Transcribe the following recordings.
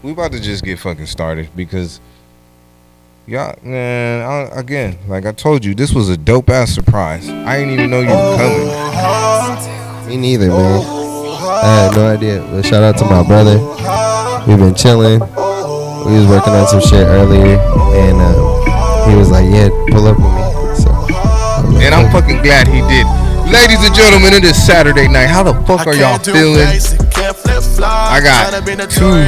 we about to just get fucking started because y'all, man, again, like I told you, this was a dope ass surprise. I didn't even know you were coming. Me neither, man. I had no idea. But shout out to my brother. We've been chilling. We was working on some shit earlier, and he was like, "Yeah, pull up with me." So, and I'm fucking glad he did. Ladies and gentlemen, it is Saturday night. How the fuck are y'all feeling? I got two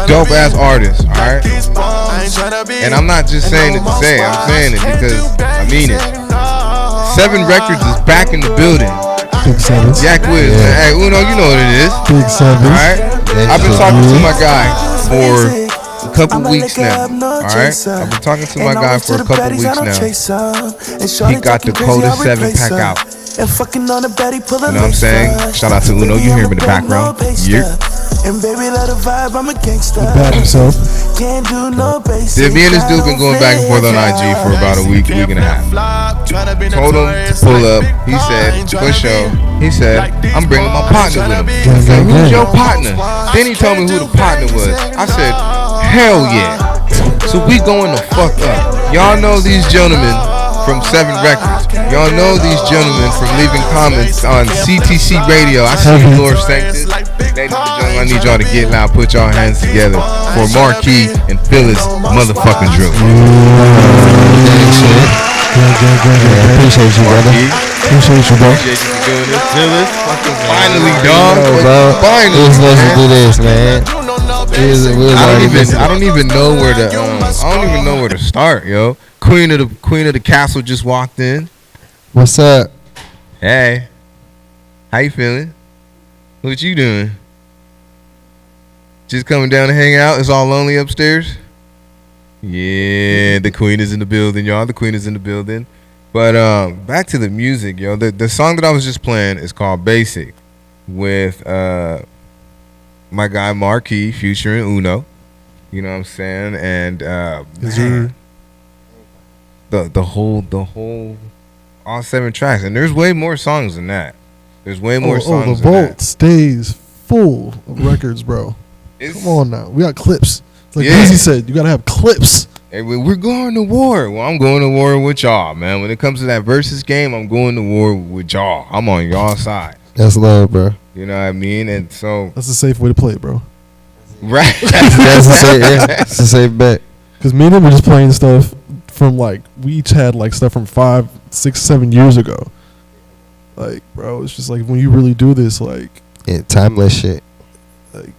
dope ass artists, alright? And I'm not just saying it to say it, I'm saying it because I mean it. 7 Records is back in the building. Big Sevens. Jack Wiz, man. Hey, Uno, you know what it is. Big Sevens. Alright? I've been talking to my guy for a couple weeks now. Alright? I've been talking to my guy for a couple weeks now. He got the coldest 7-pack out. You know what I'm saying? Shout out to Uno. You hear him in the background. Yeah. The bad himself. Me and this dude been going back and forth on IG for about a week and a half. Told him to pull up. He said, for sure. He said, I'm bringing my partner with him. I said, who's your partner? Then he told me who the partner was. I said, hell yeah. So we going the fuck up. Y'all know these gentlemen from 7 Records. Y'all know these gentlemen from leaving comments on CTC Radio. I see you, Lord Sanctus. Ladies and gentlemen, I need y'all to get loud. Put y'all hands together for Marquis and Phyllis motherfucking Drew. Appreciate you, brother. Appreciate you, bro. Appreciate you for doing this. Phyllis, finally, dog. Finally, we're supposed to do this, man. I don't even know where to. I don't even know where to start, yo. Queen of the castle just walked in. What's up? Hey, how you feeling? What you doing? Just coming down to hang out? It's all lonely upstairs? Yeah, the queen is in the building, y'all. The queen is in the building. But back to the music, yo. The song that I was just playing is called Basic with my guy Marquis, Future and Uno. You know what I'm saying? And the whole all 7 tracks. And there's way more songs than that. There's way more songs the than vault stays full of records, bro. Come on now. We got clips. It's like Easy said, you got to have clips. Hey, we're going to war. Well, I'm going to war with y'all, man. When it comes to that versus game, I'm going to war with y'all. I'm on y'all side. That's love, bro. You know what I mean? And so that's a safe way to play it, bro. Right. That's a safe bet. Because me and him were just playing stuff from like, we each had like stuff from 5, 6, 7 years ago. Like, bro, it's just like when you really do this, like, timeless shit. Like,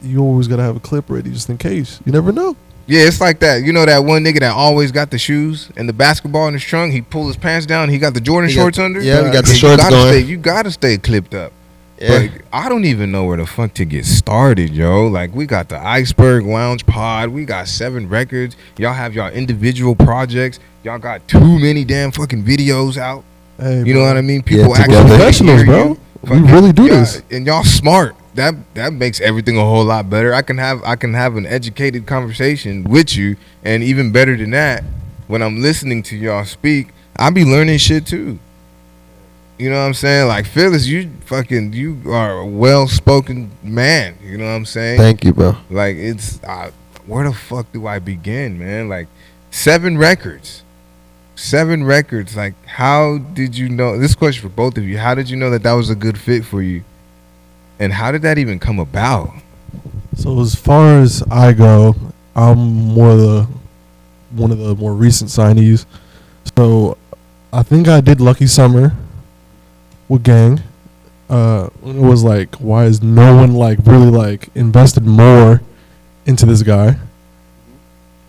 you always gotta have a clip ready just in case. You never know. Yeah, it's like that. You know that one nigga that always got the shoes and the basketball in his trunk? He pulled his pants down. He got the Jordan shorts under. Yeah, we got the shorts going. You gotta stay clipped up. Yeah. But I don't even know where the fuck to get started, yo. Like, we got the Iceberg Lounge Pod. We got 7 Records. Y'all have y'all individual projects. Y'all got too many damn fucking videos out. Hey, you bro. know what I mean? People actually professionals, bro. We really do this, and y'all smart. That makes everything a whole lot better. I can have an educated conversation with you, and even better than that, when I'm listening to y'all speak, I be learning shit too. You know what I'm saying? Like, Phyllis, you are a well-spoken man. You know what I'm saying? Thank you, bro. Like, it's where the fuck do I begin, man? Like, 7 Records. 7 Records. Like, how did you know? This question for both of you. How did you know that was a good fit for you? And how did that even come about? So as far as I go, I'm one of the more recent signees. So I think I did Lucky Summer with Gang. It was like, why is no one like really like invested more into this guy?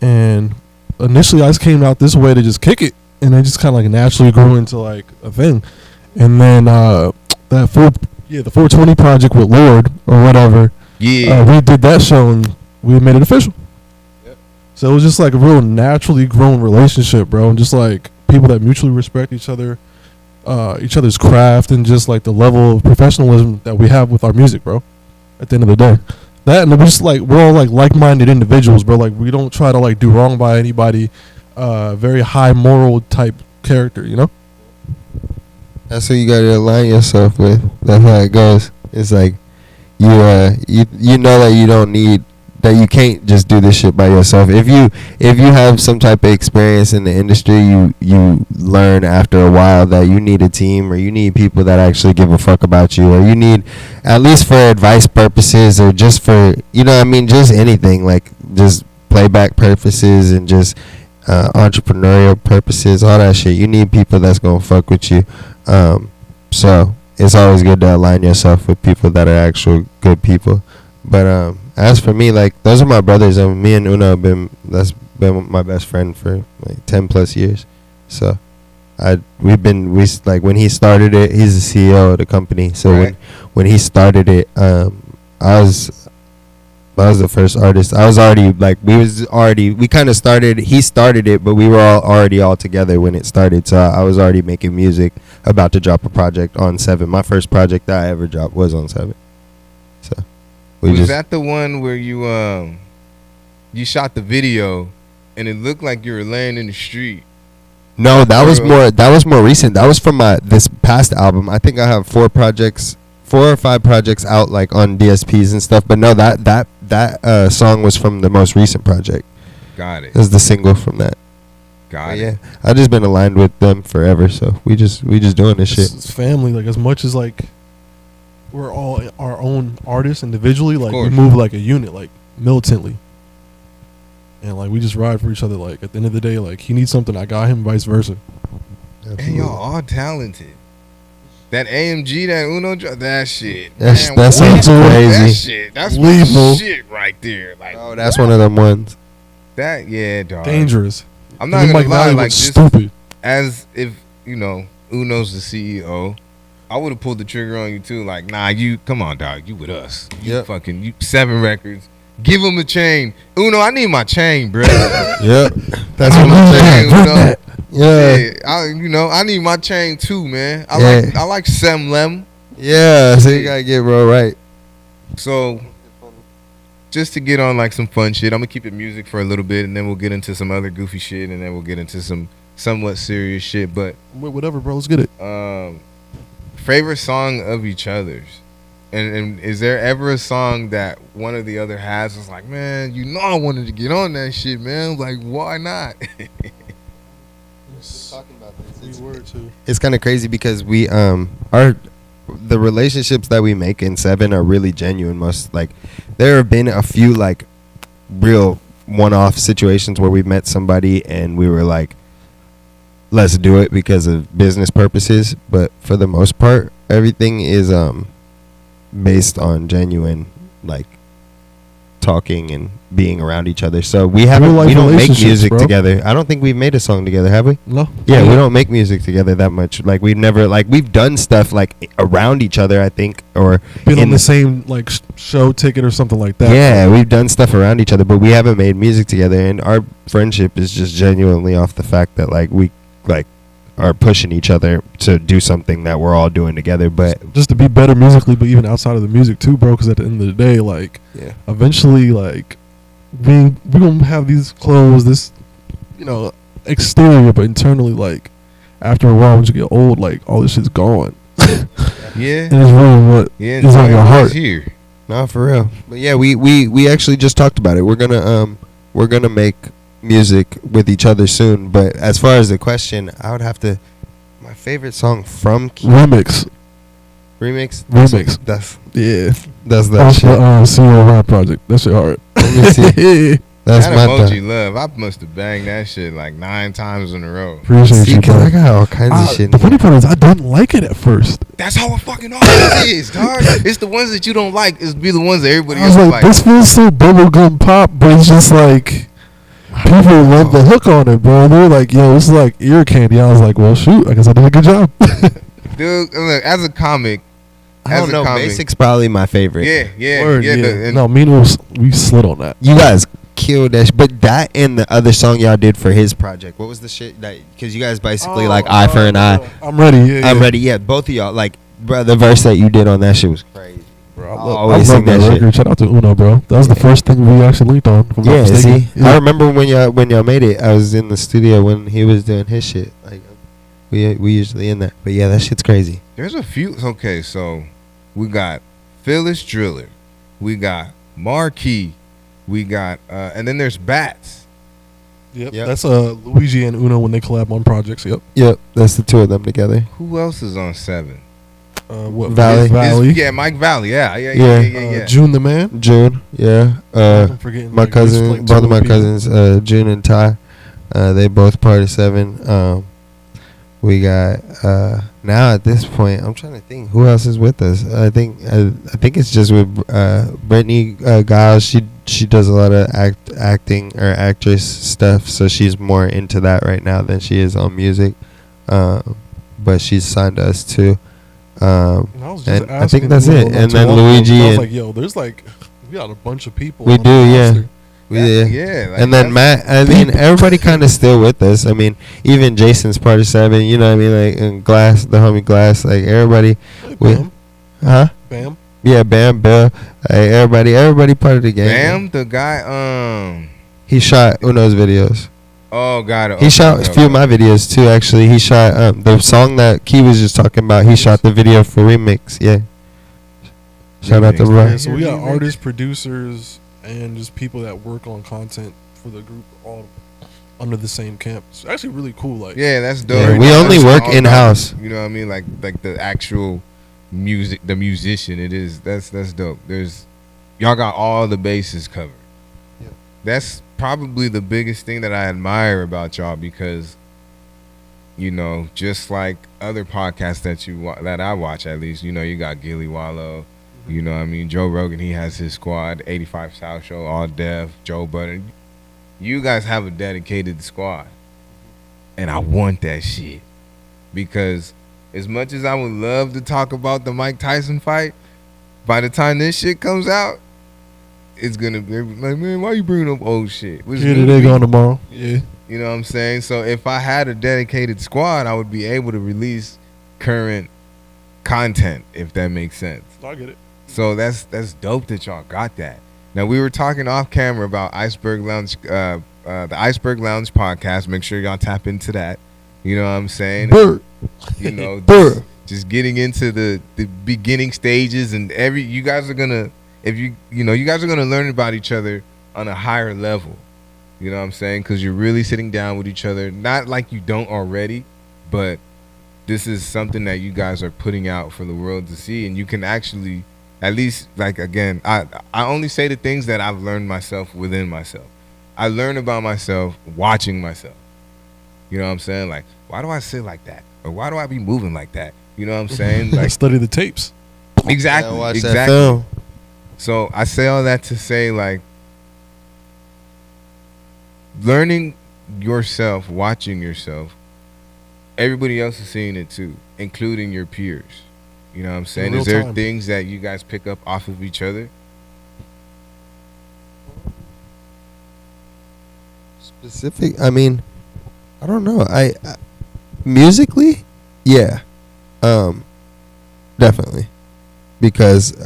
And initially I just came out this way to just kick it, and it just kind of like naturally grew into like a thing. And then the 420 project with Lord or whatever, we did that show and we made it official. Yep. So it was just like a real naturally grown relationship, bro, and just like people that mutually respect each other, each other's craft, and just like the level of professionalism that we have with our music, bro. At the end of the day, that, and we're just like, we're all like like-minded individuals, bro. Like, we don't try to like do wrong by anybody. Very high moral type character, you know. That's who you gotta align yourself with. That's how it goes. It's like you know that you don't need, that you can't just do this shit by yourself. If you have some type of experience in the industry, you learn after a while that you need a team, or you need people that actually give a fuck about you, or you need, at least for advice purposes, or just for, you know what I mean, just anything, like just playback purposes and just entrepreneurial purposes, all that shit. You need people that's gonna fuck with you. So it's always good to align yourself with people that are actual good people. But as for me, like, those are my brothers, and me and Uno that's been my best friend for like 10 plus years. So when he started it, he's the CEO of the company. So right. when he started it, I was the first artist. I was already like, we kind of started, he started it, but we were already all together when it started. So I was already making music, about to drop a project on 7. My first project that I ever dropped was on 7. So was that the one where you shot the video and it looked like you were laying in the street? No, that was more recent. That was from this past album. I think I have 4 or 5 projects out, like on DSPs and stuff. But no, that song was from the most recent project. Got it. It was the single from that. Got it. Yeah, I've just been aligned with them forever. So we just doing this shit. It's family. Like, as much as like we're all our own artists individually, like we move like a unit, like militantly. And like we just ride for each other. Like at the end of the day, like he needs something, I got him, vice versa. Absolutely. And y'all all talented. That AMG that Uno that shit. That sounds crazy. That shit. That's lethal shit right there. Like, oh, that's one of them ones. That dog. Dangerous. I'm not gonna lie, like stupid. As if Uno's the CEO, I would have pulled the trigger on you too. Like, nah, you come on, dog. You with us. You 7 records. Give him a chain. Uno, I need my chain, bro. Yep. That's what I'm saying. Uno. Yeah. I need my chain too, man. I like Sem Lem. Yeah, so you gotta get real right. So, just to get on like some fun shit, I'm gonna keep it music for a little bit, and then we'll get into some other goofy shit, and then we'll get into some somewhat serious shit. But whatever, bro. Let's get it. Favorite song of each other's. And is there ever a song that one or the other has? It's like, man, I wanted to get on that shit, man. Like, why not? It's kind of crazy because we the relationships that we make in 7 are really genuine. There have been a few like real one-off situations where we met somebody and we were like, let's do it because of business purposes. But for the most part, everything is based on genuine like talking and being around each other. So we don't make music together. I don't think we've made a song together, have we? No. Yeah, we don't make music together that much. Like we've never we've done stuff like around each other, I think, or been on the same like show ticket or something like that. Yeah, we've done stuff around each other, but we haven't made music together. And our friendship is just genuinely off the fact that like we are pushing each other to do something that we're all doing together, but just to be better musically, but even outside of the music too, bro. Because at the end of the day, like, eventually, like, we gonna have these clothes, this, exterior, but internally, like, after a while, when you get old, like, all this shit's gone. Yeah, and it's really what is on your heart. Here, nah, for real. But yeah, we actually just talked about it. We're gonna make music with each other soon. But as far as the question, I would have to, my favorite song from remix that's that shit. CEO Rap Project, that shit hard. Let me see. That's that my emoji love. I must have banged that shit like 9 times in a row. Appreciate you, bro. I got all kinds of shit. The funny part is I didn't like it at first. That's how it fucking always is, dog. It's the ones that you don't like is be the ones that everybody else like. This feels so bubblegum pop, but it's just like people love the hook on it, bro. They're like, yo, this is like ear candy. I was like, well, shoot, I guess I did a good job. Dude, look, as a comic, I don't know. Basic's probably my favorite. Yeah. No, meanwhile, we slid on that. You guys killed that. But that and the other song y'all did for his project. What was the shit that? Because you guys basically like eye for an eye. I'm ready. I'm ready. Yeah, both of y'all. Like, bro, the verse that you did on that shit was crazy. Bro, I always sing that shit. Shout out to Uno, bro. That was the first thing we actually linked on. See, I remember when y'all made it. I was in the studio when he was doing his shit. Like, we usually in that. But yeah, that shit's crazy. There's a few. Okay, so we got Phyllis Driller. We got Marquis. We got, and then there's Bats. Yep. That's Luigi and Uno when they collab on projects. Yep. That's the two of them together. Who else is on 7? What Valley? Yeah, Mike Valley. Yeah. June the Man. June. Yeah. I'm forgetting My cousin, both of my cousins, June and Ty. They both part of 7. We got now at this point. I'm trying to think who else is with us. I think it's just with Brittany Giles. She does a lot of acting or actress stuff, so she's more into that right now than she is on music. But she's signed to us too. And I think that's it. And then Luigi. I was like, yo, there's like we got a bunch of people. We do, yeah. Yeah. Like, and then Matt, I mean, everybody kind of still with us. I mean, even Jason's part of 7, you know what I mean? Like, and Glass, the homie Glass, like, everybody. Bam. Bam? Yeah, Bam, Bill. Like, everybody part of the game. Bam, the guy, he shot Uno's videos. Oh, got it. He shot a few of my videos, too, actually. He shot the song that Key was just talking about. He shot the video for Remix, yeah. Shout out to Bro. Yeah, so we got artists, producers, and just people that work on content for the group all under the same camp. It's actually really cool. Like, yeah, that's dope. Yeah, we only work in house. You know what I mean? Like the actual music, the musician. It is that's dope. Y'all got all the bases covered. Yep. That's probably the biggest thing that I admire about y'all because, you know, just like other podcasts that I watch, at least, you know, you got Gilly Wallow. You know what I mean? Joe Rogan, he has his squad, 85 South Show, All Dev, Joe Budden. You guys have a dedicated squad. And I want that shit. Because as much as I would love to talk about the Mike Tyson fight, by the time this shit comes out, it's going to be like, man, why you bringing up old shit? Yeah, they're going tomorrow. Yeah. You know what I'm saying? So if I had a dedicated squad, I would be able to release current content, if that makes sense. I get it. So that's dope that y'all got that. Now we were talking off camera about Iceberg Lounge, the Iceberg Lounge podcast. Make sure y'all tap into that. You know what I'm saying? You know, just getting into the beginning stages, and you guys are gonna learn about each other on a higher level. You know what I'm saying? Because you're really sitting down with each other, not like you don't already, but this is something that you guys are putting out for the world to see, and you can actually. At least, like, again, I only say the things that I've learned myself within myself. I learn about myself watching myself. You know what I'm saying? Like, why do I sit like that? Or why do I be moving like that? You know what I'm saying? Like, study the tapes. Exactly. Yeah, watch exactly. that film. So I say all that to say, like, learning yourself, watching yourself, everybody else is seeing it too, including your peers. You know what I'm saying? Is there things that you guys pick up off of each other? Specific? I mean, I don't know. I musically, yeah, definitely. Because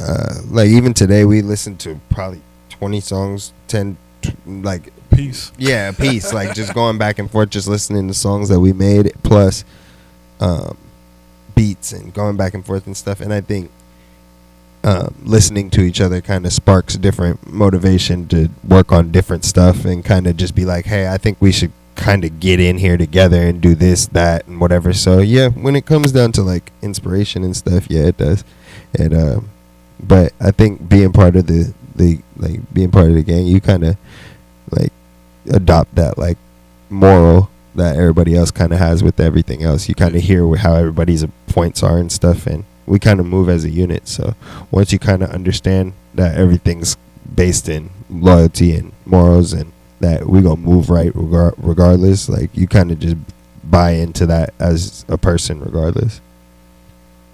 like even today we listened to probably 20 songs, 10 like piece. Yeah, a piece. Like just going back and forth, just listening to songs that we made, plus beats and going back and forth and stuff. And I think listening to each other kind of sparks different motivation to work on different stuff and kind of just be like, hey, I think we should kind of get in here together and do this, that, and whatever. So yeah, when it comes down to like inspiration and stuff, yeah, it does. And but I think being part of the being part of the gang, you kind of like adopt that like moral that everybody else kind of has with everything else. You kind of hear how everybody's points are and stuff, and we kind of move as a unit. So once you kind of understand that everything's based in loyalty and morals and that we gonna move right regardless, like you kind of just buy into that as a person regardless.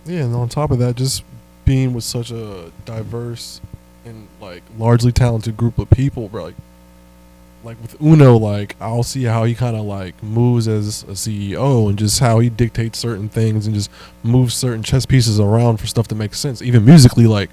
Yeah, and on top of that, just being with such a diverse and like largely talented group of people, bro, like with Uno, like I'll see how he kind of like moves as a CEO and just how he dictates certain things and just moves certain chess pieces around for stuff that makes sense. Even musically, like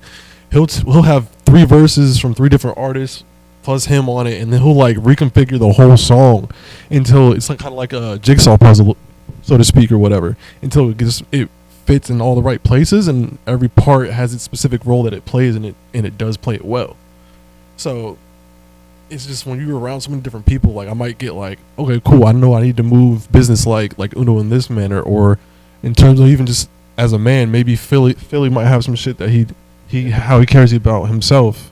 he'll have 3 verses from 3 different artists plus him on it, and then he'll like reconfigure the whole song until it's like kind of like a jigsaw puzzle, so to speak, or whatever, until it fits in all the right places, and every part has its specific role that it plays, and it does play it well. So it's just when you're around so many different people, like I might get like, okay, cool, I know I need to move business like Uno in this manner, or in terms of even just as a man, maybe Philly might have some shit that he how he cares about himself.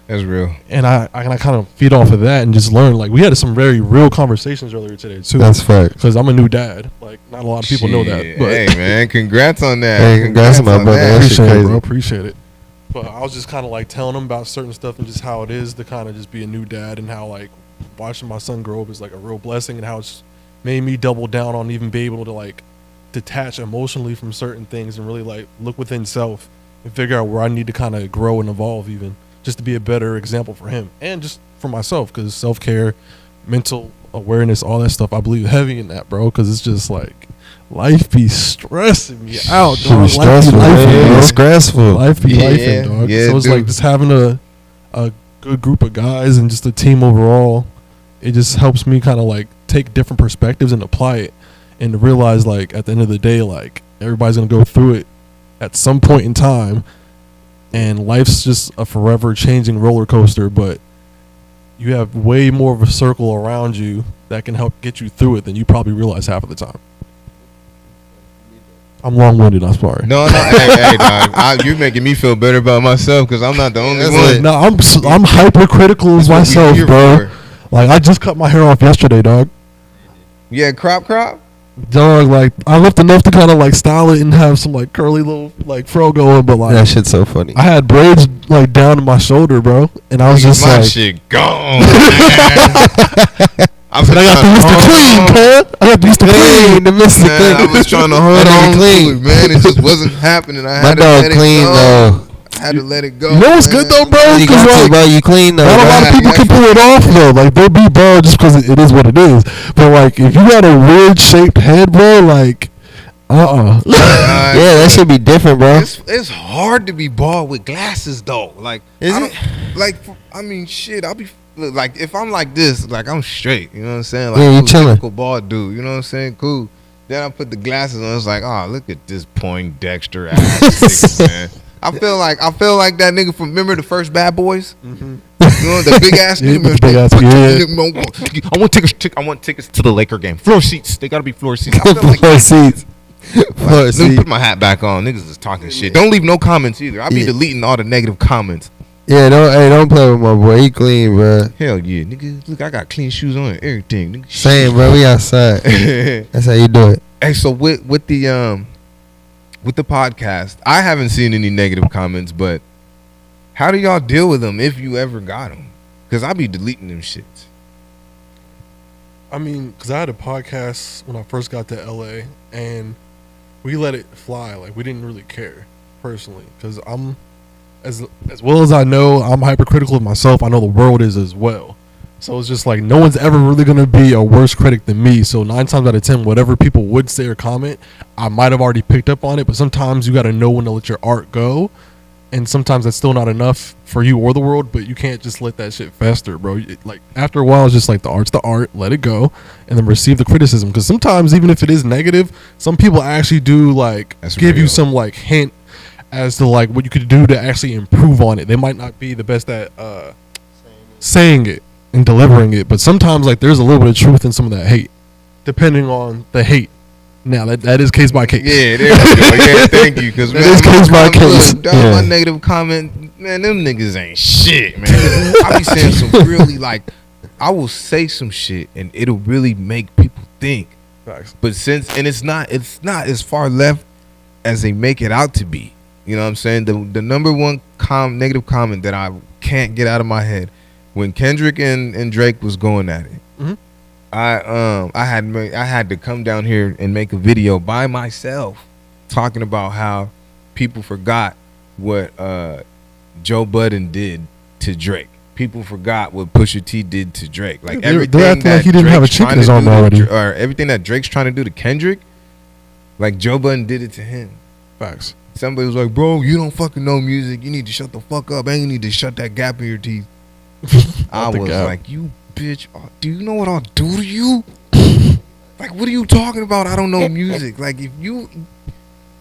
That's real. And I kind of feed off of that and just learn. Like, we had some very real conversations earlier today too. That's fact. Because I'm a new dad. Like, not a lot of people know that. But hey man, congrats on that. Hey, congrats on my brother. Appreciate it, bro. Appreciate it. But I was just kind of like telling him about certain stuff and just how it is to kind of just be a new dad, and how like watching my son grow up is like a real blessing, and how it's made me double down on even being able to like detach emotionally from certain things and really like look within self and figure out where I need to kind of grow and evolve, even just to be a better example for him and just for myself. Because self-care, mental awareness, all that stuff, I believe heavy in that, bro. Because it's just like life be stressing me out, dog. Stressful, Life stressful. Life be lifing, dog. Yeah, so it's dude. like just having a good group of guys and just a team overall. It just helps me kind of like take different perspectives and apply it, and to realize like at the end of the day, like everybody's gonna go through it at some point in time, and life's just a forever changing roller coaster. But you have way more of a circle around you that can help get you through it than you probably realize half of the time. I'm long-winded. I'm sorry. No, hey, dog. You're making me feel better about myself because I'm not the only one. No, I'm hypercritical of myself, bro. For. Like, I just cut my hair off yesterday, dog. Yeah, crop. Dog, like, I left enough to kind of like style it and have some like curly little like fro going, but like That shit's so funny. I had braids like down to my shoulder, bro, and I was just my like, shit gone. I got the Mr. Clean, cuz. I got the Mr. Clean. The Mr. Man, I was trying to hold on to it, man. It just wasn't happening. I My had to dog let clean it go. though. I had to let it go. You know what's man. good though, bro? You got to, bro. You clean though. Not a lot of people can pull it off though. Like, they'll be bald just because it is what it is. But like, if you got a weird shaped head, bro, like, Yeah, that should be different, bro. It's hard to be bald with glasses though. Like, Is it? Like, I mean, shit. I'll be like, if I'm like this, like I'm straight. You know what I'm saying? Like, Yeah, you I'm a chilling. typical bald dude. You know what I'm saying? Cool. Then I put the glasses on. It's like, oh, look at this Poindexter ass nigga, man. I feel like that nigga from, remember the first Bad Boys? Mm-hmm. You know, the big ass Yeah, nigga. big ass, yeah. I want tickets to the Laker game. Floor seats. They gotta be floor seats. I feel like Floor seats. Floor let me seats. put my hat back on. Niggas is talking shit. Don't leave no comments either. I be deleting all the negative comments. Yeah, don't play with my boy. He clean, bro. Hell yeah, nigga. Look, I got clean shoes on and everything. Nigga. Same, bro. We outside. That's how you do it. Hey, so with the podcast, I haven't seen any negative comments, but how do y'all deal with them if you ever got them? Because I be deleting them shits. I mean, because I had a podcast when I first got to LA, and we let it fly. Like, we didn't really care, personally, because I'm as well as I know, I'm hypercritical of myself. I know the world is as well. So it's just like, no one's ever really going to be a worse critic than me. So 9 times out of 10, whatever people would say or comment, I might have already picked up on it. But sometimes you got to know when to let your art go. And sometimes that's still not enough for you or the world. But you can't just let that shit fester, bro. Like, after a while, it's just like, the art's the art. Let it go. And then receive the criticism. Because sometimes, even if it is negative, some people actually do, like, give you some, like, hint as to, like, what you could do to actually improve on it. They might not be the best at saying it and delivering it, but sometimes, like, there's a little bit of truth in some of that hate, depending on the hate. Now that is case by case. Yeah, there you go. Yeah, thank you. Because That is case by case. My negative comment, man, them niggas ain't shit, man. I be saying some really, like, I will say some shit and it'll really make people think. Facts. But it's not as far left as they make it out to be. You know what I'm saying? The number one negative comment that I can't get out of my head, when Kendrick and Drake was going at it, mm-hmm. I had to come down here and make a video by myself talking about how people forgot what Joe Budden did to Drake. People forgot what Pusha T did to Drake. Like, everything acting that like he didn't have a Drake's chip in trying his to arm do already. or everything that Drake's trying to do to Kendrick, like, Joe Budden did it to him. Facts. Somebody was like, bro, you don't fucking know music. You need to shut the fuck up, and you need to shut that gap in your teeth. I was like, you bitch, do you know what I'll do to you? Like, what are you talking about? I don't know music. Like, if you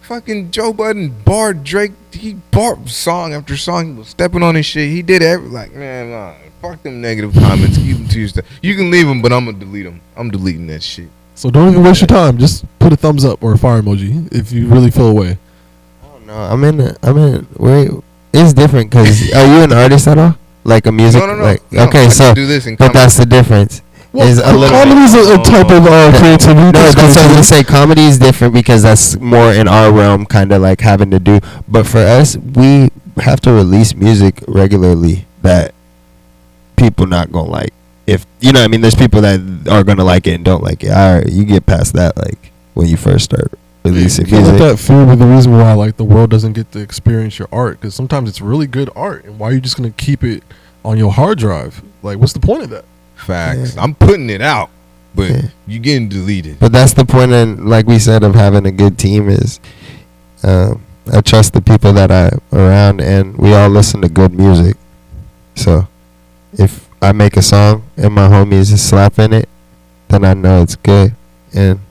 fucking Joe Budden barred Drake. He barred song after song. He was stepping on his shit. He did man, nah, fuck them negative comments. Keep them to yourself. You can leave them, but I'm gonna delete them. I'm deleting that shit. So don't even waste your time. Just put a thumbs up or a fire emoji if you really feel away. I don't know. I'm in. Wait, it's different because are you an artist at all? Like a music? No. Like, No, okay, I so do this in but that's the difference. Well, is a little comedy is a type of creativity. No, that's what I was gonna say. Comedy is different because that's more in our realm, kind of like having to do. But for us, we have to release music regularly that people not gonna like. If you know what I mean, there's people that are gonna like it and don't like it. All right, you get past that like when you first start releasing You can't let music. that fool be the reason why like the world doesn't get to experience your art, because sometimes it's really good art, and why are you just gonna keep it on your hard drive? Like, what's the point of that? Facts. Yeah. I'm putting it out, but you getting deleted. But that's the point, and like we said, of having a good team is I trust the people that I'm around, and we all listen to good music. So if I make a song and my homies is slapping it, then I know it's good. And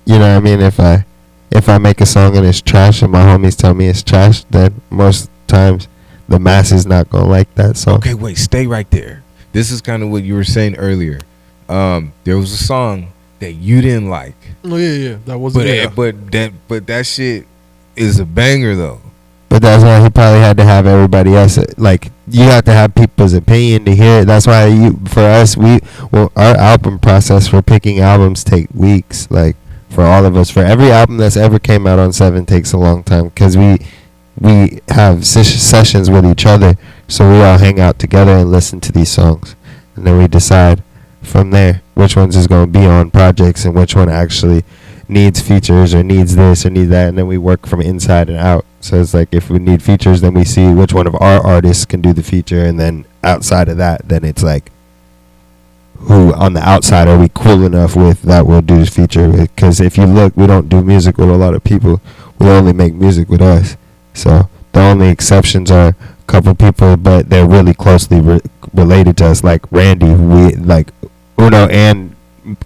you know what I mean? If I make a song and it's trash and my homies tell me it's trash, then most times the mass is not gonna like that song. Okay, wait, stay right there. This is kind of what you were saying earlier. There was a song that you didn't like. Oh yeah, that wasn't. But that shit is a banger though. But that's why he probably had to have everybody else. Like, you have to have people's opinion to hear it. That's why for us, our album process for picking albums take weeks. Like, for all of us, for every album that's ever came out on 7 takes a long time because we have sessions with each other, so we all hang out together and listen to these songs, and then we decide from there which ones is going to be on projects and which one actually needs features or needs this or needs that, and then we work from inside and out. So it's like if we need features, then we see which one of our artists can do the feature, and then outside of that, then it's like who on the outside are we cool enough with that will do this feature. Because if you look, we don't do music with a lot of people. We only make music with us. So the only exceptions are a couple people, but they're really closely related to us, like Randy. We like Uno and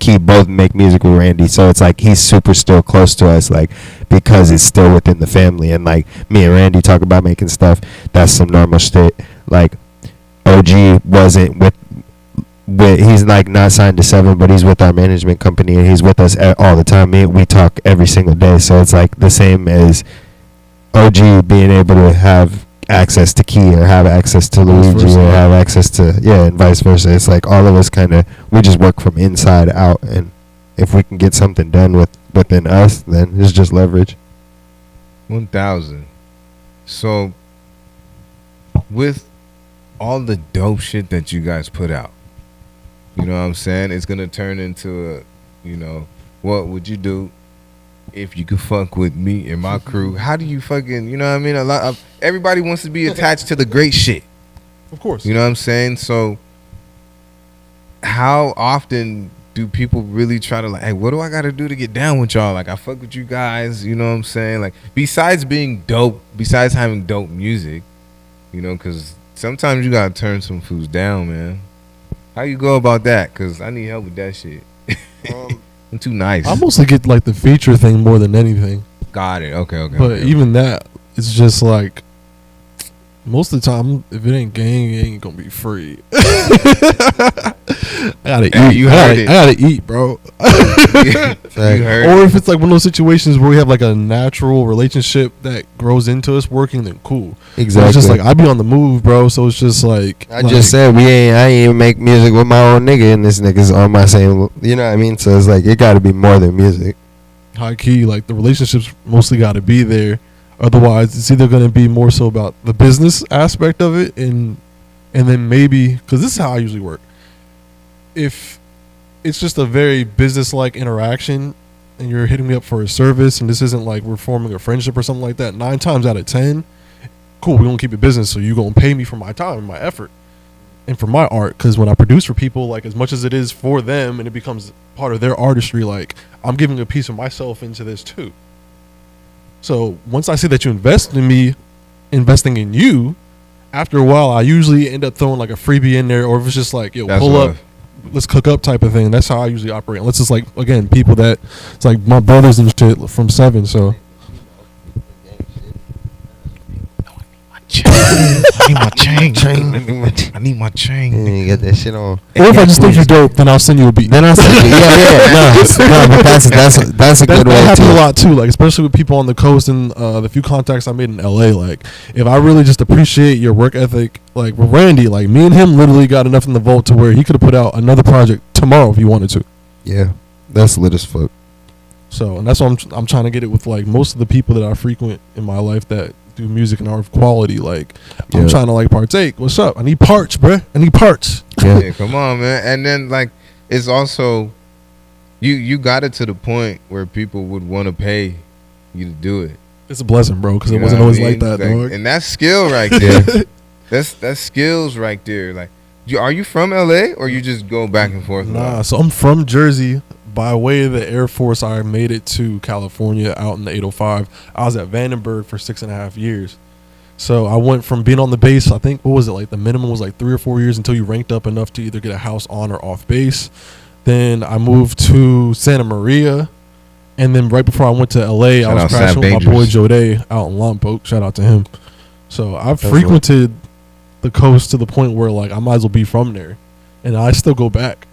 Key both make music with Randy, so it's like he's super still close to us, like because it's still within the family. And like me and Randy talk about making stuff, that's some normal shit. Like OG wasn't with he's like not signed to 7, but he's with our management company and he's with us all the time. We talk every single day, so it's like the same as OG being able to have access to Key or have access to Luigi or have access to and vice versa. It's like all of us we just work from inside out, and if we can get something done within us, then it's just leverage. 1000. So with all the dope shit that you guys put out, you know what I'm saying, it's gonna turn into what would you do if you could fuck with me and my crew? How do you fucking, you know what I mean? A lot of everybody wants to be attached to the great shit. Of course. You know what I'm saying? So how often do people really try to like, hey, what do I got to do to get down with y'all? Like, I fuck with you guys, you know what I'm saying? Like, besides being dope, besides having dope music, because sometimes you got to turn some fools down, man. How you go about that? Because I need help with that shit. I'm too nice. I mostly get like the feature thing more than anything. Got it. Okay. But even that, it's just like most of the time, if it ain't gang, it ain't gonna be free. I gotta eat. I gotta eat, bro. You heard or if it's like one of those situations where we have like a natural relationship that grows into us working, then cool. Exactly. But it's just like I be on the move, bro. So it's just like just said I ain't even make music with my own nigga, and this nigga's on my same. You know what I mean? So it's like it got to be more than music. High key, like the relationships mostly got to be there. Otherwise, it's either going to be more so about the business aspect of it, and then maybe, because this is how I usually work. If it's just a very business-like interaction, and you're hitting me up for a service, and this isn't like we're forming a friendship or something like that, 9 times out of 10, cool, we're going to keep it business, so you're going to pay me for my time and my effort and for my art. Because when I produce for people, like as much as it is for them and it becomes part of their artistry, like I'm giving a piece of myself into this too. So once I see that you invest in me, investing in you, after a while, I usually end up throwing like a freebie in there, or if it's just like, yo, that's pull rough. Up, let's cook up type of thing. That's how I usually operate. Unless it's like, again, people that, it's like my brothers and shit from 7, so. I need my chain. I need my chain. And you get that shit on. Or if I just think you're dope, then I'll send you a beat. Then I'll send you. No, but that's a good way that happens too. a lot too. Like especially with people on the coast and the few contacts I made in LA. Like if I really just appreciate your work ethic, like with Randy, like me and him literally got enough in the vault to where he could have put out another project tomorrow if he wanted to. Yeah, that's lit as fuck. So, and that's why I'm trying to get it with like most of the people that I frequent in my life that do music and are of quality. Like, I'm trying to like partake. What's up? I need parts, bruh. I need parts. Yeah, come on, man. And then like, it's also, you got it to the point where people would want to pay you to do it. It's a blessing, bro, because it You wasn't know always what I like mean? that, dog. And that's skill right there. That's skills right there. Like, are you from LA or you just go back and forth? Nah, so I'm from Jersey. By way of the Air Force, I made it to California out in the 805. I was at Vandenberg for 6.5 years. So I went from being on the base, I think, what was it, like the minimum was like 3 or 4 years until you ranked up enough to either get a house on or off base. Then I moved to Santa Maria. And then right before I went to LA, I was crashing with my boy Jode out in Lompoc. Shout out to him. So I've frequented the coast to the point where like I might as well be from there. And I still go back.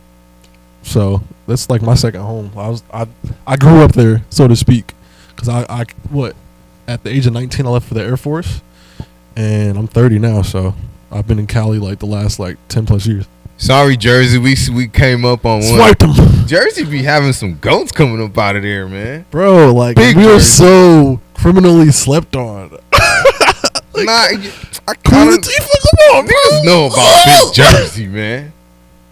So that's like my second home. I grew up there, so to speak, because I at the age of 19 I left for the Air Force, and I'm 30 now, so I've been in Cali like the last like 10 plus years. Sorry, Jersey, we came up on one. Swiped them. Jersey be having some goats coming up out of there, man. Bro, like Big we Jersey. are so criminally slept on. Like, I Queen kind of Latifah, come on, bro. niggas know about Big Jersey, man.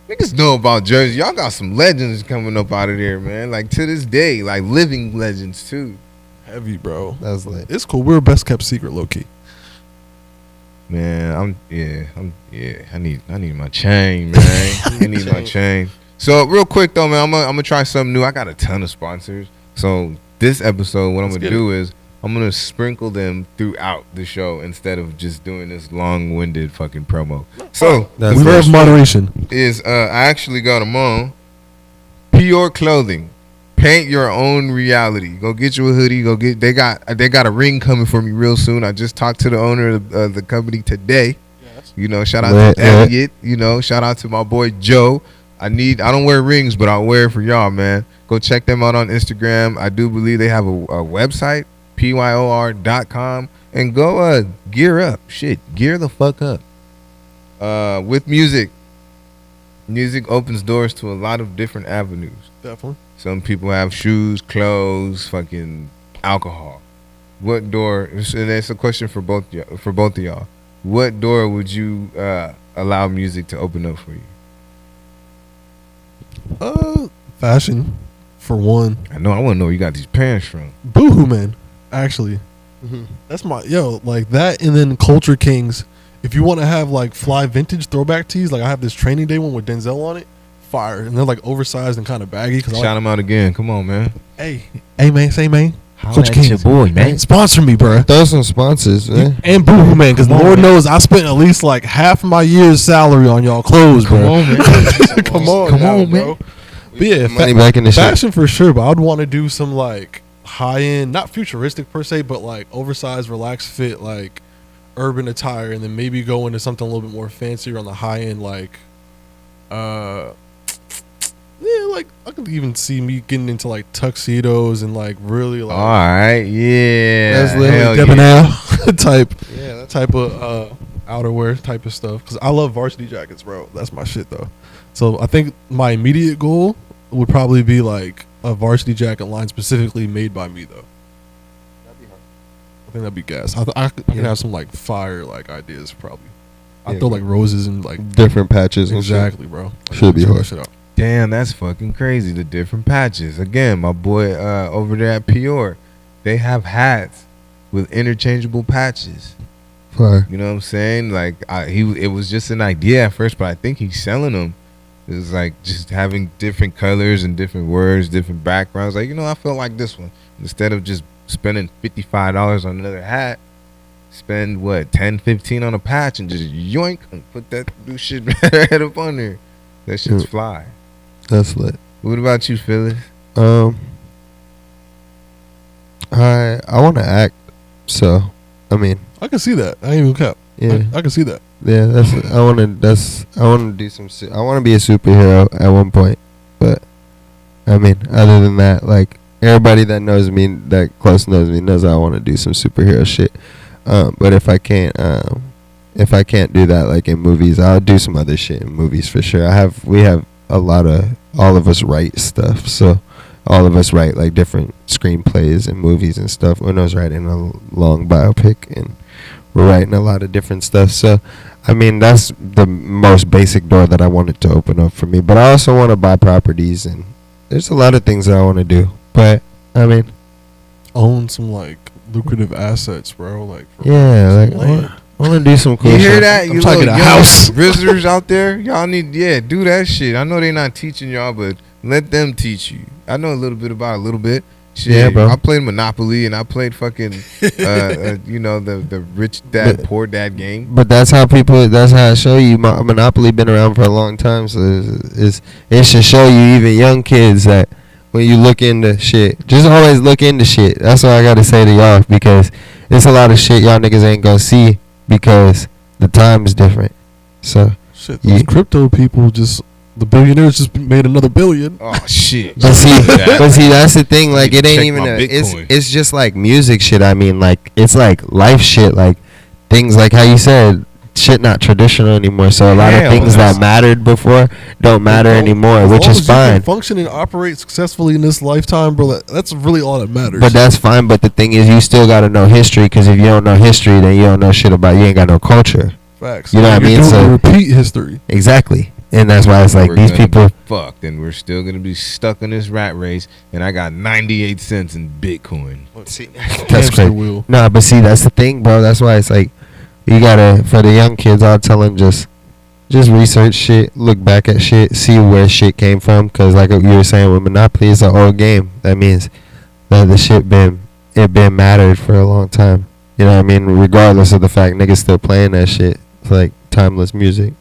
Niggas know about Jersey. Y'all got some legends coming up out of there, man. Like to this day, like living legends too. Heavy, bro. That's lit. It's cool. We're a best kept secret, low key. Man, I need my chain, man. I need my chain. So real quick though, man, I'm gonna try something new. I got a ton of sponsors. So this episode, what I'm gonna do is I'm gonna sprinkle them throughout the show instead of just doing this long-winded fucking promo. So That's We lit. love moderation. is I actually got them on. Pure Clothing. Paint your own reality. Go get you a hoodie. They got a ring coming for me real soon. I just talked to the owner of the company today. You know, shout out to Elliot. You know, shout out to my boy Joe. I don't wear rings, but I'll wear it for y'all, man. Go check them out on Instagram. I do believe they have a website, pyor.com, and go gear up. Shit, gear the fuck up. With music. Music opens doors to a lot of different avenues. Definitely. Some people have shoes, clothes, fucking alcohol. What door? And that's a question for both of y'all. What door would you allow music to open up for you? Fashion, for one. I want to know where you got these pants from. Boohoo Man, actually. That's my like that, and then Culture Kings. If you want to have like fly vintage throwback tees, like I have this training day one with Denzel on it. Fire, and they're like oversized and kind of baggy. Shout them out again. Come on, man. Hey man, say man. Culture Kings, your boy, man. Sponsor me, bro. Throw some sponsors, man. And Boohoo Man, because Lord knows I spent at least like half my year's salary on y'all clothes, bro. Come on, man. Come on, man. But yeah, Money back in the shit. fashion for sure. But I'd want to do some like high end, not futuristic per se, but like oversized, relaxed fit, like urban attire, and then maybe go into something a little bit more fancier on the high end, like yeah, like I could even see me getting into like tuxedos and like really like All right, yeah. that's literally debonair type of outerwear type of stuff. Because I love varsity jackets, bro. That's my shit though. So I think my immediate goal would probably be like a varsity jacket line specifically made by me though. I think that'd be gas. I can have some like fire like ideas probably. I throw like roses and like different patches. Exactly, bro. Like, Should be hard. Shit out. Damn, that's fucking crazy. The different patches. Again, my boy over there at Pure, they have hats with interchangeable patches. Fire. You know what I'm saying? Like it was just an idea at first, but I think he's selling them. It's like just having different colors and different words, different backgrounds. Like, I feel like this one. Instead of just spending $55 on another hat, spend what, 10, 15 on a patch and just yoink and put that new shit right up on there. That shit's fly. That's lit. What about you, Phyllis? I want to act, so I mean, I can see that. I ain't even cap. Yeah, I can see that. yeah. I want to do some. I want to be a superhero at one point, but I mean, other than that, like everybody that knows me, that close knows me, knows I want to do some superhero shit. But if I can't do that, like in movies, I'll do some other shit in movies for sure. We have a lot of, all of us write stuff, so all of us write like different screenplays and movies and stuff. Uno's writing a long biopic, and we're writing a lot of different stuff. So, I mean, that's the most basic door that I wanted to open up for me. But I also want to buy properties, and there's a lot of things that I want to do. But I mean, own some like lucrative assets, bro. Like yeah, like I want to do some cool You shit. hear that? I'm You talking little a young house. visitors out there, y'all need, do that shit. I know they not teaching y'all, but let them teach you. I know a little bit about a little bit. Shit, Yeah, bro. I played Monopoly and I played fucking, the rich dad, poor dad game. But that's how I show you. Monopoly been around for a long time, so it should show you, even young kids, that when you look into shit, just always look into shit. That's what I gotta say to y'all, because it's a lot of shit y'all niggas ain't gonna see because the time is different. So shit, those crypto people the billionaires just made another billion. Oh shit! But see, that's the thing. Like, it ain't check even my it's just like music shit. I mean, like, it's like life shit. Like things like how you said, shit not traditional anymore. So a lot of things that mattered before don't matter anymore, which is fine. You can function and operate successfully in this lifetime, bro. That's really all that matters. But that's fine. But the thing is, you still gotta know history, because if you don't know history, then you don't know shit about. You ain't got no culture. Facts. You know what I mean? So repeat history. Exactly. And that's why it's like We're these people fucked, and we're still gonna be stuck in this rat race. And I got 98 cents in Bitcoin. see, that's crazy. Wheel. Nah, but see, that's the thing, bro. That's why it's like you gotta, for the young kids, I'll tell them just research shit, look back at shit, see where shit came from. Cause like you were saying with Monopoly, it's an old game. That means that the shit been mattered for a long time. You know what I mean? Regardless of the fact niggas still playing that shit. It's like timeless music.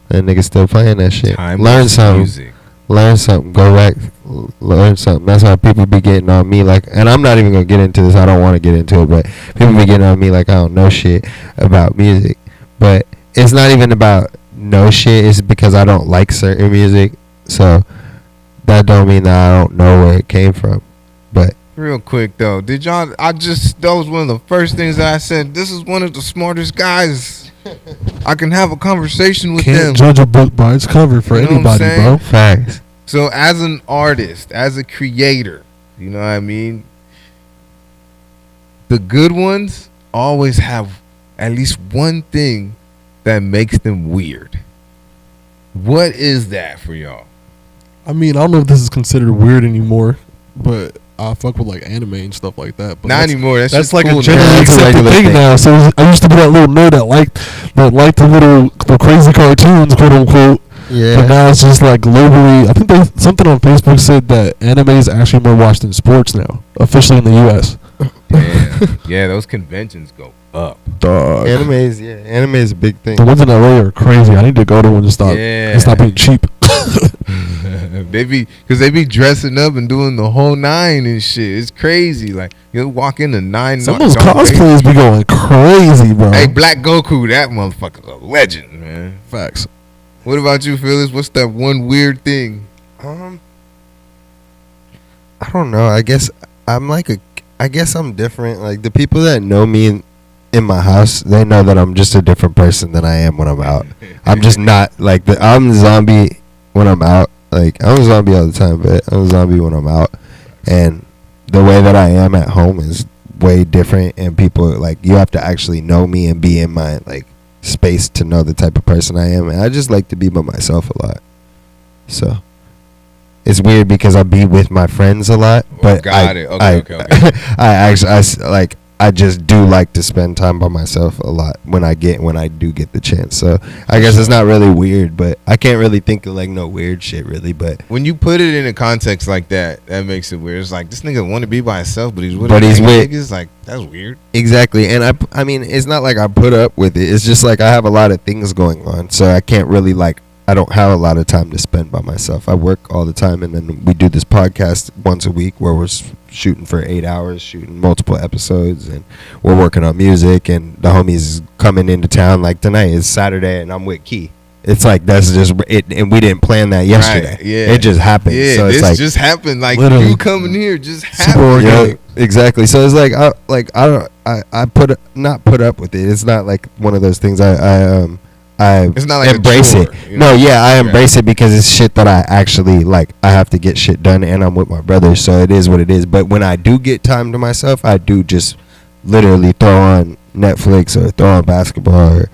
And niggas still playing that shit. Learn something. Music. Learn something. Go back. Learn something. That's why people be getting on me like, and I'm not even gonna get into this. I don't want to get into it, but people be getting on me like I don't know shit about music. But it's not even about no shit. It's because I don't like certain music. So that don't mean that I don't know where it came from. But real quick though, that was one of the first things that I said. This is one of the smartest guys. I can have a conversation with them. Can't judge a book by its cover for anybody, bro. Facts. So as an artist, as a creator, you know what I mean? The good ones always have at least one thing that makes them weird. What is that for y'all? I mean, I don't know if this is considered weird anymore, but I fuck with like anime and stuff like that. But not anymore. That's like cool a generally accepted thing now. So I used to be that little nerd that liked the crazy cartoons, quote unquote. Yeah. But now it's just like globally. I think something on Facebook said that anime is actually more watched than sports now, officially in the U.S. Yeah, those conventions go up. Dog. Anime is a big thing. The ones in LA are crazy. I need to go to one to stop being cheap. They be dressing up and doing the whole nine and shit. It's crazy. Like you'll walk into nine. Some of those cosplays be going crazy, bro. Hey, Black Goku, that motherfucker's a legend, man. Facts. What about you, Phyllis? What's that one weird thing? I don't know. I guess I'm different. Like the people that know me in my house, they know that I'm just a different person than I am when I'm out. I'm just not like I'm a zombie when I'm out. Like I'm a zombie all the time, but I'm a zombie when I'm out. And the way that I am at home is way different. And people like you have to actually know me and be in my like space to know the type of person I am. And I just like to be by myself a lot. So it's weird because I be with my friends a lot, but I just do like to spend time by myself a lot when I do get the chance. So I guess it's not really weird, but I can't really think of like no weird shit really. But when you put it in a context like that, that makes it weird. It's like this nigga want to be by himself, but he's with niggas. Like that's weird. Exactly, and I mean it's not like I put up with it. It's just like I have a lot of things going on, so I can't really like I don't have a lot of time to spend by myself. I work all the time, and then we do this podcast once a week where we're shooting for 8 hours, shooting multiple episodes, and we're working on music, and the homies coming into town. Like tonight is Saturday, and I'm with Key. It's like that's just it, and we didn't plan that yesterday. Right, yeah. It just happened. Yeah, so it's this like just happened. Like literally. you coming here just Super happened. organic. Exactly. So it's like I put up with it. It's not like one of those things I It's not like embrace a chore, it. you know? No, yeah, I embrace it because it's shit that I actually like. I have to get shit done, and I'm with my brother, so it is what it is. But when I do get time to myself, I do just literally throw on Netflix or throw on basketball or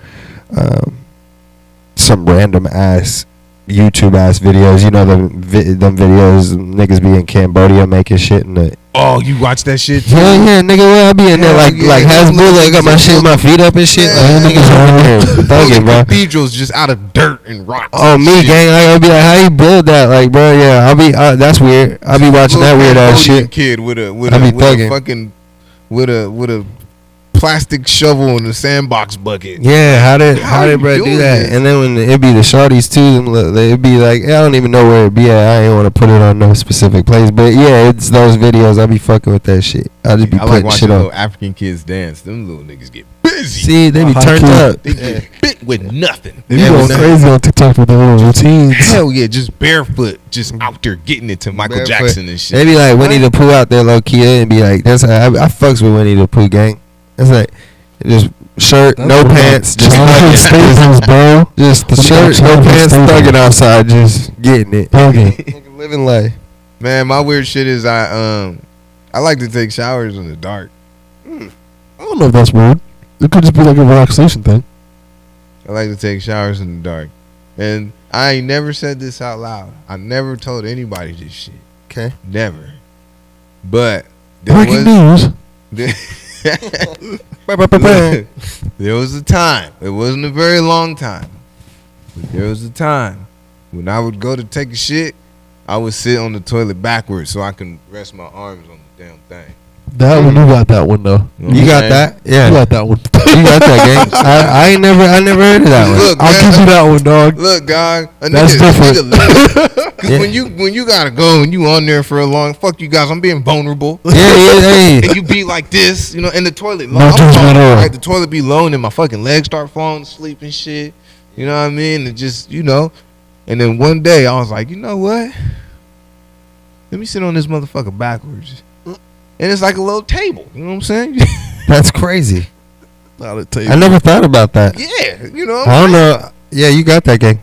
some random ass YouTube ass videos. You know them videos niggas be in Cambodia making shit in the. Oh, you watch that shit too? Yeah, nigga, where I be in there like Hasbulla, I got my shit, my feet up and shit. Yeah. Like, niggas over there thugging, bro. Cathedrals just out of dirt and rocks. Oh, and me, shit. gang. I'll be like, how you build that? Like, bro, yeah, I'll be, that's weird. I'll be watching that weird ass Cambodian shit. Kid with a fucking with a plastic shovel in a sandbox bucket. Yeah, how did you bro do doing that? this? And then when it be the shorties too, it'd be like, I don't even know where it be at. I ain't want to put it on no specific place, but yeah, it's those videos. I be fucking with that shit. I just be I like putting watching shit on. little African kids dance. Them little niggas get busy. See, they be High turned key. up. They get bit with nothing. They Yeah, be going but crazy on TikTok with their little routines. Hell yeah, just barefoot, just out there getting it to Michael Barefoot. Jackson and shit. They be like Winnie the Pooh out there low key and be like, that's how I fucks with Winnie the Pooh, gang. It's like just shirt, That's no what pants, just Jonathan Staples, bro. just the What shirt, about no Jonathan pants, Staples? thugging outside, just getting it. Thugging. Living life. Man, my weird shit is I like to take showers in the dark. I don't know if that's weird. It could just be like a relaxation thing. I like to take showers in the dark. And I ain't never said this out loud. I never told anybody this shit. Okay. Never. But there Breaking news. there was a time. It wasn't a very long time. But there was a time when I would go to take a shit, I would sit on the toilet backwards so I can rest my arms on the damn thing. That one, you got that one though. know what You I'm got saying? that? Yeah. You got that one. You got that, gang. I never heard of that one. Look, I'll man, give you that one, dog. Look, dog. That's different. Because Yeah. when you gotta go and you on there for a long, fuck you guys, I'm being vulnerable. Yeah, hey. And you be like this, you know, in the toilet. No I'm judgment talking, at all. right, the toilet be low and then my fucking legs start falling asleep and shit. You know what I mean? And just, you know. And then one day I was like, you know what? Let me sit on this motherfucker backwards. And it's like a little table. You know what I'm saying? That's crazy. Not a tape. I never thought about that. Yeah. You know what I I'm don't saying? know. Yeah, you got that, gang.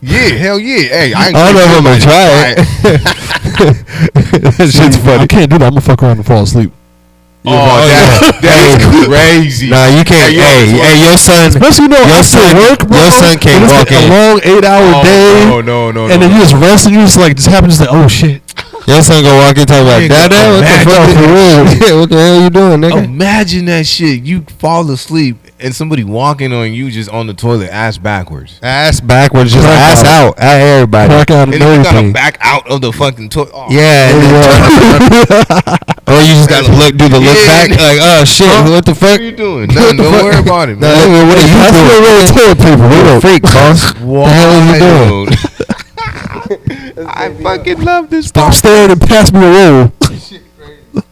Yeah, hell yeah. Hey, I don't know if I'm gonna try it. That shit's I funny. can't do that. I'm gonna fuck around and fall asleep. Oh, that is crazy. Nah, you can't. Hey, your son. Especially Your son, work, bro. your son can't When it's walk like in. a long 8-hour day. No. And then you just rest and you just like just happen to say, oh shit. Your son go walk in talk about, Nigga, Dada, what the imagine fuck? for real. Yeah, what the hell you doing, nigga? Imagine that shit. You fall asleep and somebody walking on you just on the toilet, ass backwards. Ass backwards, just Crack ass out at everybody. Crack out And and then you gotta everything. back out of the fucking toilet. Oh, Yeah, and then or you just gotta do the look Yeah. back, like, oh shit, what the What fuck? are you doing? Nothing. Don't worry about it, Nah, man. nigga, what are you That's doing? what real toilet paper. You a Real. freak, boss. What the hell are you doing? Wild. I fucking love this. Stop staring and pass me a roll.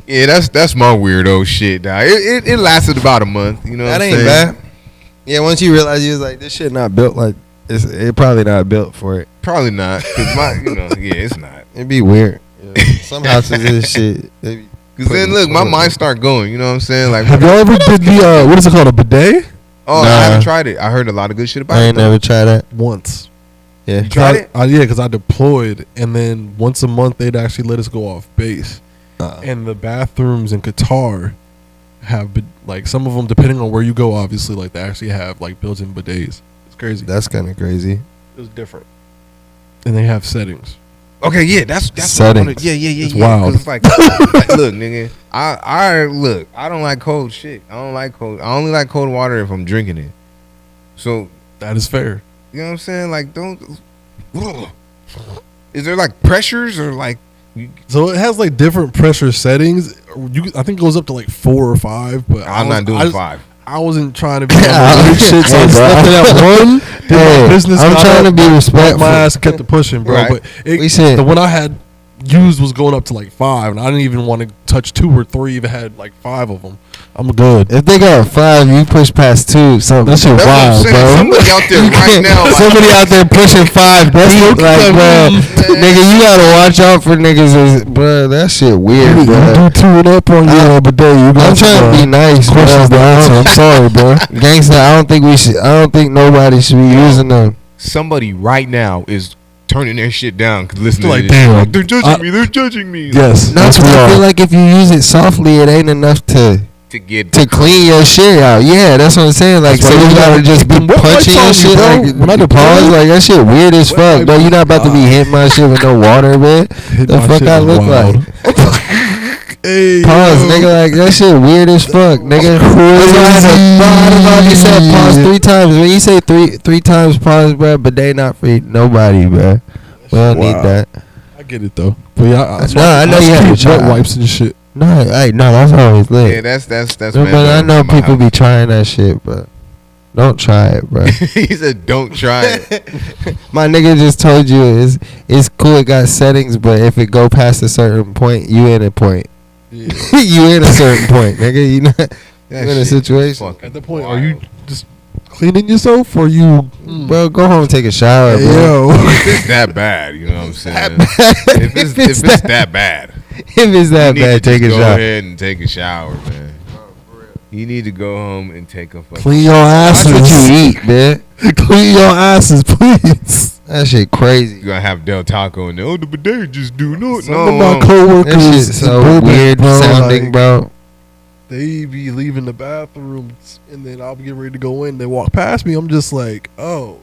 Yeah, that's my weirdo shit, dog. It lasted about a month. You know That what I'm ain't saying? bad. Yeah, once you realize you was like, this shit not built like, it probably not built for it. Probably not. Cause my, you know, yeah, it's not. It'd be weird. Some houses is shit. They be Cause then look, my mind start going. You know what I'm saying? Like, Have y'all ever did the what is it called, a bidet? oh, Nah. I haven't tried it. I heard a lot of good shit about I it. ain't though. never tried that. Once. Yeah. You tried it? Yeah, because I deployed, and then once a month they'd actually let us go off base. Uh, And the bathrooms in Qatar have been, like, some of them, depending on where you go, obviously, like, they actually have like built-in bidets. It's crazy. That's kind of crazy. It was different. And they have settings. Okay, yeah, that's Settings. what I wanna, yeah. It's yeah. wild. 'Cause it's like look, nigga, I look, I don't like cold shit. I don't like cold. I only like cold water if I'm drinking it. So That is fair. you know what I'm saying? Like, don't. Is there like pressures or like? So it has like different pressure settings. I think it goes up to like 4 or 5. But I'm not doing 5. I wasn't trying to be on shit. So I stepped in that one. Did my business. I'm trying to be respectful. My ass kept it pushing, bro. Right. But the one I had used was going up to like 5, and I didn't even want to touch 2 or 3 if it had like 5 of them. I'm good. If they got 5, you push past 2. So that shit wild, bro. Somebody out there right now. Somebody out there pushing 5. That's like, bro, nigga, you gotta watch out for niggas. Bro, that shit weird, bro. You do 2 and up on you every day. I'm trying to be nice. Questions the answer. I'm sorry, bro. Gangsta, I don't think nobody should be using them. Somebody right now is turning their shit down because listening like, to this damn, shit. They're judging me. Yes, no, but I feel like if you use it softly, it ain't enough to clean your shit out. Yeah, that's what I'm saying. Like, so you gotta just be punching your shit. Like, when I pause, like that shit weird as fuck, bro. You not about to be hitting my shit with no water, man. The fuck I look like? Hey, pause, nigga. Like that shit weird as fuck, nigga. I've already said pause 3 times. When you say three times pause, bro, but they not for nobody, bro. We don't need that. I get it though. But yeah, I know you have wet wipes and shit. No, that's always lit. Yeah, that's. But I know people be trying that shit, but don't try it, bro. He said, "Don't try it." My nigga just told you it's cool. It got settings, but if it go past a certain point, you in a point. Yeah. You in a certain point, nigga. You not in a situation. At the point, are you just cleaning yourself, or you? Bro, go home and take a shower, bro. Yo, if it's that bad, you know what I'm saying. If it's that bad, if it's that bad, take a shower. Go ahead and take a shower, man. You need to go home and take a fucking clean your asses. That's what you eat, man. Clean your asses, please. That shit crazy. You gonna have Del Taco in there. Oh, the bidet just do no. Some of my coworkers, that shit's so weird sounding, like, bro. They be leaving the bathrooms, and then I'll be getting ready to go in. They walk past me. I'm just like, oh,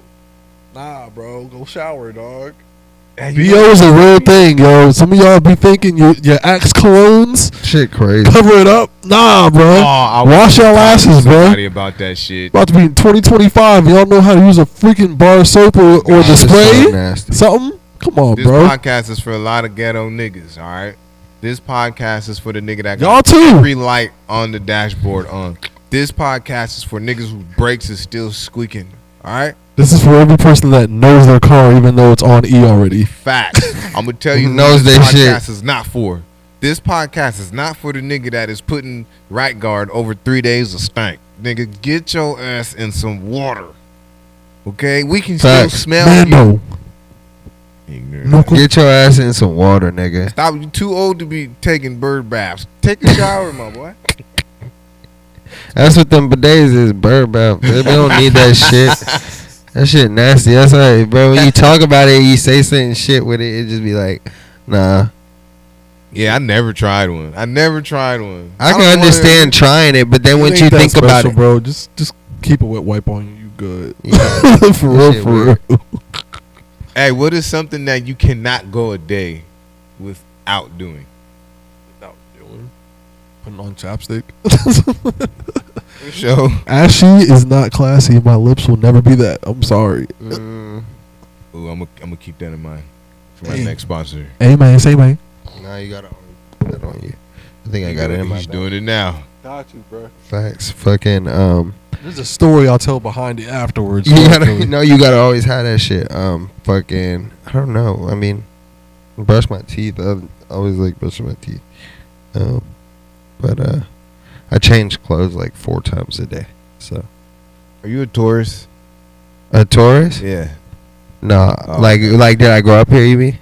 nah, bro, go shower, dog. BO is a real thing, yo. Some of y'all be thinking your Axe colognes, shit crazy. Cover it up, nah, bro. Wash your asses, bro. About that shit. About to be in 2025. Y'all know how to use a freaking bar soap or the spray, so something. Come on, this bro. This podcast is for a lot of ghetto niggas. All right. This podcast is for the nigga that y'all got too. Every light on the dashboard on. This podcast is for niggas whose brakes is still squeaking. All right. This is for every person that knows their car, even though it's on E already. Facts. I'm gonna tell you, knows this podcast shit. Is not for. This podcast is not for the nigga that is putting right guard over 3 days of stank. Nigga, get your ass in some water. Okay, we can still smell you. No. Get your ass in some water, nigga. Stop. You too old to be taking bird baths. Take a shower, my boy. That's what them bidets is, bird bath. They don't need that shit. That shit nasty. That's right, bro. When you talk about it, you say certain shit with it, it just be like, nah. Yeah, I never tried one. I can understand trying it, but then once you think about it, bro, just keep a wet wipe on you. You good? Yeah. For real. Hey, what is something that you cannot go a day without doing? Putting on chapstick. For sure. Ashy is not classy. My lips will never be that. I'm sorry. Ooh, I'm gonna keep that in mind for my next sponsor. Hey man, say man. Nah, you gotta put that on you. I think I got it in my. He's doing it now. Got you, bro. Facts. Fucking There's a story I'll tell behind it afterwards. You gotta always have that shit. Fucking, I don't know. I mean, brush my teeth. I always like brushing my teeth. But I change clothes like 4 times a day. So, are you a Taurus? A Taurus? Yeah. No, like did I grow up here? You mean?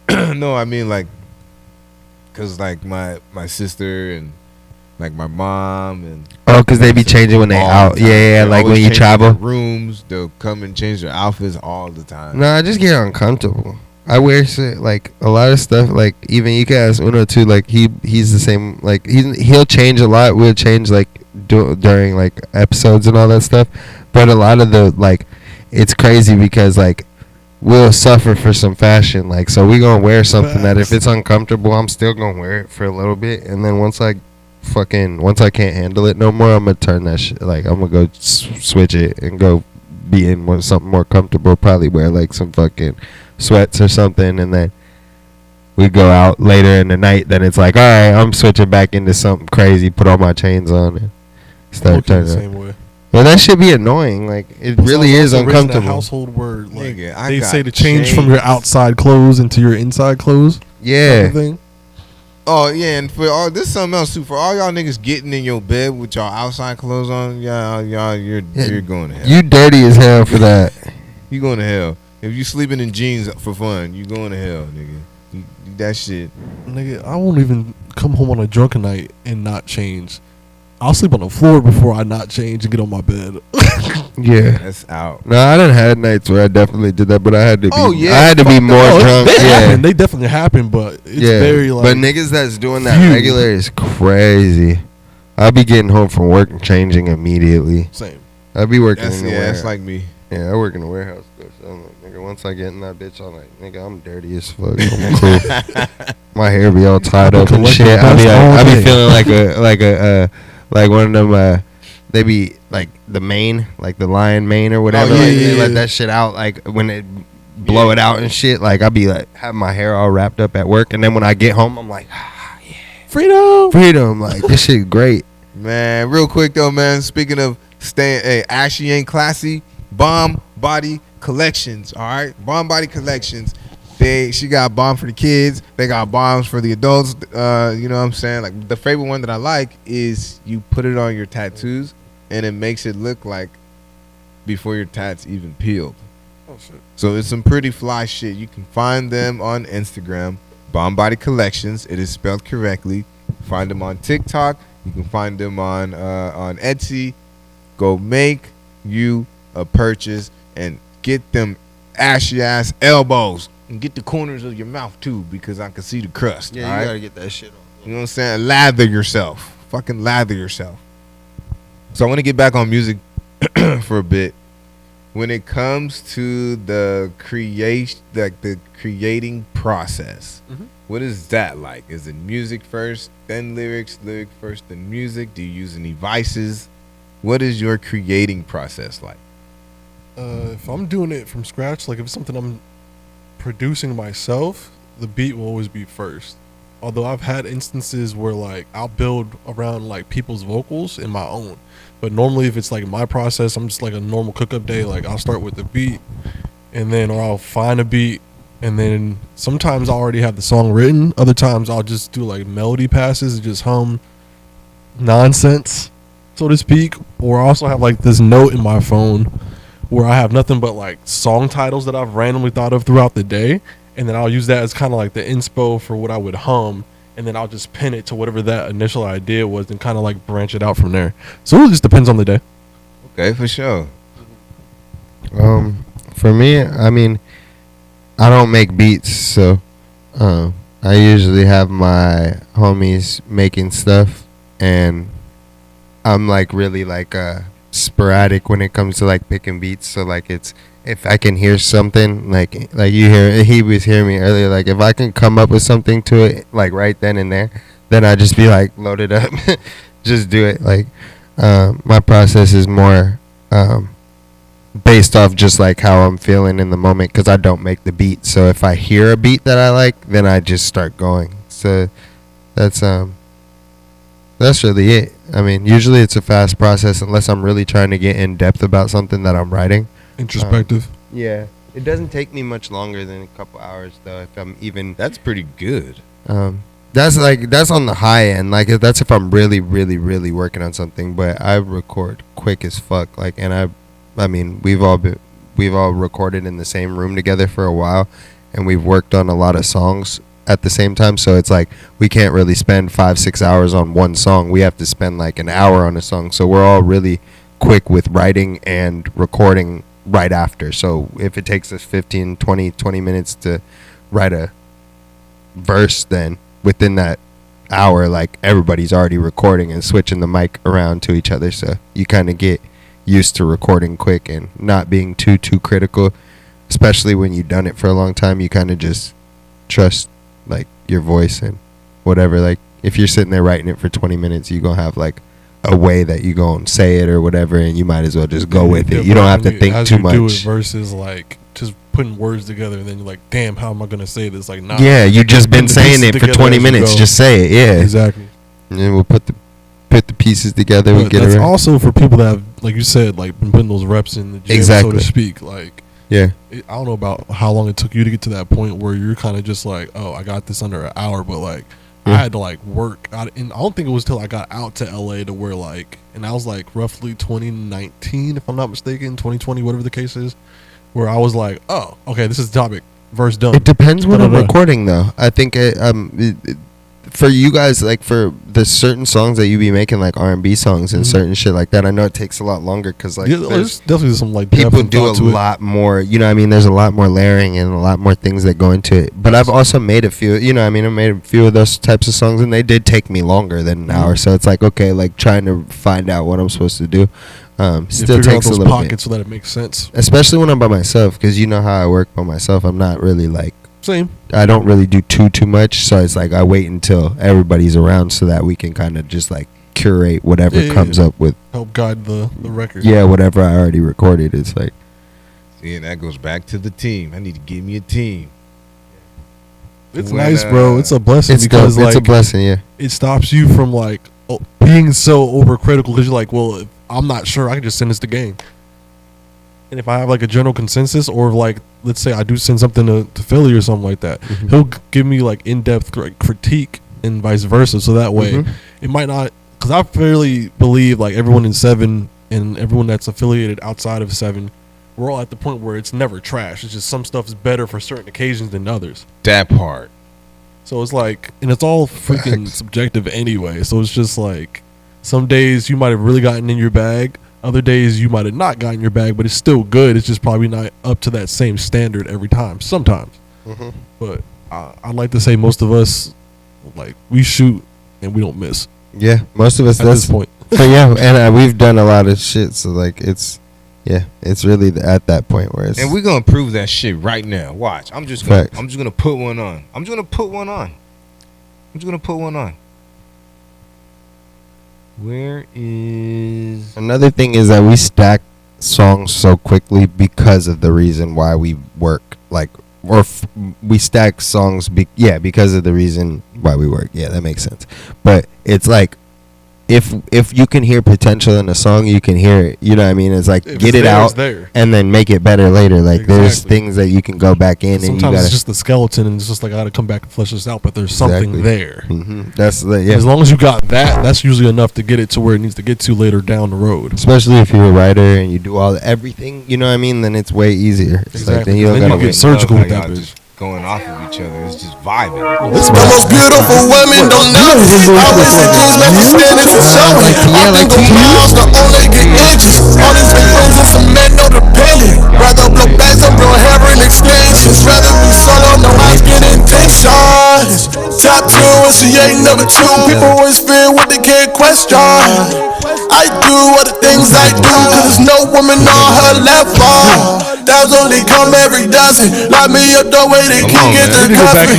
No, I mean like, cause like my sister and like my mom and cause they be changing when they out. Yeah, like when you travel. Rooms, they'll come and change their outfits all the time. No, I just get uncomfortable. I wear shit like a lot of stuff. Like even you can ask Uno too. Like he's the same. Like he'll change a lot. We'll change like during like episodes and all that stuff. But a lot of the like, it's crazy because like we'll suffer for some fashion. Like so we gonna wear something that if it's uncomfortable, I'm still gonna wear it for a little bit. And then once I can't handle it no more, I'm gonna turn that shit. Like I'm gonna go switch it and go be in something more comfortable. Probably wear like some fucking sweats or something, and then we go out later in the night. Then it's like, all right, I'm switching back into something crazy. Put all my chains on, start the turning. same way. Well, that should be annoying. Like it really is uncomfortable. A household word. Like, Nigga, they say to change from your outside clothes into your inside clothes. Yeah. Thing. Oh yeah, and for all this is something else too. For all y'all niggas getting in your bed with y'all outside clothes on, you're going to hell. You dirty as hell for that. You going to hell. If you sleeping in jeans for fun, you going to hell, nigga. That shit. Nigga, I won't even come home on a drunken night and not change. I'll sleep on the floor before I not change and get on my bed. Yeah, that's out. No, I done had nights where I definitely did that, but I had to be. Oh, yeah, I had to be more drunk. They definitely happen, but it's very like. But niggas that's doing that regular is crazy. I'll be getting home from work and changing immediately. Same. I'll be working in the warehouse. That's like me. Yeah, I work in a warehouse though. So I'm like, nigga, once I get in that bitch, I'm like, nigga, I'm dirty as fuck. I'm cool. My hair be all tied up and shit. I be feeling like one of them. They be like the mane, like the lion mane or whatever. They let that shit out like when they blow it out and shit. Like I be like having my hair all wrapped up at work, and then when I get home, I'm like, freedom. Like this shit great, man. Real quick though, man. Speaking of staying, ashy ain't classy. Bomb Body Collections, all right. Bomb Body Collections. She got bomb for the kids. They got bombs for the adults. You know what I'm saying? Like the favorite one that I like is you put it on your tattoos and it makes it look like before your tats even peeled. Oh shit! So it's some pretty fly shit. You can find them on Instagram, Bomb Body Collections. It is spelled correctly. Find them on TikTok. You can find them on Etsy. Go make you a purchase and get them ashy ass elbows. And get the corners of your mouth too, because I can see the crust. Yeah, you gotta get that shit on. You know what I'm saying? Lather yourself. Fucking lather yourself. So I want to get back on music for a bit. When it comes to the creating process, what is that like? Is it music first, then lyrics, lyric first, then music? Do you use any devices? What is your creating process like? If I'm doing it from scratch, like if it's something I'm producing myself, the beat will always be first. Although I've had instances where like I'll build around like people's vocals in my own, but normally if it's like my process, I'm just like a normal cook up day. Like I'll start with the beat, and then or I'll find a beat, and then sometimes I already have the song written. Other times I'll just do like melody passes and just hum nonsense, so to speak. Or I also have like this note in my phone where I have nothing but like song titles that I've randomly thought of throughout the day, and then I'll use that as kind of like the inspo for what I would hum, and then I'll just pin it to whatever that initial idea was and kind of like branch it out from there. So it just depends on the day. Okay, for sure. For me, I mean, I don't make beats, so I usually have my homies making stuff, and I'm like really like sporadic when it comes to like picking beats. So like it's if I can hear something like you hear, he was hearing me earlier, like if I can come up with something to it like right then and there, then I just be like load it up. Just do it. Like my process is more based off just like how I'm feeling in the moment, because I don't make the beat. So if I hear a beat that I like, then I just start going. So that's really it. I mean, usually it's a fast process unless I'm really trying to get in depth about something that I'm writing. Introspective. Yeah. It doesn't take me much longer than a couple hours though, if I'm even. That's pretty good. That's on the high end. Like that's if I'm really, really, really working on something. But I record quick as fuck. Like, and I mean, we've all recorded in the same room together for a while, and we've worked on a lot of songs at the same time. So it's like we can't really spend 5-6 hours on one song. We have to spend like an hour on a song. So we're all really quick with writing and recording right after. So if it takes us 15, 20 minutes to write a verse, then within that hour, like everybody's already recording and switching the mic around to each other. So you kind of get used to recording quick and not being too critical, especially when you've done it for a long time. You kind of just trust like your voice and whatever. Like if you're sitting there writing it for 20 minutes, you gonna have like a way that you gonna say it or whatever, and you might as well just go with it. You don't have to think too much. Do it versus like just putting words together and then you're like, damn, how am I gonna say this? Like, nah. Yeah, you just been saying it for 20 minutes. Just say it. Yeah, exactly. And then we'll put the pieces together, we But get it that's right. also for people that have, like you said, like been putting those reps in the gym, so to speak. Like, Yeah. I don't know about how long it took you to get to that point where you're kind of just like, oh, I got this under an hour, but like I had to like work out, and I don't think it was till I got out to LA to where like, and I was like roughly 2019, if I'm not mistaken, 2020, whatever the case is, where I was like, oh, okay, this is the topic, verse done. It depends when I'm recording, though. I think for you guys, like for the certain songs that you be making, like R&B songs and certain shit like that, I know it takes a lot longer because like there's definitely some like people do a lot more. You know what I mean? There's a lot more layering and a lot more things that go into it. But I've also made a few. You know what I mean? I made a few of those types of songs, and they did take me longer than an hour. So it's like, okay, like trying to find out what I'm supposed to do. Still takes a little pockets bit, so that it makes sense. especially when I'm by myself, because you know how I work by myself. I'm not really like. Same. I don't really do too much, so it's like I wait until everybody's around so that we can kind of just like curate whatever comes up with. Help guide the record. Yeah, whatever I already recorded. It's like. See, and that goes back to the team. I need to give me a team. It's nice, bro. It's a blessing it's because dope. like it's a blessing. Yeah. it stops you from like being so overcritical because you're like, well, if I'm not sure, I can just send this to Gang. And if I have like a general consensus, or like let's say I do send something to Philly or something like that, he'll give me like in-depth critique and vice versa. So that way, it might not, because I fairly believe like everyone in 7 and everyone that's affiliated outside of 7, we're all at the point where it's never trash. It's just some stuff is better for certain occasions than others. That part. So it's like, and it's all freaking subjective anyway. So it's just like, some days you might have really gotten in your bag. Other days you might have not gotten your bag, but it's still good. It's just probably not up to that same standard every time. Sometimes. But I'd like to say most of us, like, we shoot and we don't miss. Yeah, most of us. At this point. So yeah, and we've done a lot of shit. So like, it's really at that point where it's. And we're gonna prove that shit right now. Watch. I'm just gonna put one on. I'm just gonna put one on. Where is Another thing is that we stack songs so quickly because of the reason why we work, like, or we stack songs because of the reason why we work. Yeah, that makes sense. But it's like, if you can hear potential in a song, you can hear it. You know what I mean? It's like, get it out and then make it better later. Like, there's things that you can go back in. Sometimes and you gotta, it's just the skeleton, and it's just like, I gotta come back and flesh this out, but there's something there. That's As long as you got that, that's usually enough to get it to where it needs to get to later down the road. Especially if you're a writer and you do everything, you know what I mean? Then it's way easier. It's like, then you don't gotta get surgical with that bitch. Going off of each other. It's just vibing. It's the most beautiful women don't know. I wish the dudes never stand and show me. I think the miles to only get inches. All these big rings and some men know the penny. Rather blow bags and blow hair in exchanges. Rather be solo, no I get intentions. Top 2 and she ain't number 2. People always fear what they can't question. I do all the things I do, cause there's no woman on her level. Dogs only come every dozen. Lock me up the way they can't get the coffee.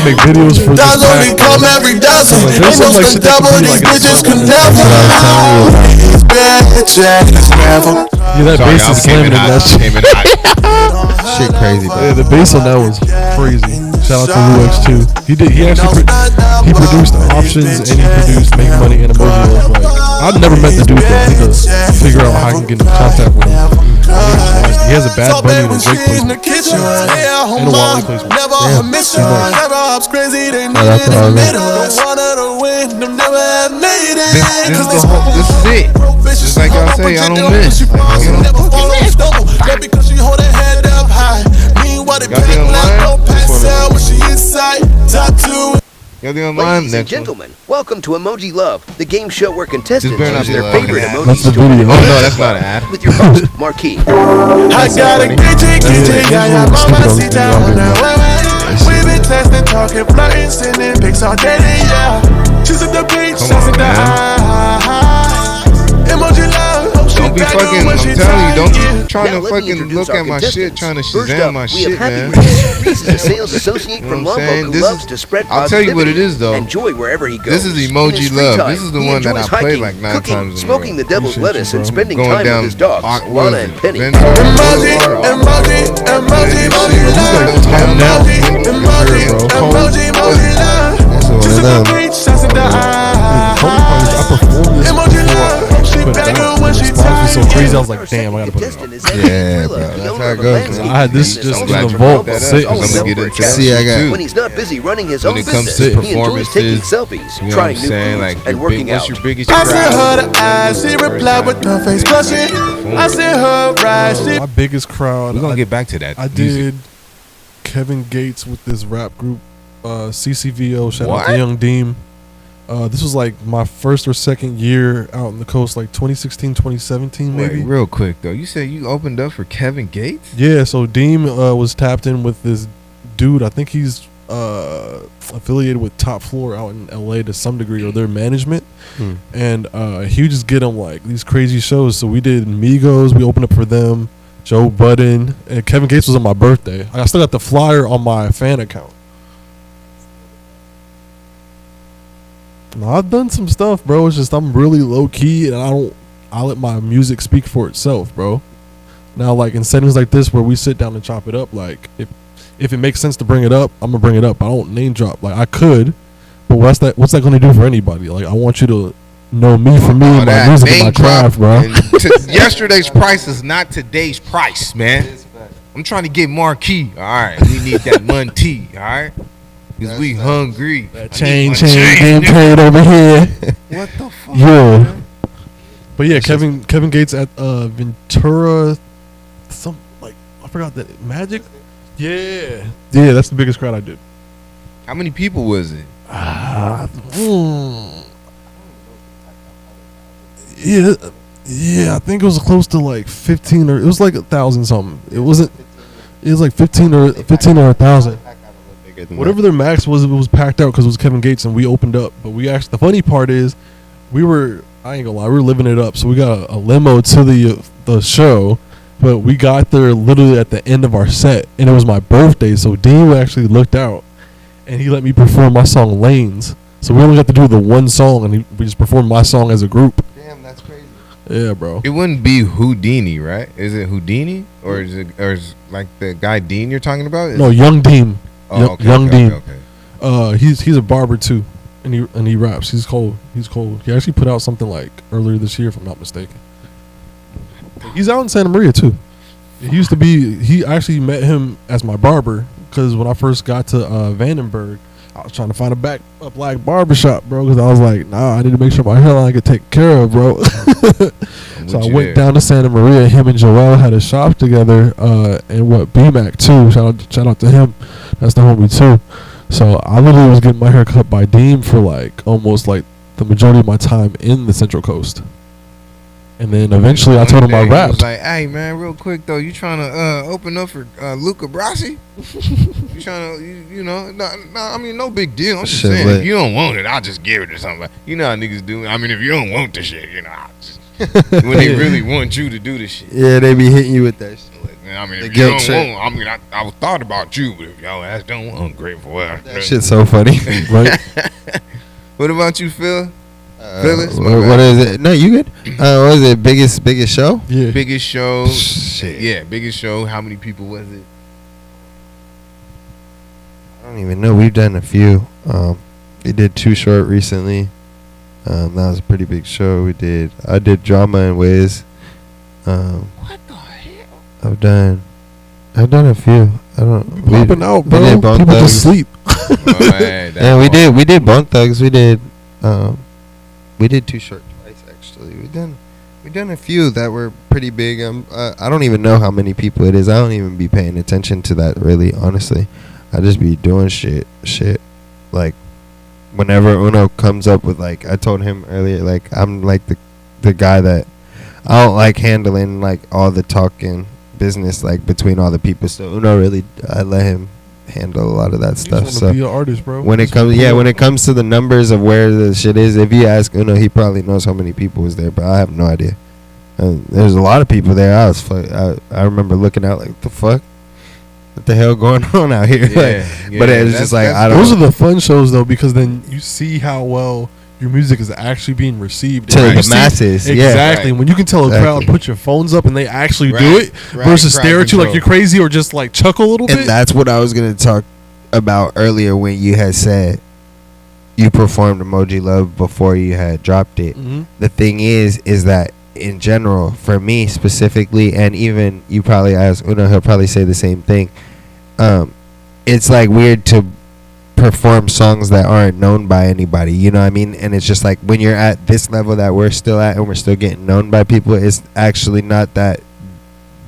Dogs only come every dozen. Ain't no stunt double, these bitches can never. These bitches never. Yeah, that bass is slamming in that shit. Shit crazy, bro. Yeah, the bass on that was crazy. Shout out to Luex too. He produced Options and he produced Make Money and Emoji Love. Like, I've never met the dude that need to figure out how I can get in contact with him. He has a Bad Bunny and a Drake placement. And a Wale placement. This is it. Just like y'all say, I don't miss. Ladies and gentlemen, welcome to Emoji Love, the game show where contestants use their favorite emoji That's the story. video. Oh no, that's not an ad. With your host, Marquis. I got a KJ, I got mama sit down we been texting, talking, flirting, sending pics all day, yeah. She's at the beach, she's at the eye. Emoji Love. Don't be fucking, I'm telling you, don't try to fucking look at my shit, trying to Shazam my shit, man. Reese is a sales associate from Lombo who loves to spread positivity. I'll tell you what it is, though. Enjoy wherever he goes. This is Emoji Love. This is the one that I play like 9 cooking, times in a row. smoking the devil's lettuce, and spending Going time down with his dogs, Lana and Penny. Emoji, emoji, emoji, emoji love. Emoji, emoji, emoji, emoji love. She's at the beach, she's at the eye. I performed this before I put it out. The response was so crazy. I was like, damn, I gotta put it out. Yeah, bro. That's how it goes. I had this just I'm in glad the you vault. brought that Sit. up, 'cause I'm gonna get into that See, I got- too. When he's not busy running his When own it comes business, to he enjoys performances, taking selfies, you know trying what I'm new saying? foods, Like, and working what's out. your biggest I sent her crowd? the eyes, she replied with her face blushing. I sent her a ride, she My biggest crowd. We're gonna get back to that. I did Kevin Gates with this rap group, CCVO. Shout out What? to Young Deem. This was like my first or second year out on the coast, like 2016, 2017 maybe. Wait, real quick though, you said you opened up for Kevin Gates? Yeah, so Deem was tapped in with this dude. I think he's affiliated with Top Floor out in LA to some degree, or their management. And he would just get them like these crazy shows. So we did Migos, we opened up for them, Joe Budden, and Kevin Gates was on my birthday. I still got the flyer on my fan account. No, I've done some stuff, bro. It's just I'm really low key, and I let my music speak for itself, bro. Now, like in settings like this where we sit down and chop it up, like if it makes sense to bring it up, I'm gonna bring it up. I don't name drop. Like I could, but what's that gonna do for anybody? Like I want you to know me for me, and my music, and my craft, bro. Yesterday's price is not today's price, man. I'm trying to get marquee. All right, we need that money. All right. Because we hungry. Chain getting paid over here. What the fuck? Yeah. But yeah, Kevin Gates at Ventura, some like I forgot that Magic. Yeah, that's the biggest crowd I did. How many people was it? Yeah, I think it was close to like 15 or it was like 1,000 something. It was like 15 or 1,000. Whatever their max was, it was packed out because it was Kevin Gates and we opened up. But we actually, the funny part is, I ain't gonna lie, we were living it up. So we got a limo to the show, but we got there literally at the end of our set, and it was my birthday. So Dean actually looked out, and he let me perform my song Lanes. So we only got to do the one song, and we just performed my song as a group. Damn, that's crazy. Yeah, bro. It wouldn't be Houdini, right? Is it Houdini or is like the guy Dean you're talking about? No, Young Dean. Oh, okay, Young Dean. Okay. He's a barber too, and he raps. He's cold. He actually put out something like earlier this year, if I'm not mistaken. He's out in Santa Maria too. He actually met him as my barber because when I first got to Vandenberg, I was trying to find a black barbershop, bro, because I was like, nah, I need to make sure my hairline get taken care of, bro. So I went down to Santa Maria. Him and Joel had a shop together, and BMAC too. Shout out to him. That's the homie too. So I literally was getting my hair cut by Deem for like almost like the majority of my time in the Central Coast. And then eventually I told him I He rapped. was like, hey man, real quick though, you trying to open up for Luca Brasi? You trying to, you know, I mean, no big deal. I'm just Shit, saying, lit. if you don't want it, I'll just give it or something. You know how niggas do. I mean, if you don't want the shit, you know, I'll just, when they really want you to do the shit. Yeah, they be hitting you with that shit. Like, man, I mean, The if you guilt don't trip. want, I mean, I thought about you, but if y'all ass don't want, I'm grateful. Well, That shit's so funny. Right? What about you, Phil? Phyllis? What is it? No, you good? What is it? Biggest show? Yeah. Biggest show. Shit. Yeah, biggest show. How many people was it? I don't even know. We've done a few. We did Too Short recently. That was a pretty big show. I did Drama and Wiz. What the hell? I've done a few. I don't. Popping out, we bro. did Bone People Thugs. just sleep. Oh, hey, Yeah, we did Bone Thugs. We did Too Short twice actually. We done a few that were pretty big. I don't even know how many people it is. I don't even be paying attention to that really, honestly. I just be doing shit. Like whenever Uno comes up with, like I told him earlier, like I'm like the guy that I don't like handling like all the talking business like between all the people. So Uno really, I let him handle a lot of that stuff. Just So wanna be an artist, bro. when it comes to the numbers of where the shit is, if you ask Uno, he probably knows how many people was there, but I have no idea. There's a lot of people there. I remember looking out like, what the hell going on out here? Yeah, but it's just like, I don't Those know. are the fun shows though, because then you see how well your music is actually being received To And the you see- masses, yeah. Exactly. Right. When you can tell a crowd, Exactly. put your phones up and they actually do Right, it, right. versus Crowd stare at you like control. you're crazy or just like chuckle a little And bit. that's what I was going to talk about earlier when you had said, you performed Emoji Love before you had dropped it. Mm-hmm. The thing is that in general, for me specifically, and even you probably ask Uno, he'll probably say the same thing. It's like weird to perform songs that aren't known by anybody, you know what I mean? And it's just like when you're at this level that we're still at and we're still getting known by people, it's actually not that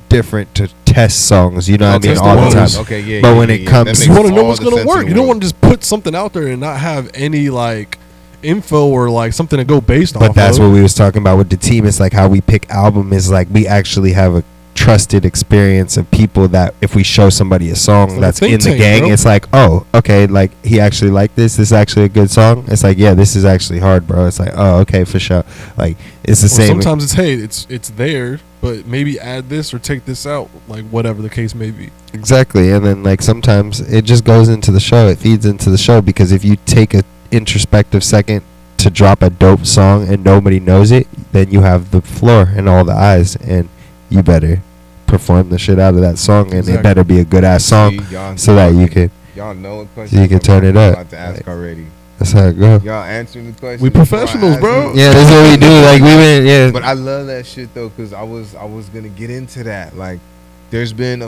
different to test songs, you know what I mean, all the time. Okay, yeah. But when it comes, you want to know what's gonna work. You don't want to just put something out there and not have any like info or like something to go based on. But that's what we was talking about with the team. It's like how we pick album is like we actually have a trusted experience of people that if we show somebody a song that's in the gang, it's like, oh, okay, like he actually liked this is actually a good song. It's like, yeah, this is actually hard, bro. It's like, oh, okay, for sure. Like it's the same. Sometimes it's, hey, it's there, but maybe add this or take this out, like whatever the case may be. Exactly. And then like sometimes it just goes into the show, it feeds into the show, because if you take a introspective second to drop a dope song and nobody knows it, then you have the floor and all the eyes, and you better perform the shit out of that song, and it better be a good ass song. So that you can, y'all know what question so you can turn it up. I'm about to ask already. That's how it go. Y'all answering the question. We professionals, bro. Yeah, that's what we do. Like we went, yeah. But I love that shit though, because I was gonna get into that. Like, there's been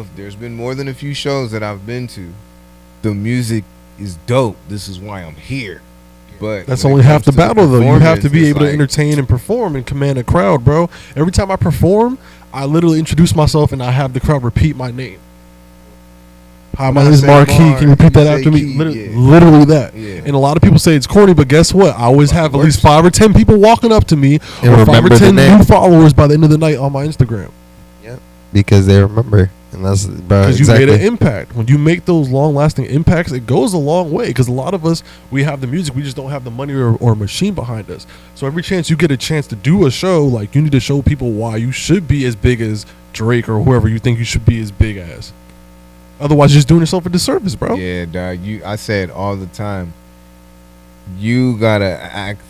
more than a few shows that I've been to. The music is dope. This is why I'm here. But that's only half the battle, though. You have to be able to entertain and perform and command a crowd, bro. Every time I perform, I literally introduce myself and I have the crowd repeat my name. Hi, my name is Marquis. Can you repeat that after me? Literally that. Yeah. And a lot of people say it's corny, but guess what? I always have at least 5 or 10 people walking up to me, or 5 or 10 new followers by the end of the night on my Instagram. Yep. Because they remember. And that's, bro, because you made an impact. When you make those long-lasting impacts, it goes a long way. Because a lot of us, we have the music, we just don't have the money or machine behind us. So every chance you get a chance to do a show, like, you need to show people why you should be as big as Drake or whoever you think you should be as big as. Otherwise, you're just doing yourself a disservice, bro. Yeah, dog. I say it all the time. You gotta act,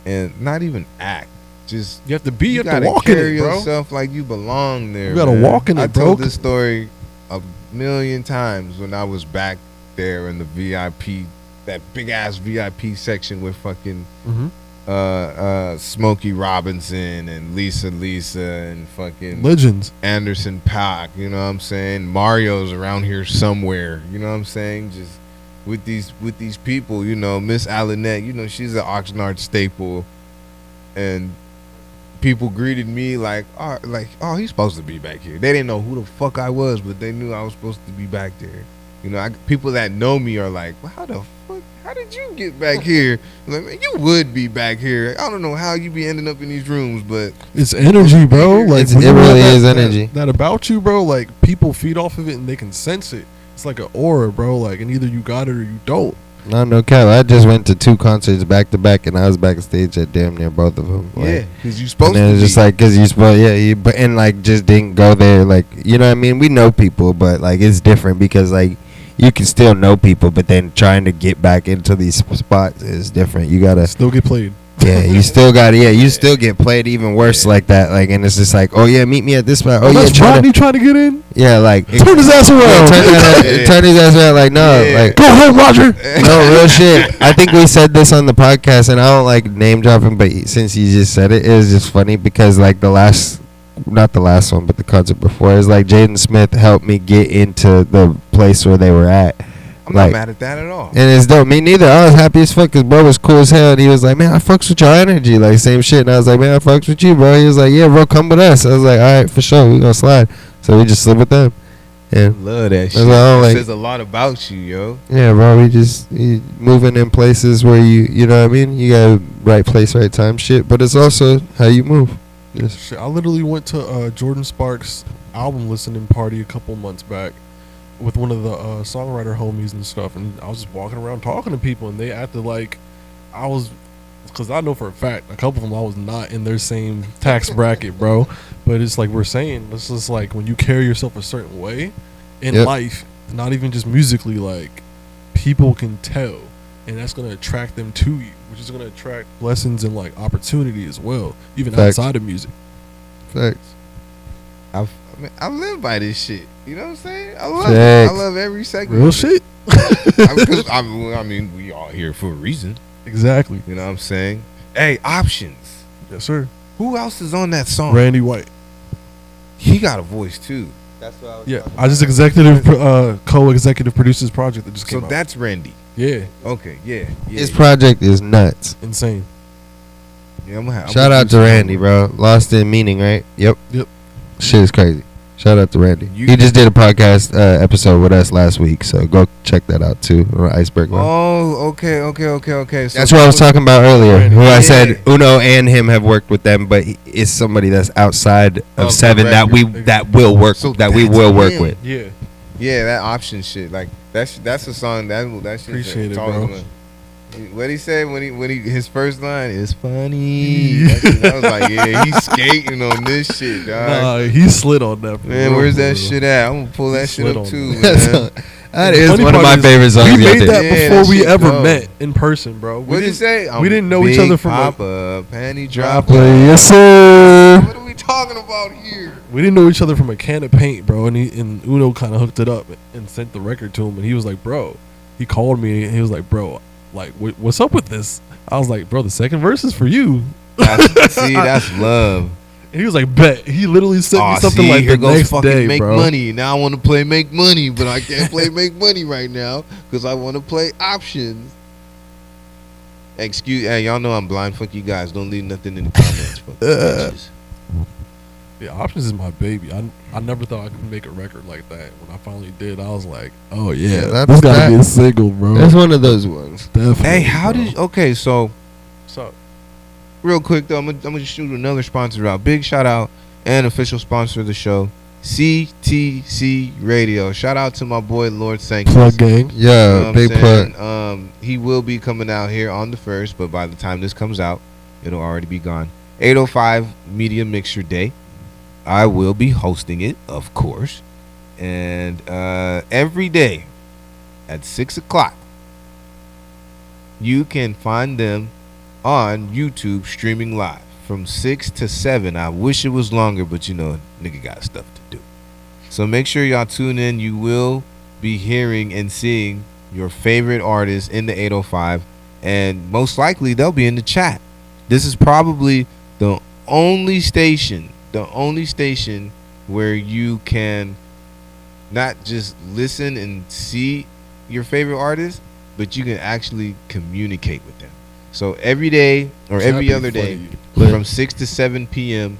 and not even act. Just you have to be. You have to walk in it, bro. Carry yourself like you belong there. You gotta walk in it, bro. I told this story a million times when I was back there in the VIP, that big ass VIP section with fucking Smokey Robinson and Lisa and fucking legends, Anderson .Paak, you know what I'm saying? Mario's around here somewhere, you know what I'm saying? Just with these people, you know, Miss Allenette, you know, she's an Oxnard staple, and people greeted me like, oh, he's supposed to be back here. They didn't know who the fuck I was, but they knew I was supposed to be back there. You know, people that know me are like, well, how the fuck? How did you get back here? Like, man, you would be back here. I don't know how you be ending up in these rooms, but it's energy, bro. Like it really is energy. That about you, bro. Like people feed off of it and they can sense it. It's like an aura, bro. Like, and either you got it or you don't. No cap. I just went to 2 concerts back to back, and I was backstage at damn near both of them. Like, yeah, because you supposed to. Be. Just like because you supposed, but and like just didn't go there. Like, you know what I mean? We know people, but like it's different because like you can still know people, but then trying to get back into these spots is different. You gotta still get played. Yeah, you still got it. Yeah, you still get played even worse like that. Like, and it's just like, oh yeah, meet me at this spot. Oh yeah, Rodney trying to get in. Yeah, like turn his ass around. Turn his ass around. Like no, like go home, Roger. No, real shit. I think we said this on the podcast, and I don't like name dropping, but since you just said it, it was just funny because like not the last one, but the concert before, is like Jaden Smith helped me get into the place where they were at. I'm not mad at that at all. And it's dope. Me neither. I was happy as fuck because bro was cool as hell. And he was like, man, I fucks with your energy. Like, same shit. And I was like, man, I fucks with you, bro. He was like, yeah, bro, come with us. I was like, all right, for sure. We gonna slide. So we just slid with them. And love that shit. It says a lot about you, yo. Yeah, bro. You moving in places where you know what I mean? You got right place, right time shit. But it's also how you move. Shit, I literally went to Jordan Sparks' album listening party a couple months back with one of the songwriter homies and stuff, and I was just walking around talking to people, and they acted like I was, because I know for a fact a couple of them I was not in their same tax bracket, bro. But it's like we're saying, this is like when you carry yourself a certain way in life, not even just musically, like people can tell, and that's gonna attract them to you, which is gonna attract blessings and like opportunity as well, even outside of music. Facts. I live by this shit. You know what I'm saying? I love it. I love every segment. Real shit. I mean, we all here for a reason. Exactly. You know what I'm saying? Hey, options. Yes, sir. Who else is on that song? Randy White. He got a voice too. That's what I was Yeah, I just co-executive produced this project that just came So out. that's Randy. Yeah, Okay, yeah. His project is nuts. insane. Yeah, I'm gonna Shout out to Randy, bro. Lost in Meaning, right? Yep. Shit is crazy. Shout out to Randy. He just did a podcast episode with us last week, so go check that out too. On Iceberg. Oh, okay. So that's what I was talking about earlier. Randy. Who I said Uno and him have worked with them, but it's somebody that's outside of Seven that we will work with. Yeah. Yeah, that option shit. Like that's a song that shit. Appreciate it, bro. What he said when he his first line is funny. I was like, yeah, he's skating on this shit, dog. Nah, he slid on that. Man, where's that shit at? I'm gonna pull that shit up too, man. That is one of my favorite songs. We made that before we ever dope. met in person, bro. What did you say? We didn't know each other from Papa, panty dropper. Yes, sir. What are we talking about here? We didn't know each other from a can of paint, bro. And Uno kind of hooked it up and sent the record to him. And he was like, bro. He called me and he was like, bro, like, what's up with this? I was like, bro, the second verse is for you. That's love. And he was like, bet. He literally sent me something like the next day, make bro. money. Now I want to play make money, but I can't play make money right now because I want to play options. Hey, y'all know I'm blind. Fuck you guys. Don't leave nothing in the comments. Fuck you bitches. Yeah, options is my baby. I never thought I could make a record like that. When I finally did, I was like, oh yeah, that's gotta be a single, bro. That's one of those ones. Definitely. Hey, so what's up? Real quick though, I'm gonna shoot another sponsor out. Big shout out and official sponsor of the show, CTC Radio. Shout out to my boy Lord Sanctus. Plug gang. Yeah, You know big plug. He will be coming out here on the 1st, but by the time this comes out, it'll already be gone. 805 Media Mixture Day. I will be hosting it, of course. And every day at 6 o'clock, you can find them on YouTube streaming live from 6 to 7. I wish it was longer, but you know, nigga got stuff to do. So make sure y'all tune in. You will be hearing and seeing your favorite artists in the 805, and most likely they'll be in the chat. This is probably the only station where you can not just listen and see your favorite artist, but you can actually communicate with them. So every day or every other day from 6 to 7 p.m.,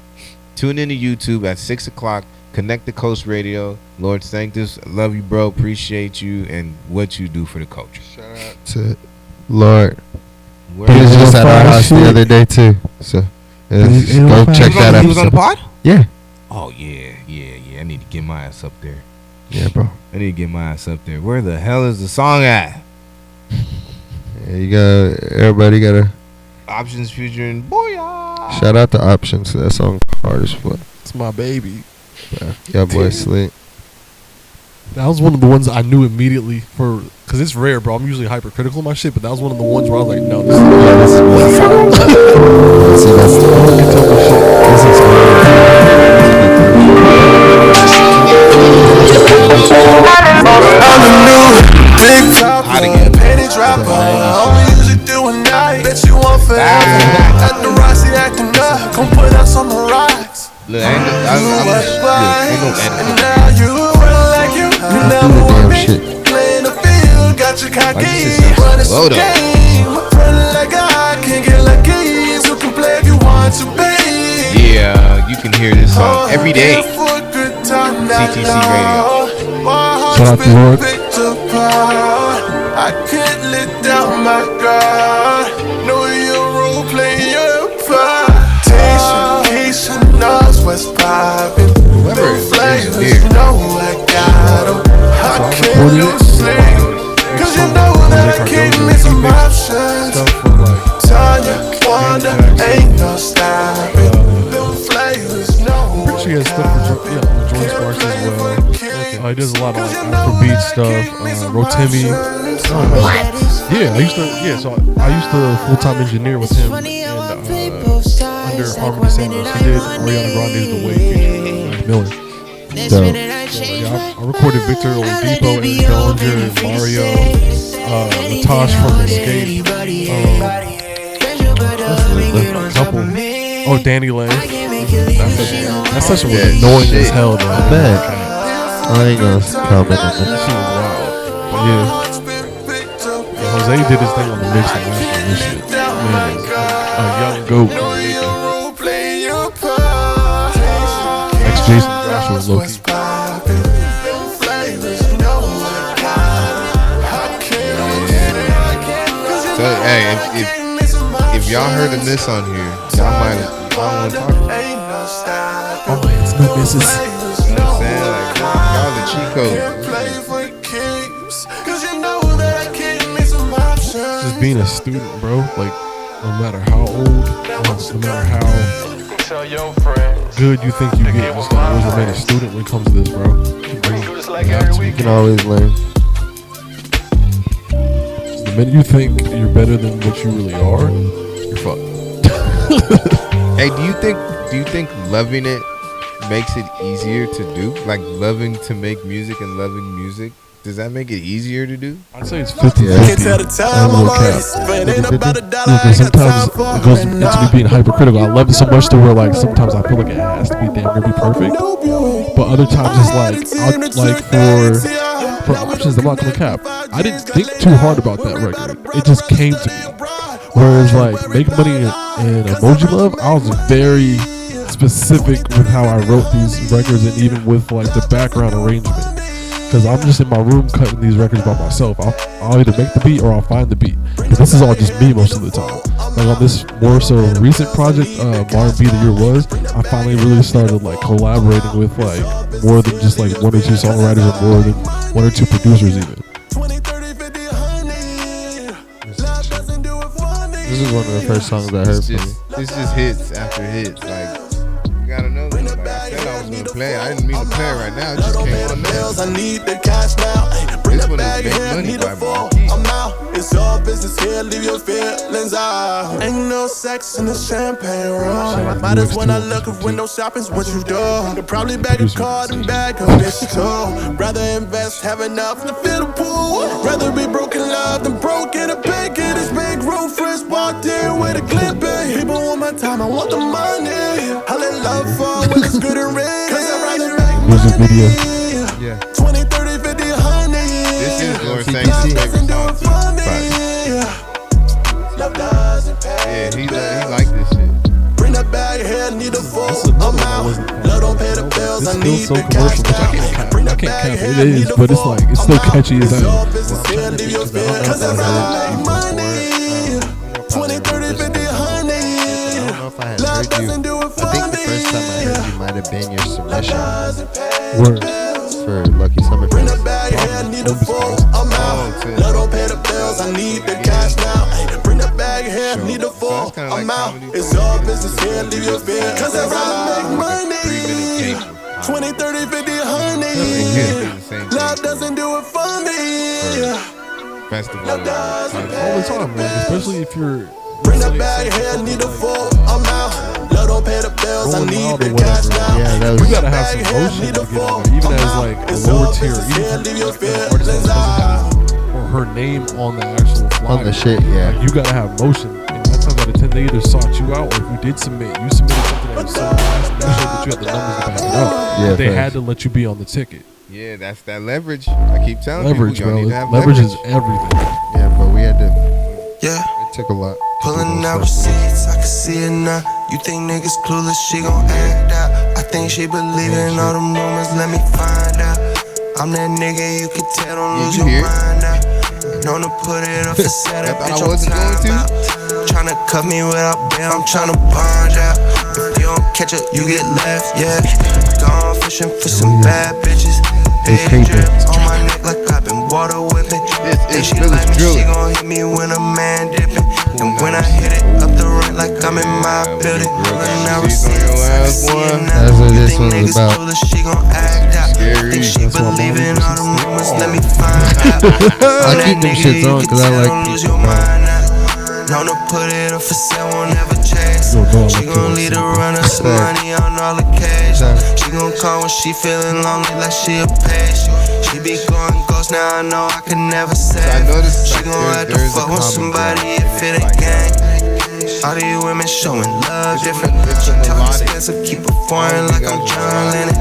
tune into YouTube at 6 o'clock. Connect the Coast Radio. Lord Sanctus, love you, bro. Appreciate you and what you do for the culture. Shout out to Lord. He He was just at our house the other day too. So go check that out. He was on the pod? Yeah. Oh, yeah. I need to get my ass up there. Yeah, bro. I need to get my ass up there. Where the hell is the song at? Yeah, you got everybody got a Options featuring Booyah. shout out to Options. That song hard as fuck. It's my baby. Yeah, boy, sleep. That was one of the ones I knew immediately because it's rare, bro. I'm usually hypercritical of my shit, but that was one of the ones where I was like, no, this is one song. See, that's this is I'm a new big penny dropper. Only usually do a night. Bet you want forever. At the Rossi acting up. Gon' put us on the rocks. Look, ain't no And now you run like you never want me. Playing the field, got your cocky. But it's a game. Running like I can't get lucky. So can play if you want to be. Yeah, you can hear this song every day. CTC Radio. Shout out to Lord. I can't let down my guard. Know your role, play your part. Haitian knows what's poppin'. Whoever is Flavors, know I got 'em. I can't lose sleep. Cause you know that I can't miss some options. Tanya, Wanda, ain't no stopping. Them flavors, know She has stuff for Joint Sparks as well. He does a lot of Afrobeat stuff, Rotimi. Yeah, so I used to full-time engineer with him and under Harmony Singers. He did Ariana Grande's The Way featuring Mac Miller. So, I recorded Victor Oladipo, Aaron Bellinger, and Mario. I Latasha from Escape. A couple. Oh, Danny Lane. That's such annoying as hell, though. I bet. I ain't gonna comment on that. She was wild. But yeah. Jose did his thing on the mix and master and this shit. Man, a young goat. Next Jason Joshua was low-key. So, hey, if y'all heard of this on here, y'all might want to talk about it. Oh, it's no misses. You know what I'm saying? Like, y'all the cheat code. Just being a student, bro. Like, no matter how old, no matter how good you think you get, just gotta always remain a student when it comes to this, bro. You can always learn. The minute you think you're better than what you really are, you're fucked. Hey, do you think loving it makes it easier to do? Like loving to make music and loving music, does that make it easier to do? I'd say it's 50-50. Because sometimes it goes into me being hypercritical. I love it so much to where like sometimes I feel like it has to be damn near be perfect. But other times it's like for options, I'm not gonna cap. I didn't think too hard about that record. It just came to me. Whereas like Make Money and Emoji Love, I was very specific with how I wrote these records and even with like the background arrangement. Because I'm just in my room cutting these records by myself. I'll either make the beat or I'll find the beat. But this is all just me most of the time. Like on this more so recent project, R&B The Year Was, I finally really started like collaborating with like more than just like one or two songwriters or more than one or two producers even. This is one of the first songs I heard from you. It's just hits after hits. Like, you got another one. Like I said I was going to play. I didn't mean to play it right now. It just came on there. I need the cash now. Bring This the one is bag Make here, Money need by a full. Marquis. I'm out. It's your business here. Leave your feelings out. Ain't no sex in the champagne room. Might as well not look if window shopping's what you do. Could probably bag a car than bag a bitch too. Rather invest, have enough to fill the pool. Rather be broken love than broken a big in this big room. First walked in with a clip in. People want my time, I want the money. I let love fall when it's good and real. Cause I'd rather make Music video. Yeah. 20, 30, 50, 100. This is Lord Sank's favorite song too. Yeah, he like this shit. Bring that bag here, need a full. This is another I'm one I out. wasn't Love don't pay the bills, I This need feels so the cash commercial, which I can't now. cap. Bring I that can't bag cap. here, It need is, a but it's full. like it's so I'm out. catchy as It's hell. your business here, leave your fear. Cause I'd rather make money. 20, 30, 50, 100. I don't know if I had Love heard you. doesn't do it I for think the me. first time I heard you might have been your submission Word. for Lucky Summer Bring the Fest. bag here, need a full. I'm out. Love don't pay the bills, I need the cash now. Bring the bag here, need a full. kinda I'm like out. comedy. It's your business here, leave your fear. Cause I'd rather make money. 3-minute tape. 20, 30, 50, 100. Love doesn't do it for me. Festival. All the time, man. Especially if you're Bring the bag here, need a full. I'm out. Love don't pay the bills, I rolling need out the or cash whatever. now. Yeah, that You was gotta have some motion to get on there, even as like a lower tier, even if an artist that doesn't have or her name on the actual flyer. on the shit, yeah. Like, you gotta have motion. And 9 times out of 10, they either sought you out, or if you did submit, you submitted something that was so nice, and that showed that you had the numbers to back it up. Yeah, They facts. had to let you be on the ticket. Yeah, that's that leverage. I keep telling Leverage, people, y'all bro. need to have Leverage is everything. Yeah, but we had to. Yeah. It took a lot. Pulling out receipts, I can see it now. You think niggas clueless, she gon' act out. I think she believing all them rumors, let me find out. I'm that nigga you can tell, don't lose you your hear? mind out. Known to put it up for set up, I thought bitch, I I'm wasn't going time to. out. Tryna cut me without bail, I'm tryna bond out. If you don't catch it, you get left, yeah. Gone fishing for some bad bitches. Big drip on my neck like I've been water whipping. Think she like me, she gon' hit me when a man dipping. And when I hit it up the ramp like I'm in my building. Pulling out receipts, I can see it now. That's what You this think one's niggas about. clueless, she gon' act out. Think she believing all them rumors, let me find out. I keep them shits on because I like people. Known to put it up for sale, won't never change. Yo, bro, She gon' lead a runner some Fact. money on all occasions. She She gon' call when she feeling lonely like she a patient. She be going ghost, now I know I can never save her. She gon' have to fuck with somebody if it ain't gang. All these women showing love different. She talk expensive, keep it foreign like I'm John Lennon.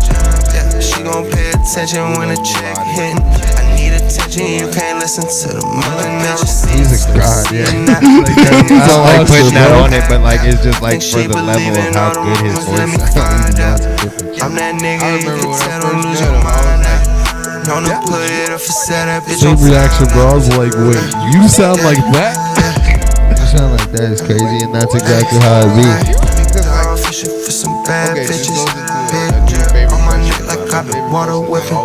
Yeah, she gon' pay attention when the check hitting. I need attention, you can't listen to the mother bitches. He's a god, yeah. I don't like putting that on it, but like it's just like for the level of how good his voice sounds. I'm that nigga, you can tell don't lose your mind. Gonna put it up for setup, bitch. Same reaction, bro. I was like, wait, you sound like that? You sound like that is crazy, and that's exactly how it be. I'm fishing for some bad bitches. Bitch, on my neck like I've been water whipping.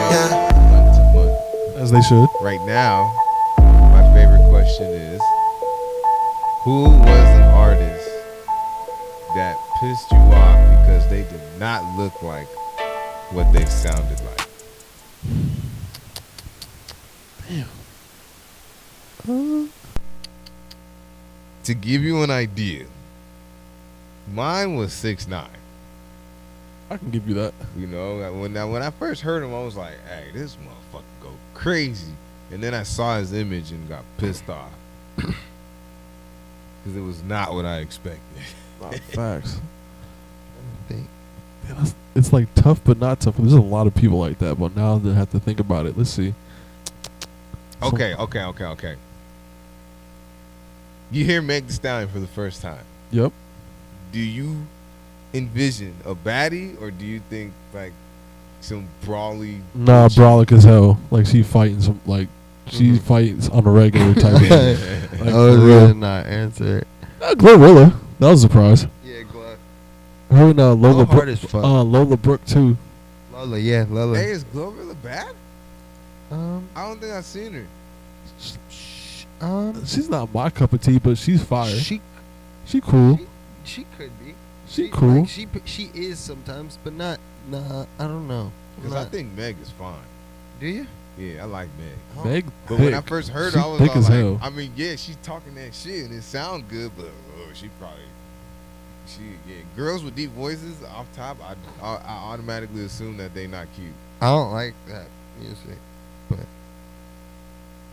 Yeah. As they should. Right now, my favorite question is, who was an artist that pissed you off because they did not look like what they sounded like? Damn. To give you an idea, mine was 6ix9ine. I can give you that. You know, when I first heard him, I was like, "Hey, this motherfucker go crazy." And then I saw his image and got pissed off because it was not what I expected. Facts. Yeah, it's like tough, but not tough. There's a lot of people like that, but now they have to think about it. Let's see. Okay. You hear Meg Thee Stallion for the first time. Yep. Do you envision a baddie, or do you think like some brawly? Nah, brolic as hell. Like she fighting some, like she fights on a regular type of thing. Like, I was really not answer it. Glorilla. That was a surprise. Yeah, Glove. Her and Lola hard as fuck. Lola Brooke too. Lola, yeah, Lola. Hey, is Glorilla bad? I don't think I've seen her. She's not my cup of tea, but she's fire. She cool. She could be. She cool. Like, she is sometimes, but not. Nah, I don't know. Because I think Meg is fine. Do you? Yeah, I like Meg. Meg, but when I first heard her, I was thick all as like, hell. I mean, yeah, she's talking that shit and it sounds good, but girls with deep voices off top, I automatically assume that they not cute. I don't like that music, but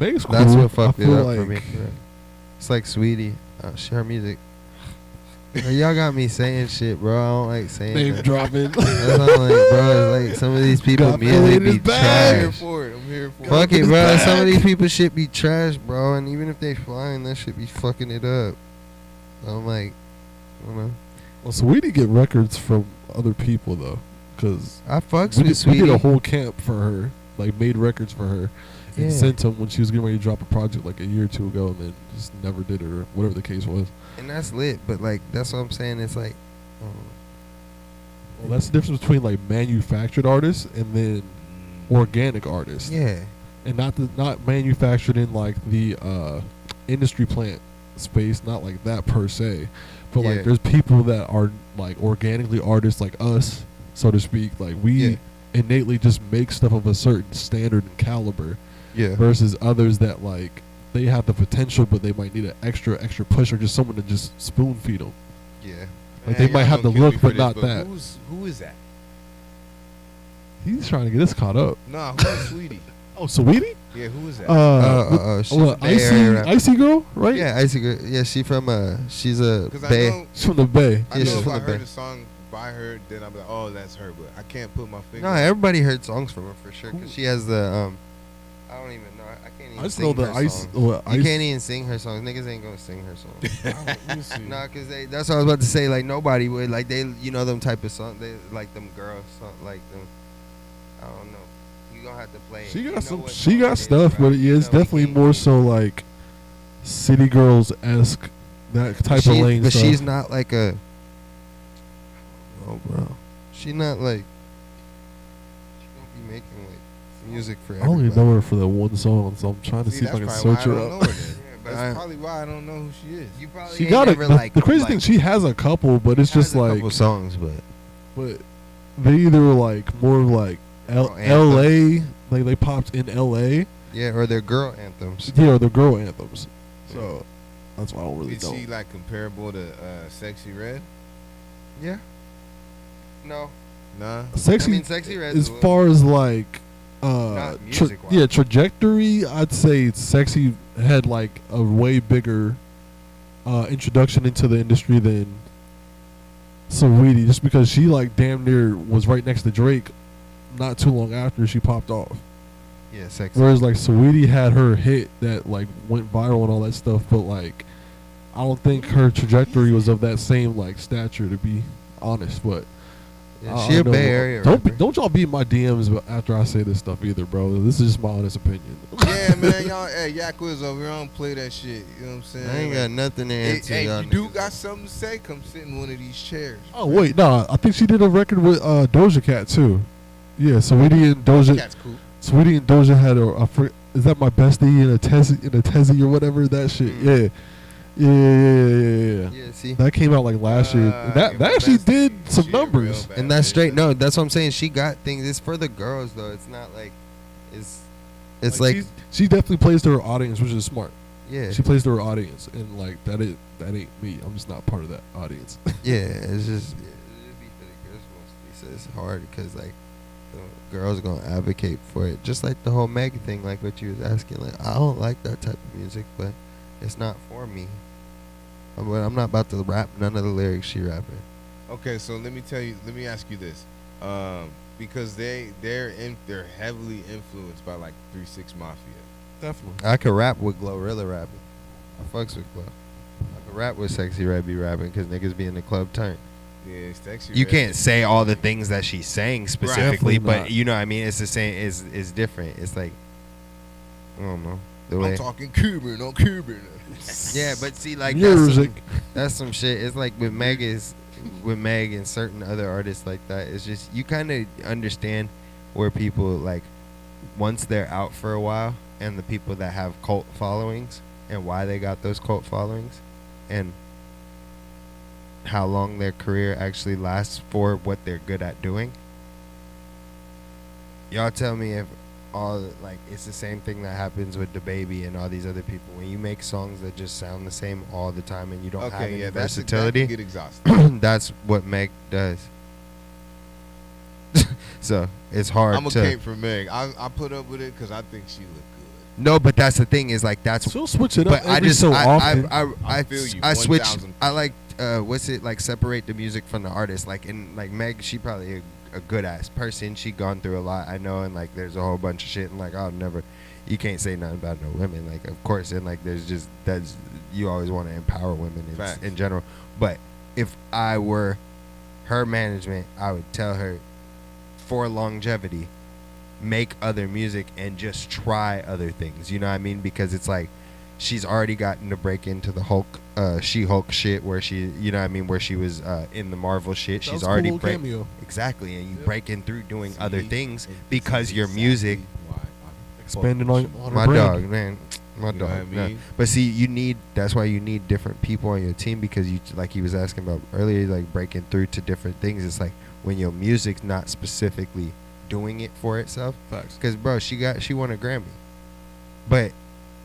Meg's cool. that's what fucked it up like for me. It's like Sweetie. Her music. Y'all got me saying shit, bro. I don't like saying name that. dropping. That's what I'm like, bro. It's like some of these people music be trash. I'm here for it. Fuck it, bro. Some of these people shit be trash, bro. And even if they flying, that shit be fucking it up. So I'm like, I don't know. Well, Sweetie get records from other people though, because I fucks with we Sweetie. did a whole camp for her, like made records for her, and Yeah. sent them when she was getting ready to drop a project like a year or two ago, and then just never did it or whatever the case was. And that's lit, but like that's what I'm saying. It's like, Well, that's the difference between like manufactured artists and then organic artists. yeah, And not manufactured in like the industry plant space, not like that per se, but Yeah. like there's people that are like organically artists like us, so to speak. Like we innately just make stuff of a certain standard and caliber, yeah. versus others that like they have the potential, but they might need an extra push or just someone to just spoon feed them. Yeah. Like they might have the look, but not that. Who is that? He's trying to get us caught up. Nah, who's Sweetie? Oh, Sweetie? Yeah, who is that? She's a Bay Area Icy girl, right? Yeah, Icy girl. Yeah, she's a Because Bay. She's from the Bay. I Yeah, know she's if from I the heard Bay. a song by her, then I'm like, oh, that's her. But I can't put my finger. No, everybody heard songs from her for sure. Because she has the I don't even know. I can't even. I just sing know the her Ice. songs. Well, You Ice. can't even sing her songs. Niggas ain't gonna sing her songs. Let me see. Nah, cause that's what I was about to say. Like nobody would. Like they, them type of songs. They like them girls, like them. I don't know. You gonna have to play. She You got know some. what She song got it is, stuff, bro. but yeah, it's You know, we definitely can't more hear so like City Girls esque, that type of lane But stuff. she's not like a. Oh, bro. She not like. She don't be making like music for I everybody. only know her for that one song, so I'm trying to see if I can search her up. That's probably why I don't know who she is. You probably She ain't got never, the crazy thing. She has a couple, but it's just a like, couple songs, but they either like more like L.A. Like they popped in L.A. yeah, or their girl anthems. Yeah, or the girl anthems. So that's why I don't really Is know. she like comparable to Sexy Red? Yeah. No. Nah. Sexy. I mean, Sexy Red. As far as like, music-wise. trajectory. I'd say Sexy had like a way bigger introduction into the industry than Saweetie, just because she like damn near was right next to Drake not too long after she popped off. Yeah, Sexy. Whereas like Saweetie had her hit that like went viral and all that stuff, but like I don't think her trajectory was of that same like stature, to be honest. But Yeah, she a Bay Area rapper. Don't y'all be in my DMs after I say this stuff either, bro. This is just my honest opinion. Yeah, man, y'all. Hey, Yak-Wiz over here. I don't play that shit. You know what I'm saying? I ain't got nothing to answer. Hey, y'all you do niggas. got something to say? Come sit in one of these chairs. Oh wait, no, I think she did a record with Doja Cat too. Yeah, Saweetie and Doja. Cat's cool. Saweetie and Doja had is that my bestie in a Tezzy or whatever that shit? Yeah. Yeah, see. That came out like last year. That actually did some numbers. And that's straight. No, that's what I'm saying. She got things. It's for the girls though. It's not like it's like she definitely plays to her audience, which is smart. yeah. She plays to her audience, and like that ain't me. I'm just not part of that audience. Yeah, it's just it'd be for the girls mostly. So it's hard because like the girls are gonna advocate for it, just like the whole Meg thing, like what you was asking. Like I don't like that type of music, but it's not for me. I'm not about to rap none of the lyrics she rapping. Okay, so let me ask you this, because they're heavily influenced by like 3-6 Mafia. Definitely. I could rap with Glorilla rapping. I fucks with Glo. I could rap with Sexy Red be rapping because niggas be in the club turn. Yeah, Sexy You Red. can't say all the things that she's saying specifically, Definitely but not. you know what I mean. It's the same. It's different. It's like I don't know the way. I'm talking Cuban, no Cuban. Yeah, but see, like Music. that's some shit. It's like with Meg and certain other artists like that. It's just you kind of understand where people like once they're out for a while, and the people that have cult followings and why they got those cult followings, and how long their career actually lasts for what they're good at doing. Y'all tell me if all like it's the same thing that happens with DaBaby and all these other people. When you make songs that just sound the same all the time and you don't have any versatility, that can get exhausting. that's what Meg does. So it's hard. I'm a cape for Meg. I put up with it because I think she looked good. No, but that's the thing is like that's. She'll switch it up But I every just so I often. feel you, I switched. 1000%. I like what's it like separate the music from the artist. Like in like Meg, she probably a good ass person. She gone through a lot, I know, and like there's a whole bunch of shit. And like I'll never, you can't say nothing about no women. Like of course, and like there's just that's you always want to empower women in general. But if I were her management, I would tell her for longevity, make other music and just try other things. You know what I mean? Because it's like she's already gotten to break into the Hulk, She-Hulk shit where she, you know what I mean, where she was in the Marvel shit. She's already cool cameo. exactly, and you breaking through doing other things because your music. Expanding on My her dog, brand. man, my You know dog. what I mean? But see, that's why you need different people on your team because you, like he was asking about earlier, like breaking through to different things. It's like when your music's not specifically doing it for itself. Facts. Because bro, she won a Grammy, but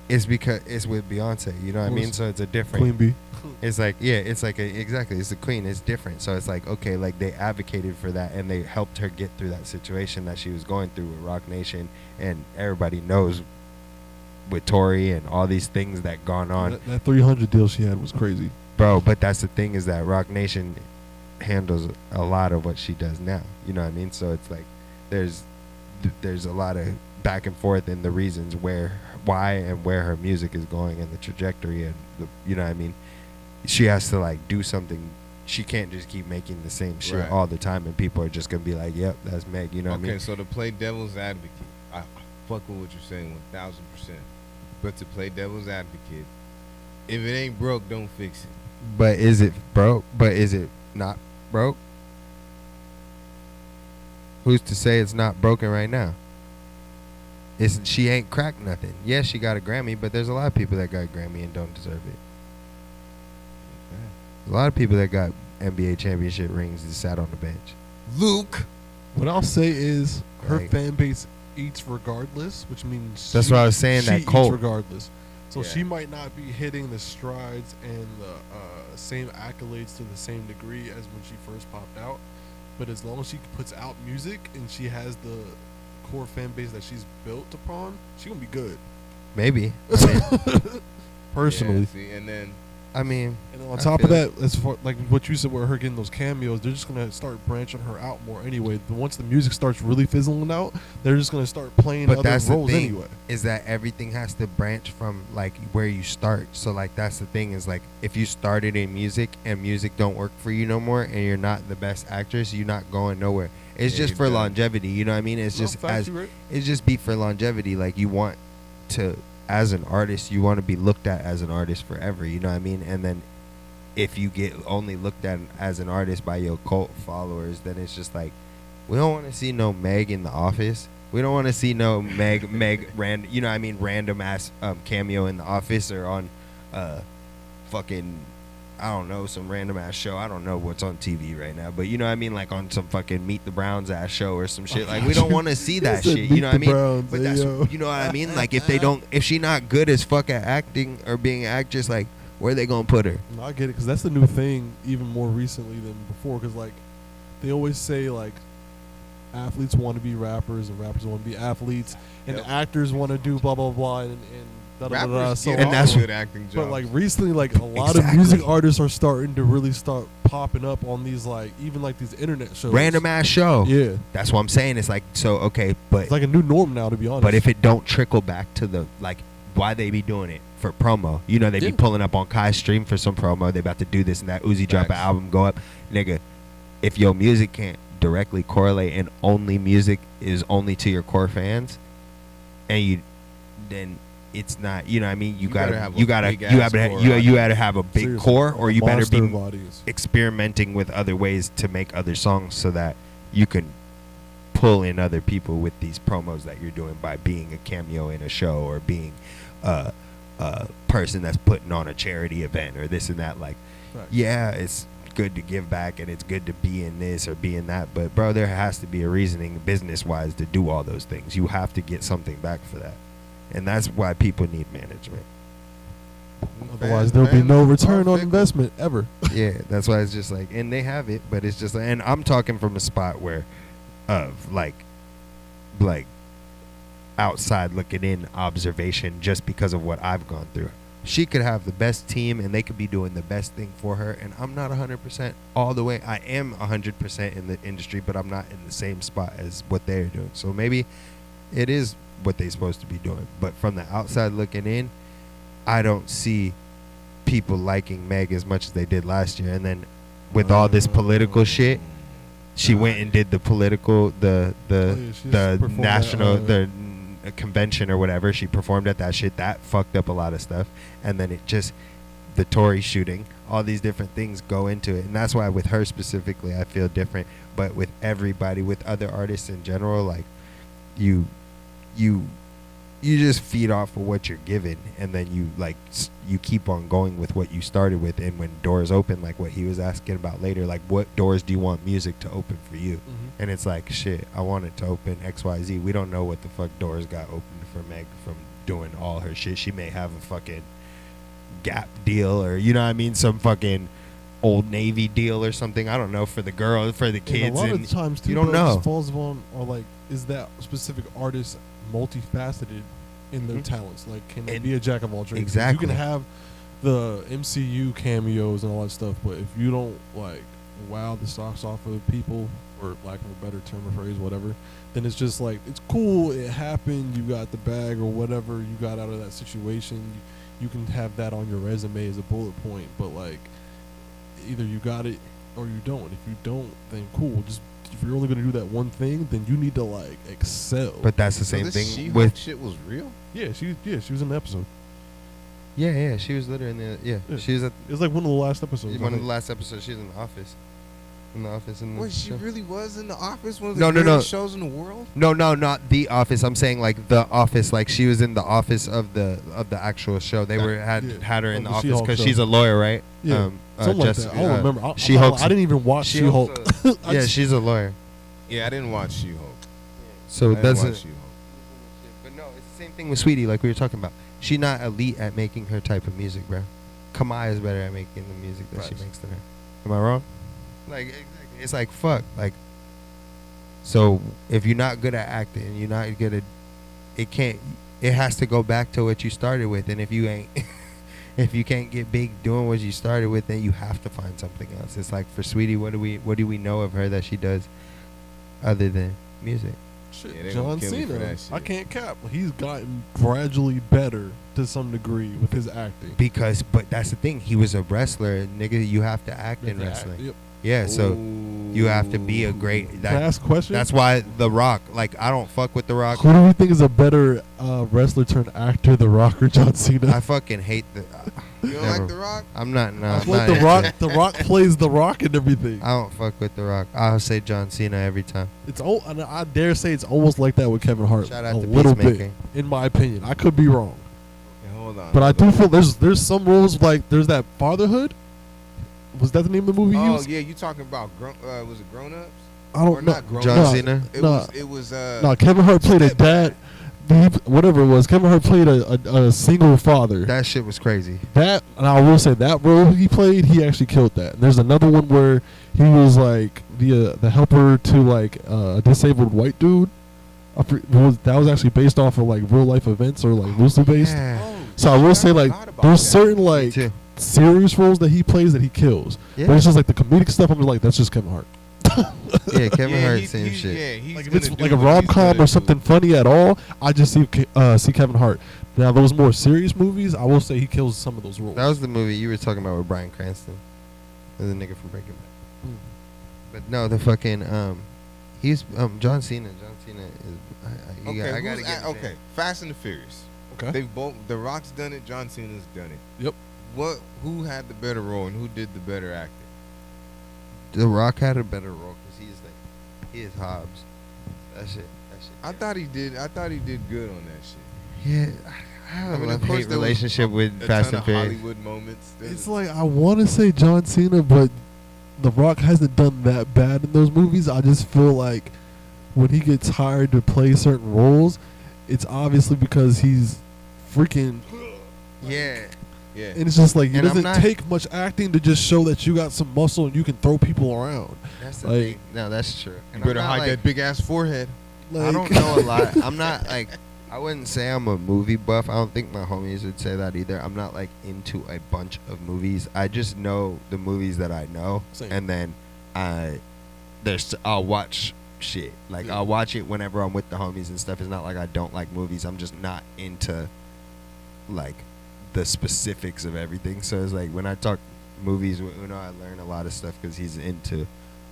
it's because it's with Beyonce. You know what I mean? So it's a different. Queen Bee. It's like it's like exactly. It's the queen. It's different. So it's like okay, like they advocated for that and they helped her get through that situation that she was going through with Rock Nation, and everybody knows with Tory and all these things that gone on. That 300 deal she had was crazy. Bro, but that's the thing is that Rock Nation handles a lot of what she does now. You know what I mean? So it's like there's a lot of back and forth in the reasons why and where her music is going and the trajectory and you know what I mean? She has to like do something. She can't just keep making the same shit Right. all the time and people are just gonna be like, yep, that's Meg. You know what I mean? Okay, so to play devil's advocate, I fuck with what you're saying 1000%. But to play devil's advocate, if it ain't broke, don't fix it. But is it broke? But is it not broke? Who's to say it's not broken right now? She ain't cracked nothing. Yes, she got a Grammy, but there's a lot of people that got a Grammy and don't deserve it. A lot of people that got NBA championship rings and sat on the bench. Luke. What I'll say is her Like- fan base eats regardless, which means That's what I was saying, she that eats cult. regardless. So Yeah. she might not be hitting the strides and the same accolades to the same degree as when she first popped out, But as long as she puts out music and she has the core fan base that she's built upon, she gonna be good. Maybe. I mean, Personally. Yeah, see, and then I mean, And on top of that, as far like what you said, where her getting those cameos, they're just gonna start branching her out more anyway. Once the music starts really fizzling out, they're just gonna start playing but other that's roles the thing, anyway. is that everything has to branch from like where you start. So like that's the thing is like if you started in music and music don't work for you no more and you're not the best actress, you're not going nowhere. It's just for longevity, you know what I mean? It's just it's just be for longevity. Like you want to, as an artist, you want to be looked at as an artist forever, you know what I mean? And then if you get only looked at as an artist by your cult followers, then it's just like, we don't want to see no Meg in The Office. We don't want to see no Meg you know what I mean, random ass cameo in The Office or on fucking, I don't know, some random ass show. I don't know what's on TV right now, but you know what I mean, like on some fucking Meet the Browns ass show or some shit. Like we don't want to see that shit, you know what I mean? Browns, but that's, you know what I mean? Like if she not good as fuck at acting or being an actress, like where they gonna put her? No, I get it, because that's the new thing even more recently than before, because like they always say like athletes want to be rappers and rappers want to be athletes and actors want to do blah blah blah and da, da, da, da, so and that's good acting jobs. But like recently, like a lot of music artists are starting to really start popping up on these like even like these internet shows. Random ass show. Yeah, that's what I'm saying. It's like, so okay, but it's like a new norm now, to be honest. But if it don't trickle back to the like, why they be doing it for promo? You know, they be pulling up on Kai's stream for some promo. They about to do this and that. Uzi drop an album, go up, nigga. If your music can't directly correlate and only music is only to your core fans, and you then. It's not, you know what I mean? You gotta have a big Seriously, core, or you better be bodies. experimenting with other ways to make other songs so that you can pull in other people with these promos that you're doing by being a cameo in a show or being a person that's putting on a charity event or this and that. Like, yeah, it's good to give back and it's good to be in this or be in that, but bro, there has to be a reasoning business-wise to do all those things. You have to get something back for that. And that's why people need management. Otherwise, there'll be no return on investment ever. Yeah, that's why it's just like, and they have it, but it's just, and I'm talking from a spot where, of like outside looking in observation, just because of what I've gone through. She could have the best team, and they could be doing the best thing for her, and I'm not 100% all the way. I am 100% in the industry, but I'm not in the same spot as what they're doing. So maybe it is what they're supposed to be doing, but from the outside looking in, I don't see people liking Meg as much as they did last year. And then with all this political shit, she went and did the political the national the convention or whatever. She performed at that shit that fucked up a lot of stuff, and then it just the Tory shooting, all these different things go into it, and that's why with her specifically I feel different. But with everybody, with other artists in general, like you just feed off of what you're given, and then you keep on going with what you started with. And when doors open, like what he was asking about later, like what doors do you want music to open for you? And it's like, shit, I want it to open XYZ. We don't know what the fuck doors got opened for Meg from doing all her shit. She may have a fucking Gap deal, or you know what I mean, some fucking Old Navy deal or something. I don't know, for the girl, for the kids. And a lot of times too, you don't know. It just falls on, or like, is that specific artist multifaceted in their talents? Like, can they be a jack of all trades? Exactly. You can have the MCU cameos and all that stuff, but if you don't like wow the socks off of people, or lack of a better term or phrase, whatever, then it's just like, it's cool, it happened, you got the bag or whatever you got out of that situation. You can have that on your resume as a bullet point, but like, either you got it or you don't. If you don't, then cool. Just if you're only gonna do that one thing, then you need to like excel. But that's the same thing She-Hulk shit was real. Yeah, she was in the episode. Yeah, she was literally in the she was at. It was like one of the last episodes. One of the last episodes. She was in The Office. Wait, she really was in The Office? One of the no greatest shows in the world? No, not The Office. I'm saying like The Office. Like she was in the office of the actual show. They had her in the office because she's a lawyer, right? Yeah, something like that. I don't remember. She-Hulk. I didn't even watch She-Hulk. Yeah, she's a lawyer. Yeah, I didn't watch She-Hulk. So that's watch She-Hulk. But no, it's the same thing with Sweetie, like we were talking about. She's not elite at making her type of music, bro. Kamai is better at making the music that she makes than her. Am I wrong? Like, exactly. It's like, fuck. Like, So if you're not good at acting, you're not good at it has to go back to what you started with. And if you ain't if you can't get big doing what you started with, then you have to find something else. It's like for Sweetie, what do we know of her that she does other than music? Shit, Yeah, they John gonna kill me for Cena. that shit. I can't cap. He's gotten gradually better to some degree with his acting. But that's the thing. He was a wrestler, nigga. You have to act in wrestling. Yep. Yeah, so you have to be a great. Can I ask a question? That's why The Rock. Like, I don't fuck with The Rock. Who do you think is a better wrestler turned actor, The Rock or John Cena? I fucking hate the. You don't like The Rock? I'm not. No, I'm Like not The Rock plays The Rock and everything. I don't fuck with The Rock. I'll say John Cena every time. I dare say it's almost like that with Kevin Hart. Shout out a to little Peacemaking. bit, in my opinion. I could be wrong, Yeah, hold on. but I do feel there's some roles like there's that Fatherhood. Was that the name of the movie? Oh yeah, you talking about was it Grown Ups? I don't know. Not Grown John Ups. Cena? It was No, Kevin Hart played a dad. Whatever it was, Kevin Hart played a single father. That shit was crazy. That, and I will say that role he played, he actually killed that. And there's another one where he was like the helper to like a disabled white dude. That was actually based off of like real life events or like loosely based. Yeah. So I will say like there's certain like too. serious roles that he plays that he kills. Yeah. But it's just like the comedic stuff. I'm just like, that's just Kevin Hart. Yeah, Kevin Hart, he- same he- shit. Yeah, he's Like if gonna it's do like a what rom he's com gonna or something do. funny at all, I just see Kevin Hart. Now those more serious movies, I will say he kills some of those roles. That was the movie you were talking about with Bryan Cranston, the nigga from Breaking Bad. But no, the fucking he's John Cena. John Cena is. I gotta get him. Okay, Fast and the Furious. Okay. They've both. The Rock's done it. John Cena's done it. Yep. Who had the better role and who did the better acting? The Rock had a better role because he is Hobbs. That shit. I thought he did good on that shit. Yeah, I have I mean, a of course, love-hate there was relationship with A Fast ton and of Furious. Hollywood moments. It's like I want to say John Cena, but The Rock hasn't done that bad in those movies. I just feel like when he gets hired to play certain roles, it's obviously because he's freaking. Yeah. Yeah. And it's just like it And I'm doesn't not- take much acting to just show that you got some muscle and you can throw people around. That's the Like- thing. No, that's true. You And better I'm not hide like- that big ass forehead. I don't know a lot. I'm not like, I wouldn't say I'm a movie buff. I don't think my homies would say that either. I'm not like into a bunch of movies. I just know the movies that I know, Same. and then I'll watch shit. Like Yeah. I'll watch it whenever I'm with the homies and stuff. It's not like I don't like movies. I'm just not into like the specifics of everything. So it's like when I talk movies with Uno, I learn a lot of stuff because he's into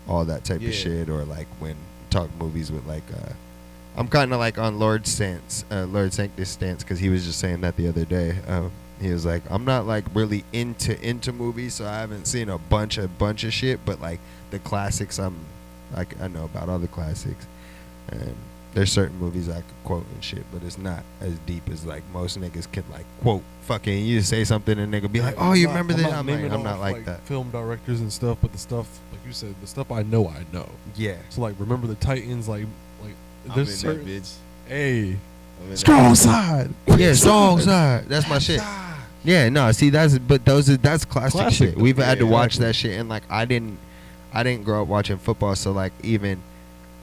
all that type Yeah. of shit. Or like when talk movies with like I'm kind of like on Lord Sanctus stance because he was just saying that the other day. He was like, I'm not like really into movies, so I haven't seen a bunch of shit, but like the classics, I know about all the classics. And there's certain movies I could quote and shit, but it's not as deep as like most niggas can like quote fucking. You just say something and nigga be like, oh, you remember that? I'm not like that. Film directors and stuff, but the stuff like you said, the stuff I know. Yeah. So like, remember the Titans? Like I'm there's in certain. that bitch. Hey, I'm in strong that side. Yeah, strong side. That's my shit. Yeah, no, see that's classic shit. though. We've had to Yeah, watch exactly. that shit, and like I didn't grow up watching football, so like even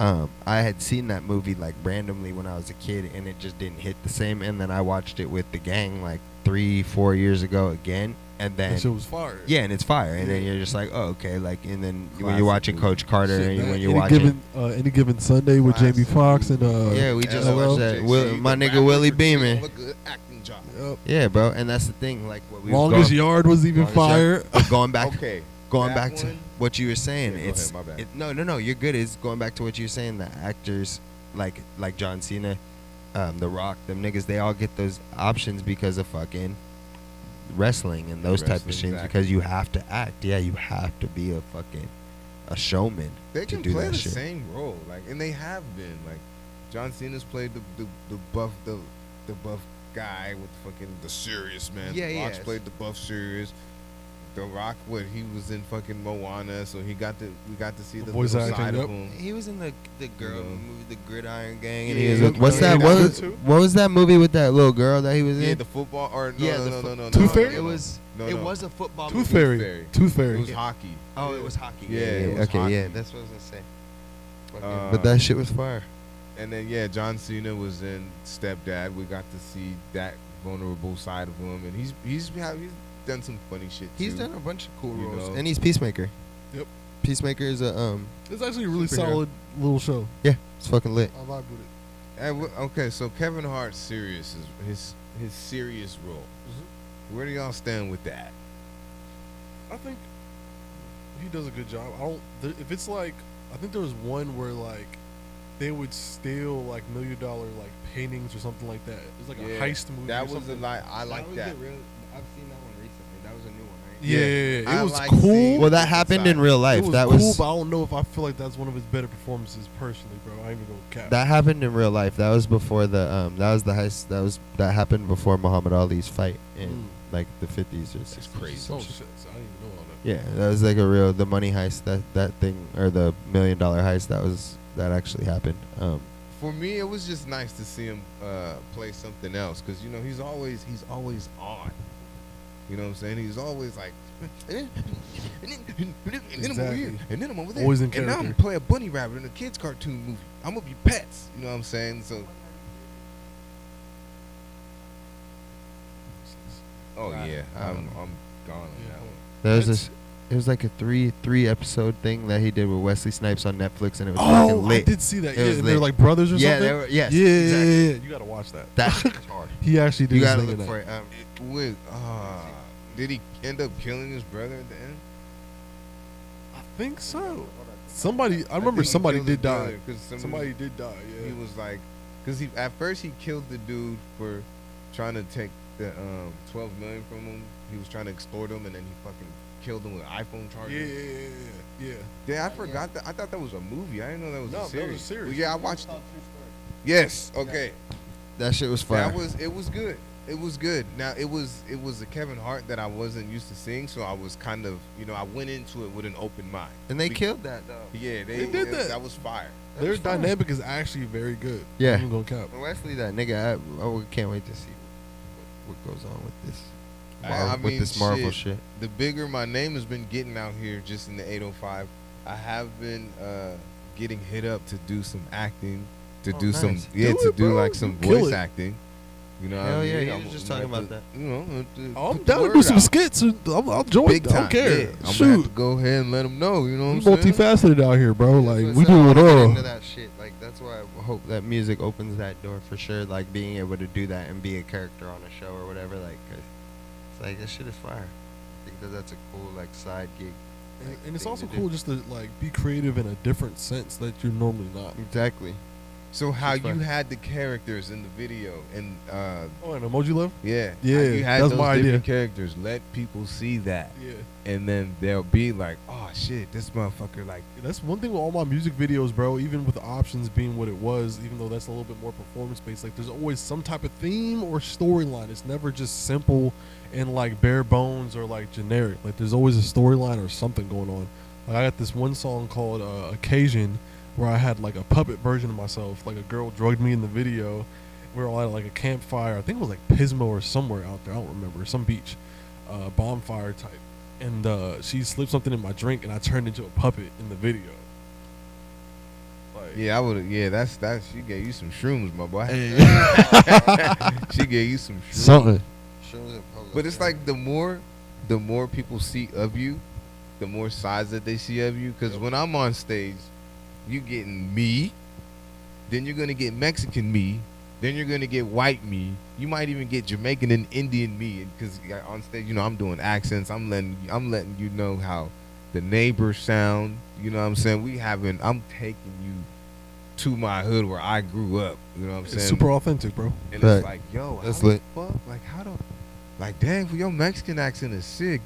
I had seen that movie like randomly when I was a kid, and it just didn't hit the same. And then I watched it with the gang like 3-4 years ago again, and then That shit was fire. yeah, and it's fire. And then you're just like, oh, okay, like, and then when Classic you're watching movie. Coach Carter, Shit, and man. when you're any watching. any given Sunday with Classic Jamie Foxx and Yeah, we just LL. watched that. My nigga Willie Beeman. Acting job. Yep. Yeah, bro, and that's the thing. Like what we Longest yard was even Longest fire. Yard. But going back, Okay. going that back to one- what you were saying, Yeah, go it's ahead, my bad. no, you're good. It's going back to what you were saying. The actors like John Cena, The Rock, them niggas, they all get those options because of fucking wrestling and those type of Wrestling, shit. exactly. Because you have to act. Yeah, you have to be a showman They to can do play that the shit. same role, like, and they have been. Like, John Cena's played the buff guy with fucking the serious man. Yeah, The Rock's yeah. played the buff serious. The Rock, he was in fucking Moana, so we got to see the voice little acting, side yep. of him. He was in the girl Yeah. movie, The Gridiron Gang, and Yeah, he was yeah, with, what's yeah, that? yeah. What was that movie with that little girl that he was Yeah, in? the football or Yeah, no. Tooth Fairy? It was. No, it no. was a football Tooth movie. Fairy. Fairy. Tooth It Fairy. was hockey. Oh, it was hockey. Yeah, it was okay, hockey. yeah, that's what I was gonna say. But that shit was fire. And then John Cena was in Stepdad. We got to see that vulnerable side of him, and he's done some funny shit. He's too, done a bunch of cool roles, know? and he's Peacemaker. Yep. Peacemaker is a It's actually a really superhero. solid little show. Yeah, it's fucking lit. I vibe with it. And okay, so Kevin Hart's serious is his serious role. Mm-hmm. Where do y'all stand with that? I think he does a good job. If it's like, I think there was one where like they would steal like $1 million like paintings or something like that. It was like a heist movie. That or was something. I like that. I've seen that one recently. That was a new one, right? Yeah, I it was like cool. seeing Well, that happened in real life. It was That cool, was but I don't know if I feel like that's one of his better performances personally, bro. I ain't even gonna cap. that happened in real life. That was before the that was the heist. That happened before Muhammad Ali's fight in like the 50s or 60s. That's crazy. Oh shit! So I didn't even know all that. Yeah, that was like the money heist. That thing, or the $1 million heist. That actually happened. For me, it was just nice to see him play something else, because he's always on. You know what I'm saying? He's always like, and then I'm over here, and then I'm over there, Always in and now I'm character. gonna play a bunny rabbit in a kids cartoon movie. I'm gonna be pets. You know what I'm saying? So. Oh yeah, I'm gone on that one. There was this. It was like a three episode thing that he did with Wesley Snipes on Netflix, and it was fucking Oh, lit. I did see that. It was Yeah, they're lit. like brothers or Yeah, something. they were. Yes, Yeah, exactly. yeah. You gotta watch that. That shit was hard. He actually did. You his gotta thing look in for that. it. Did he end up killing his brother at the end? I think so. Somebody, I remember think he somebody killed his did die. brother, 'cause Somebody did die. Yeah. He was like, because at first he killed the dude for trying to take the 12 million from him. He was trying to extort him, and then he fucking killed him with an iPhone charger. Yeah. Yeah, I forgot that. I thought that was a movie. I didn't know that was No, a that series. was a series. Well, yeah, I watched it. Yes. Okay. That shit was fire. It was good. It was good. Now it was a Kevin Hart that I wasn't used to seeing, so I was kind of I went into it with an open mind. And they killed that though. Yeah, They did that. That was fire. Their dynamic is actually very good. Yeah. I'm gonna cap. Wesley, that nigga, I can't wait to see what goes on with this. I With mean, this Marvel shit. The bigger my name has been getting out here, just in the 805, I have been getting hit up to do some acting, to do some nice. to do like some You kill voice it. acting. You know, what Hell I yeah, mean? he was just talking about that. I'm down to do some skits. I'll join. Big I time. don't care. Yeah. I'm gonna have Shoot, to go ahead and let them know. You know we what I'm saying? multifaceted out here, bro. Like we So do I it wanna get all. into that shit. Like that's why I hope that music opens that door for sure. Like being able to do that and be a character on a show or whatever. Like, 'cause it's like that shit is fire. I think that's a cool like side gig. And it's thing also to do. cool just to like be creative in a different sense that you're normally not. Exactly. So how It's you fun. had the characters in the video, and Oh, and Emoji Love? yeah, Yeah, how you had that's those my different idea. characters. Let people see that, Yeah. and then they'll be like, "Oh shit, this motherfucker!" Like, That's one thing with all my music videos, bro. Even with the options being what it was, even though that's a little bit more performance based, like there's always some type of theme or storyline. It's never just simple and like bare bones or like generic. Like there's always a storyline or something going on. Like I got this one song called Occasion, where I had like a puppet version of myself. Like a girl drugged me in the video. We were all at like a campfire. I think it was like Pismo or somewhere out there. I don't remember. Some beach, bonfire type. And she slipped something in my drink, and I turned into a puppet in the video. Like, yeah, I would. Yeah, that's. She gave you some shrooms, my boy. She gave you some shrooms. something. But it's like the more people see of you, the more sides that they see of you. Because when I'm on stage, you getting me, then you're gonna get Mexican me, then you're gonna get white me. You might even get Jamaican and Indian me. Because on stage, I'm doing accents. I'm letting you know how the neighbors sound. You know what I'm saying? I'm taking you to my hood where I grew up. You know what I'm saying? It's super authentic, bro. And Right. it's like, yo, That's how lit. the fuck? Like, like, dang, for your Mexican accent is sick.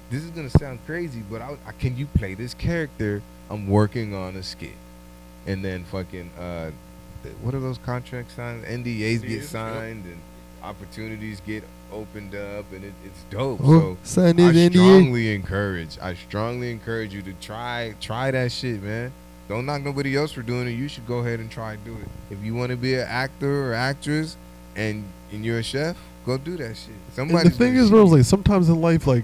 This is gonna sound crazy, but can you play this character? I'm working on a skit, and then fucking what are those contracts signed? NDAs get signed, and opportunities get opened up, and it's dope. Oh, So sign I it, NDA. strongly encourage you to try that shit, man. Don't knock nobody else for doing it. You should go ahead and try and do it. If you want to be an actor or actress, and you're a chef, go do that shit. And the thing is, bro, like sometimes in life, like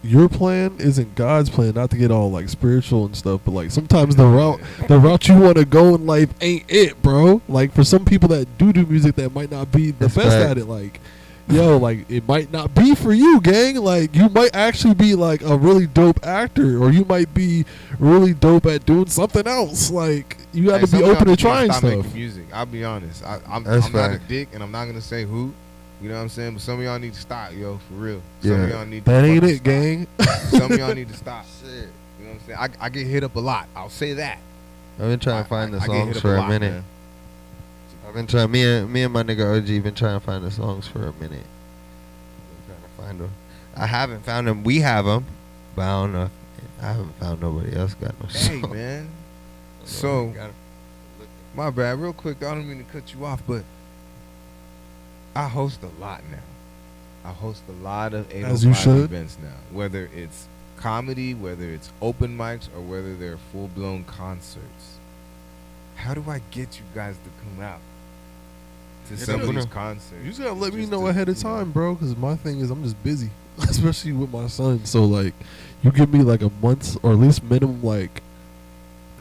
your plan isn't God's plan. Not to get all like spiritual and stuff, but like sometimes the route you want to go in life ain't it, bro. Like for some people that do music, that might not be the best at it. Like, yo, like it might not be for you, gang. Like you might actually be like a really dope actor, or you might be really dope at doing something else. Like you got to be open to trying stuff. Making music. I'll be honest. I'm not a dick, and I'm not gonna say who. You know what I'm saying? But some of y'all need to stop, yo, for real. Some of y'all need to that ain't it, stop. gang. Some of y'all need to stop. Shit. You know what I'm saying? I get hit up a lot. I'll say that. I've been trying to find the songs for a minute. Man. I've been trying. Me and my nigga OG been trying to find the songs for a minute. Been trying to find them. I haven't found them. We have them, but I don't know. I haven't found nobody else got no songs. Hey, man. So, my bad. Real quick, I don't mean to cut you off, but I host a lot now. I host a lot of 805 events now. Whether it's comedy, whether it's open mics, or whether they're full-blown concerts. How do I get you guys to come out to some of these concerts? You just gotta let me know ahead of time, bro, because my thing is I'm just busy, especially with my son. So, like, you give me, like, a month or at least minimum, like,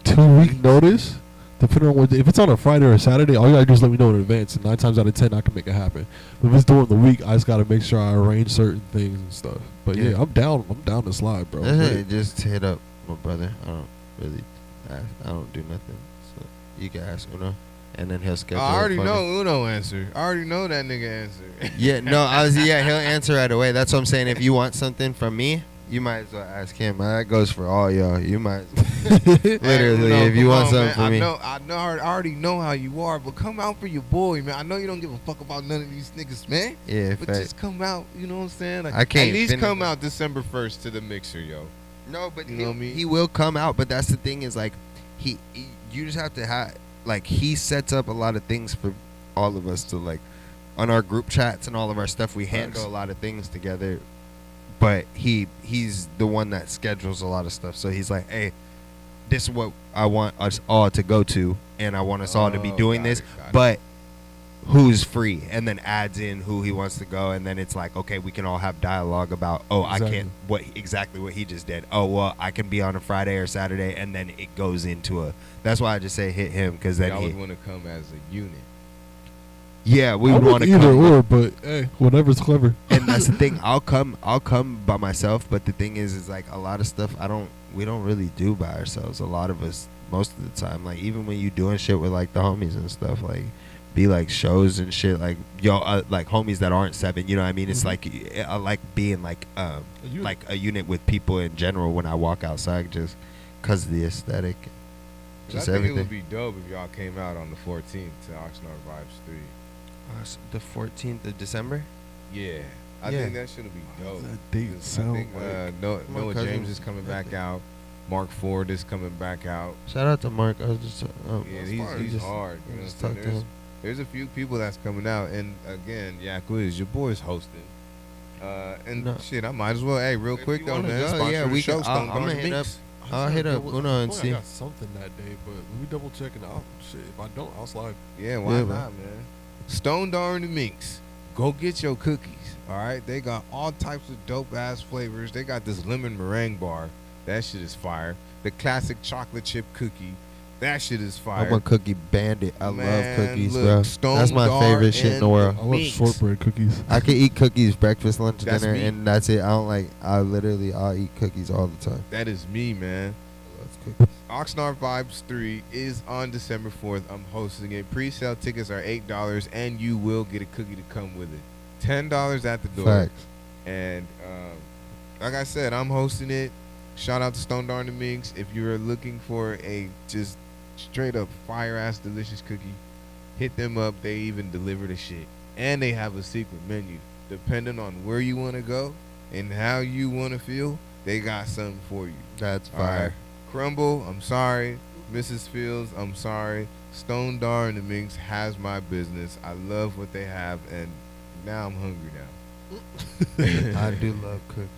2-week notice. Depending on what, if it's on a Friday or a Saturday, all you gotta do is let me know in advance, and 9 times out of 10 I can make it happen. But if it's during the week, I just gotta make sure I arrange certain things and stuff. But yeah, I'm down to slide, bro. Just hit up my brother. I don't really, I don't do nothing. So you can ask Uno, and then he'll schedule. I already know Uno answer. I already know that nigga answer. Yeah, no, he'll answer right away. That's what I'm saying. If you want something from me, you might as well ask him. That goes for all y'all. You might as well. Literally, if you want something from me. I already know how you are, but come out for your boy, man. I know you don't give a fuck about none of these niggas, man. Yeah, but just come out, you know what I'm saying? Like, I can't. At least come out December 1st to the mixer, yo. No, but you know what I mean? He will come out, but that's the thing is, like, you just have to have, like, he sets up a lot of things for all of us to, like, on our group chats and all of our stuff, we handle a lot of things together. But he's the one that schedules a lot of stuff. So he's like, hey, this is what I want us all to go to, and I want us all to be doing this. But who's free? And then adds in who he wants to go, and then it's like, okay, we can all have dialogue about, I can't, what he just did. Oh, well, I can be on a Friday or Saturday, and then it goes into that's why I just say hit him, because then I would want to come as a unit. Yeah, we would want to either or, but hey, whatever's clever. And that's the thing. I'll come by myself, but the thing is like a lot of stuff we don't really do by ourselves. A lot of us, most of the time, like even when you doing shit with like the homies and stuff, like be like shows and shit, like like homies that aren't 7. You know what I mean? It's like I like being like a unit with people in general when I walk outside, just because of the aesthetic. Just I think it would be dope if y'all came out on the 14th to Oxnard Vibes 3. The 14th of December? Yeah. I think that should be dope. That date sound Noah James is coming back out. Mark Ford is coming back out. Shout out to Mark. I was just he's hard. You know, there's a few people that's coming out, and again, Quiz, your boy's hosting. Shit, I might as well. Hey, real quick though, man. Sponsor the show. I'm gonna hit up. I'll hit up Uno and see. I got something that day, but let me double check it out. Shit, if I don't, I'll slide. Yeah, why not, man? Stone Dar and the Minx. Go get your cookies, all right? They got all types of dope-ass flavors. They got this lemon meringue bar. That shit is fire. The classic chocolate chip cookie. That shit is fire. I'm a cookie bandit. I love cookies, bro. That's my favorite shit in the world. I love shortbread cookies. I can eat cookies breakfast, lunch, dinner, and that's it. I'll eat cookies all the time. That is me, man. Oxnard Vibes 3 is on December 4th. I'm hosting it. Pre-sale tickets are $8, and you will get a cookie to come with it. $10 at the door. Facts. And like I said, I'm hosting it. Shout out to Stone Dar and the Minx. If you're looking for a just straight up fire ass delicious cookie, hit them up. They even deliver the shit, and they have a secret menu. Depending on where you want to go and how you want to feel, they got something for you. That's fire. Crumble, I'm sorry. Mrs. Fields, I'm sorry. Stone Dar and the Minx has my business. I love what they have, and now I'm hungry now. I do love cooking.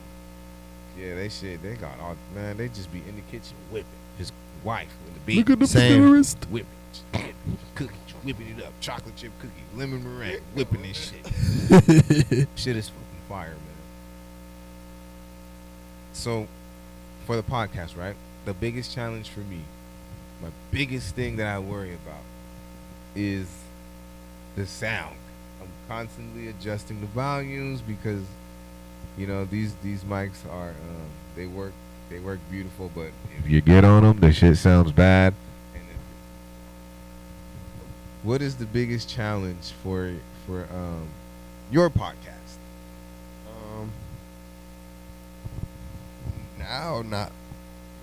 Yeah, they got all, man, they just be in the kitchen whipping. His wife with the beat. Look at the terrorist. Whipping, cooking, whipping it up. Chocolate chip cookie, lemon meringue, whipping this shit. Shit is fucking fire, man. So for the podcast, right? The biggest challenge for me, my biggest thing that I worry about is the sound. I'm constantly adjusting the volumes because, you know, these mics are they work beautiful, but if you get on them, the shit sounds bad. And what is the biggest challenge for your podcast? Now, not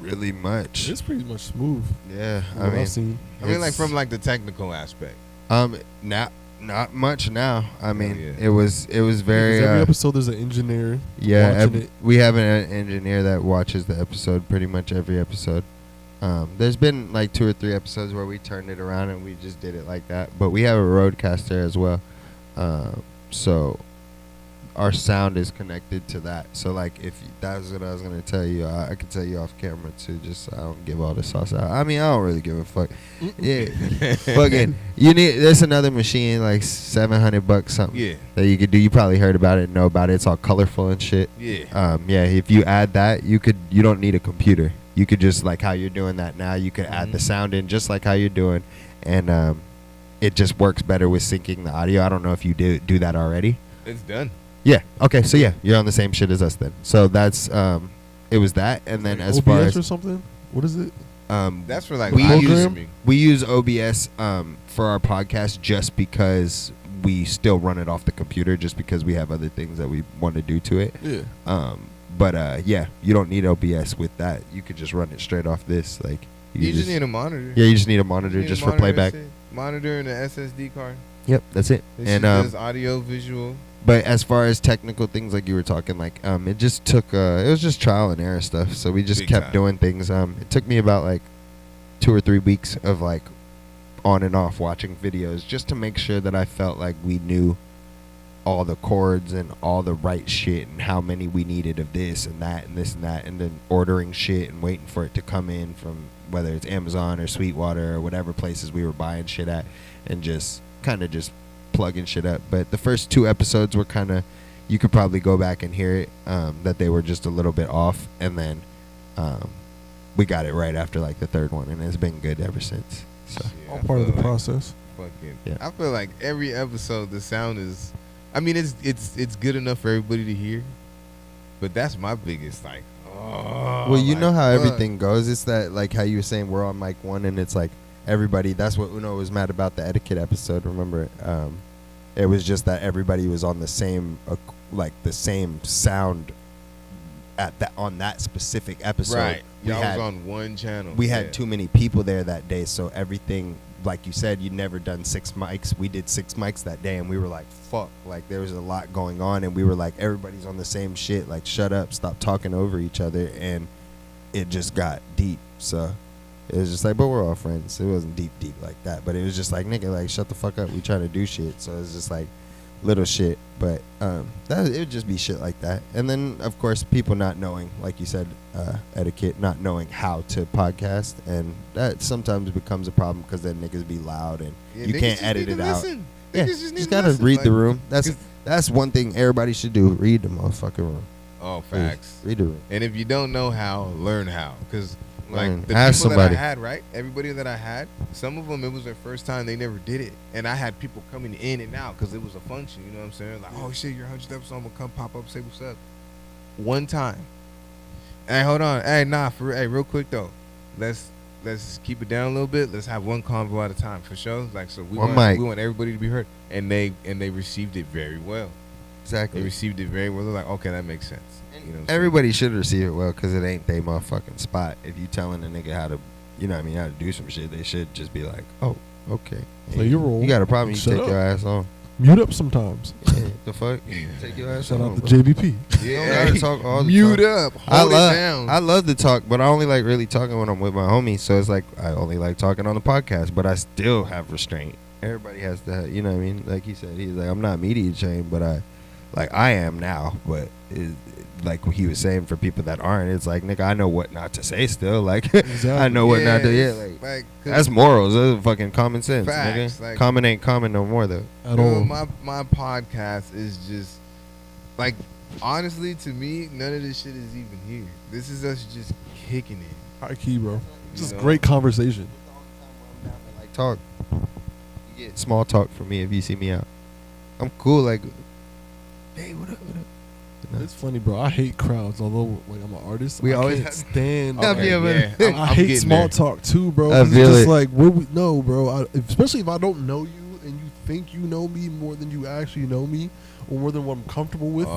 really much. It's pretty much smooth. Yeah, I mean, like from like the technical aspect. Not much now. I mean, yeah. it was very. Every episode there's an engineer. Yeah, watching it. we have an engineer that watches the episode pretty much every episode. There's been like 2 or 3 episodes where we turned it around and we just did it like that. But we have a roadcaster as well, so our sound is connected to that. So like, if that's what I was gonna tell you, I could tell you off camera too. Just so I don't give all the sauce out. I mean, I don't really give a fuck. Yeah, fucking. There's another machine like $700 something. Yeah. That you could do. You probably heard about it, and know about it. It's all colorful and shit. Yeah. Yeah. If you add that, you don't need a computer. You could just, like how you're doing that now. You could add the sound in just like how you're doing, and it just works better with syncing the audio. I don't know if you do that already. It's done. Yeah. Okay. So yeah, you're on the same shit as us then. So that's it was that, and then as OBS far as or something, what is it? That's for like we live use streaming. we use OBS for our podcast just because we still run it off the computer, just because we have other things that we want to do to it. Yeah. But yeah, you don't need OBS with that. You could just run it straight off this. Like you just need a monitor. Yeah, you just need a monitor just for playback. Monitor and an SSD card. Yep, that's it. And does audio, visual. But as far as technical things, like you were talking, like it just took it was just trial and error stuff. So we just kept doing things. It took me about like 2 or 3 weeks of like on and off watching videos just to make sure that I felt like we knew all the chords and all the right shit and how many we needed of this and that and this and that, and then ordering shit and waiting for it to come in from whether it's Amazon or Sweetwater or whatever places we were buying shit at, and just kind of just plugging shit up. But the first 2 episodes were kind of, you could probably go back and hear it, that they were just a little bit off, and then we got it right after like the 3rd one, and it's been good ever since. So Yeah, All part of the process. Fucking, Yeah. I feel like every episode the sound is, I mean, it's good enough for everybody to hear, but that's my biggest like. well, you know how everything goes. It's that, like how you were saying, we're on mic 1 and it's like everybody. That's what Uno was mad about the etiquette episode. Remember, it was just that everybody was on the same, like the same sound on that specific episode. Right. We Y'all had, was on one channel. we had too many people there that day, so everything, like you said, you'd never done 6 mics. We did 6 mics that day, and we were like, fuck, like there was a lot going on, and we were like, everybody's on the same shit, like shut up, stop talking over each other, and it just got deep. So it was just like, but we're all friends. It wasn't deep like that, but it was just like, nigga, like shut the fuck up, we trying to do shit. So it's just like little shit, but it would just be shit like that. And then of course people not knowing, like you said, etiquette, not knowing how to podcast, and that sometimes becomes a problem because then niggas be loud and you can't edit it out. Yeah, just gotta read the room. That's one thing everybody should do. Read the motherfucking room. Oh, facts. Read the room. And if you don't know how, learn how. Because like the Ask people somebody. that I had, right? Everybody that I had, some of them, it was their first time. They never did it. And I had people coming in and out because it was a function. You know what I'm saying? Like, oh, shit, your 100th episode, I'm going to come pop up, say what's up. One time. Hey, hold on. Hey, real quick, though. Let's keep it down a little bit. Let's have one convo at a time for sure. Like, so we want everybody to be heard. And they received it very well. Exactly. They received it very well. They're like, okay, that makes sense. You know, everybody should receive it well, because it ain't they motherfucking spot. If you telling a nigga how to, you know what I mean, how to do some shit, they should just be like, oh, okay. Play your role. You got a problem, you Shut take up. your ass on. Mute up sometimes. Yeah, the fuck? Take your ass Shout on. out to JBP. You don't gotta talk all the Mute time. up. Hold it down. I love to talk, but I only like really talking when I'm with my homies. So it's like I only like talking on the podcast, but I still have restraint. Everybody has to have, you know what I mean? Like he said, he's like, I'm not media trained, but I am now. But like what he was saying, for people that aren't, it's like, nigga, I know what not to say still. Like, Exactly. I know what not to, like that's morals. That's fucking common sense, Facts, nigga. like- common ain't common no more, though. At all. My podcast is just like honestly, to me, none of this shit is even here. This is us just kicking it. High key, bro. Just know? great conversation. Like talk. You get small talk from me if you see me out. I'm cool. Like, hey, what up? What up? It's funny, bro. I hate crowds. Although, like, I'm an artist, We I always can't have- stand. Okay, yeah, yeah, I hate getting small there. talk too, bro. I 'Cause feel it's just it. like, what we know, bro. Especially if I don't know you and you think you know me more than you actually know me, or more than what I'm comfortable with.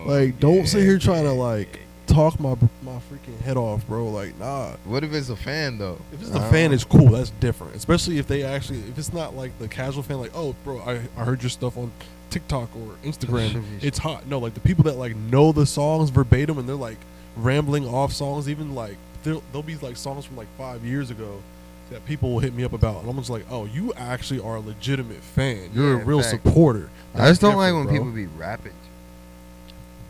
Like, don't sit here trying to like talk my freaking head off, bro. Like, nah. What if it's a fan though? If it's the fan, it's cool. That's different. Especially if if it's not like the casual fan, like, oh, bro, I heard your stuff on TikTok or Instagram. It's hot. No, like the people that like know the songs verbatim and they're like rambling off songs, even like there'll be like songs from like 5 years ago that people will hit me up about, and I'm just like, oh, you actually are a legitimate fan. You're a real facts. supporter. I just don't like when different, people be rapping.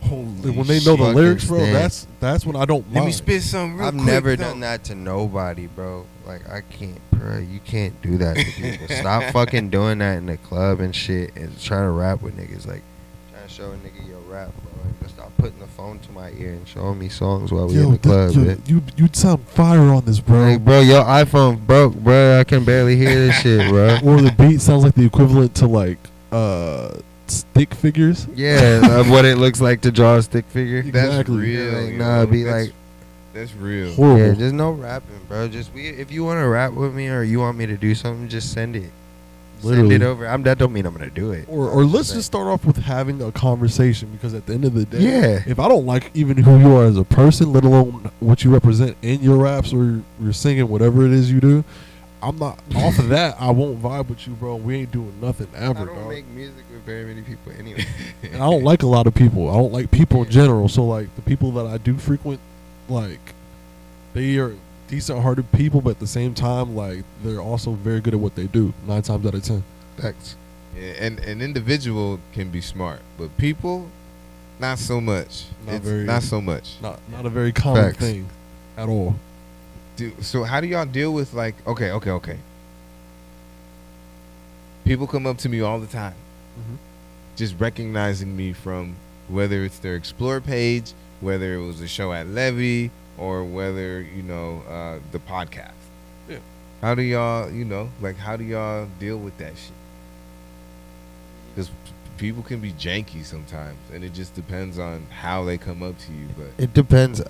Holy when they know the shit. lyrics, bro. Fucking That's when I don't Let me mind. spit something real I've quick, never though. done that to nobody, bro. Like, I can't, bro. You can't do that to people. Stop fucking doing that in the club and shit and trying to rap with niggas. Like, trying to show a nigga your rap, bro. And just stop putting the phone to my ear and showing me songs while we in the club, man. You sound fire on this, bro. Like, bro, your iPhone broke, bro. I can barely hear this shit, bro. Or the beat sounds like the equivalent to like stick figures. Yeah, of what it looks like to draw a stick figure. That's Exactly. real. Like, yo. nah, be That's- like, that's real. Horrible. yeah, just no rapping, bro. Just if you want to rap with me or you want me to do something, just send it. Literally. Send it over. That don't mean I'm gonna do it. Or let's just start off with having a conversation, because at the end of the day, Yeah. if I don't like even who you are as a person, let alone what you represent in your raps or you're singing, whatever it is you do, I'm not off of that. I won't vibe with you, bro. We ain't doing nothing ever, I don't dog. make music with very many people anyway. And I don't like a lot of people. I don't like people in general. So like the people that I do frequent, like they are decent-hearted people, but at the same time, like they're also very good at what they do. 9 times out of 10. Facts. Yeah, and an individual can be smart, but people, not so much. Not so much. Not a very common Facts. thing at all. Dude, so how do y'all deal with like? Okay. People come up to me all the time, just recognizing me from whether it's their Explore page, whether it was a show at Levy, or whether the podcast. Yeah. How do y'all how do y'all deal with that shit? Because people can be janky sometimes, and it just depends on how they come up to you. But It depends.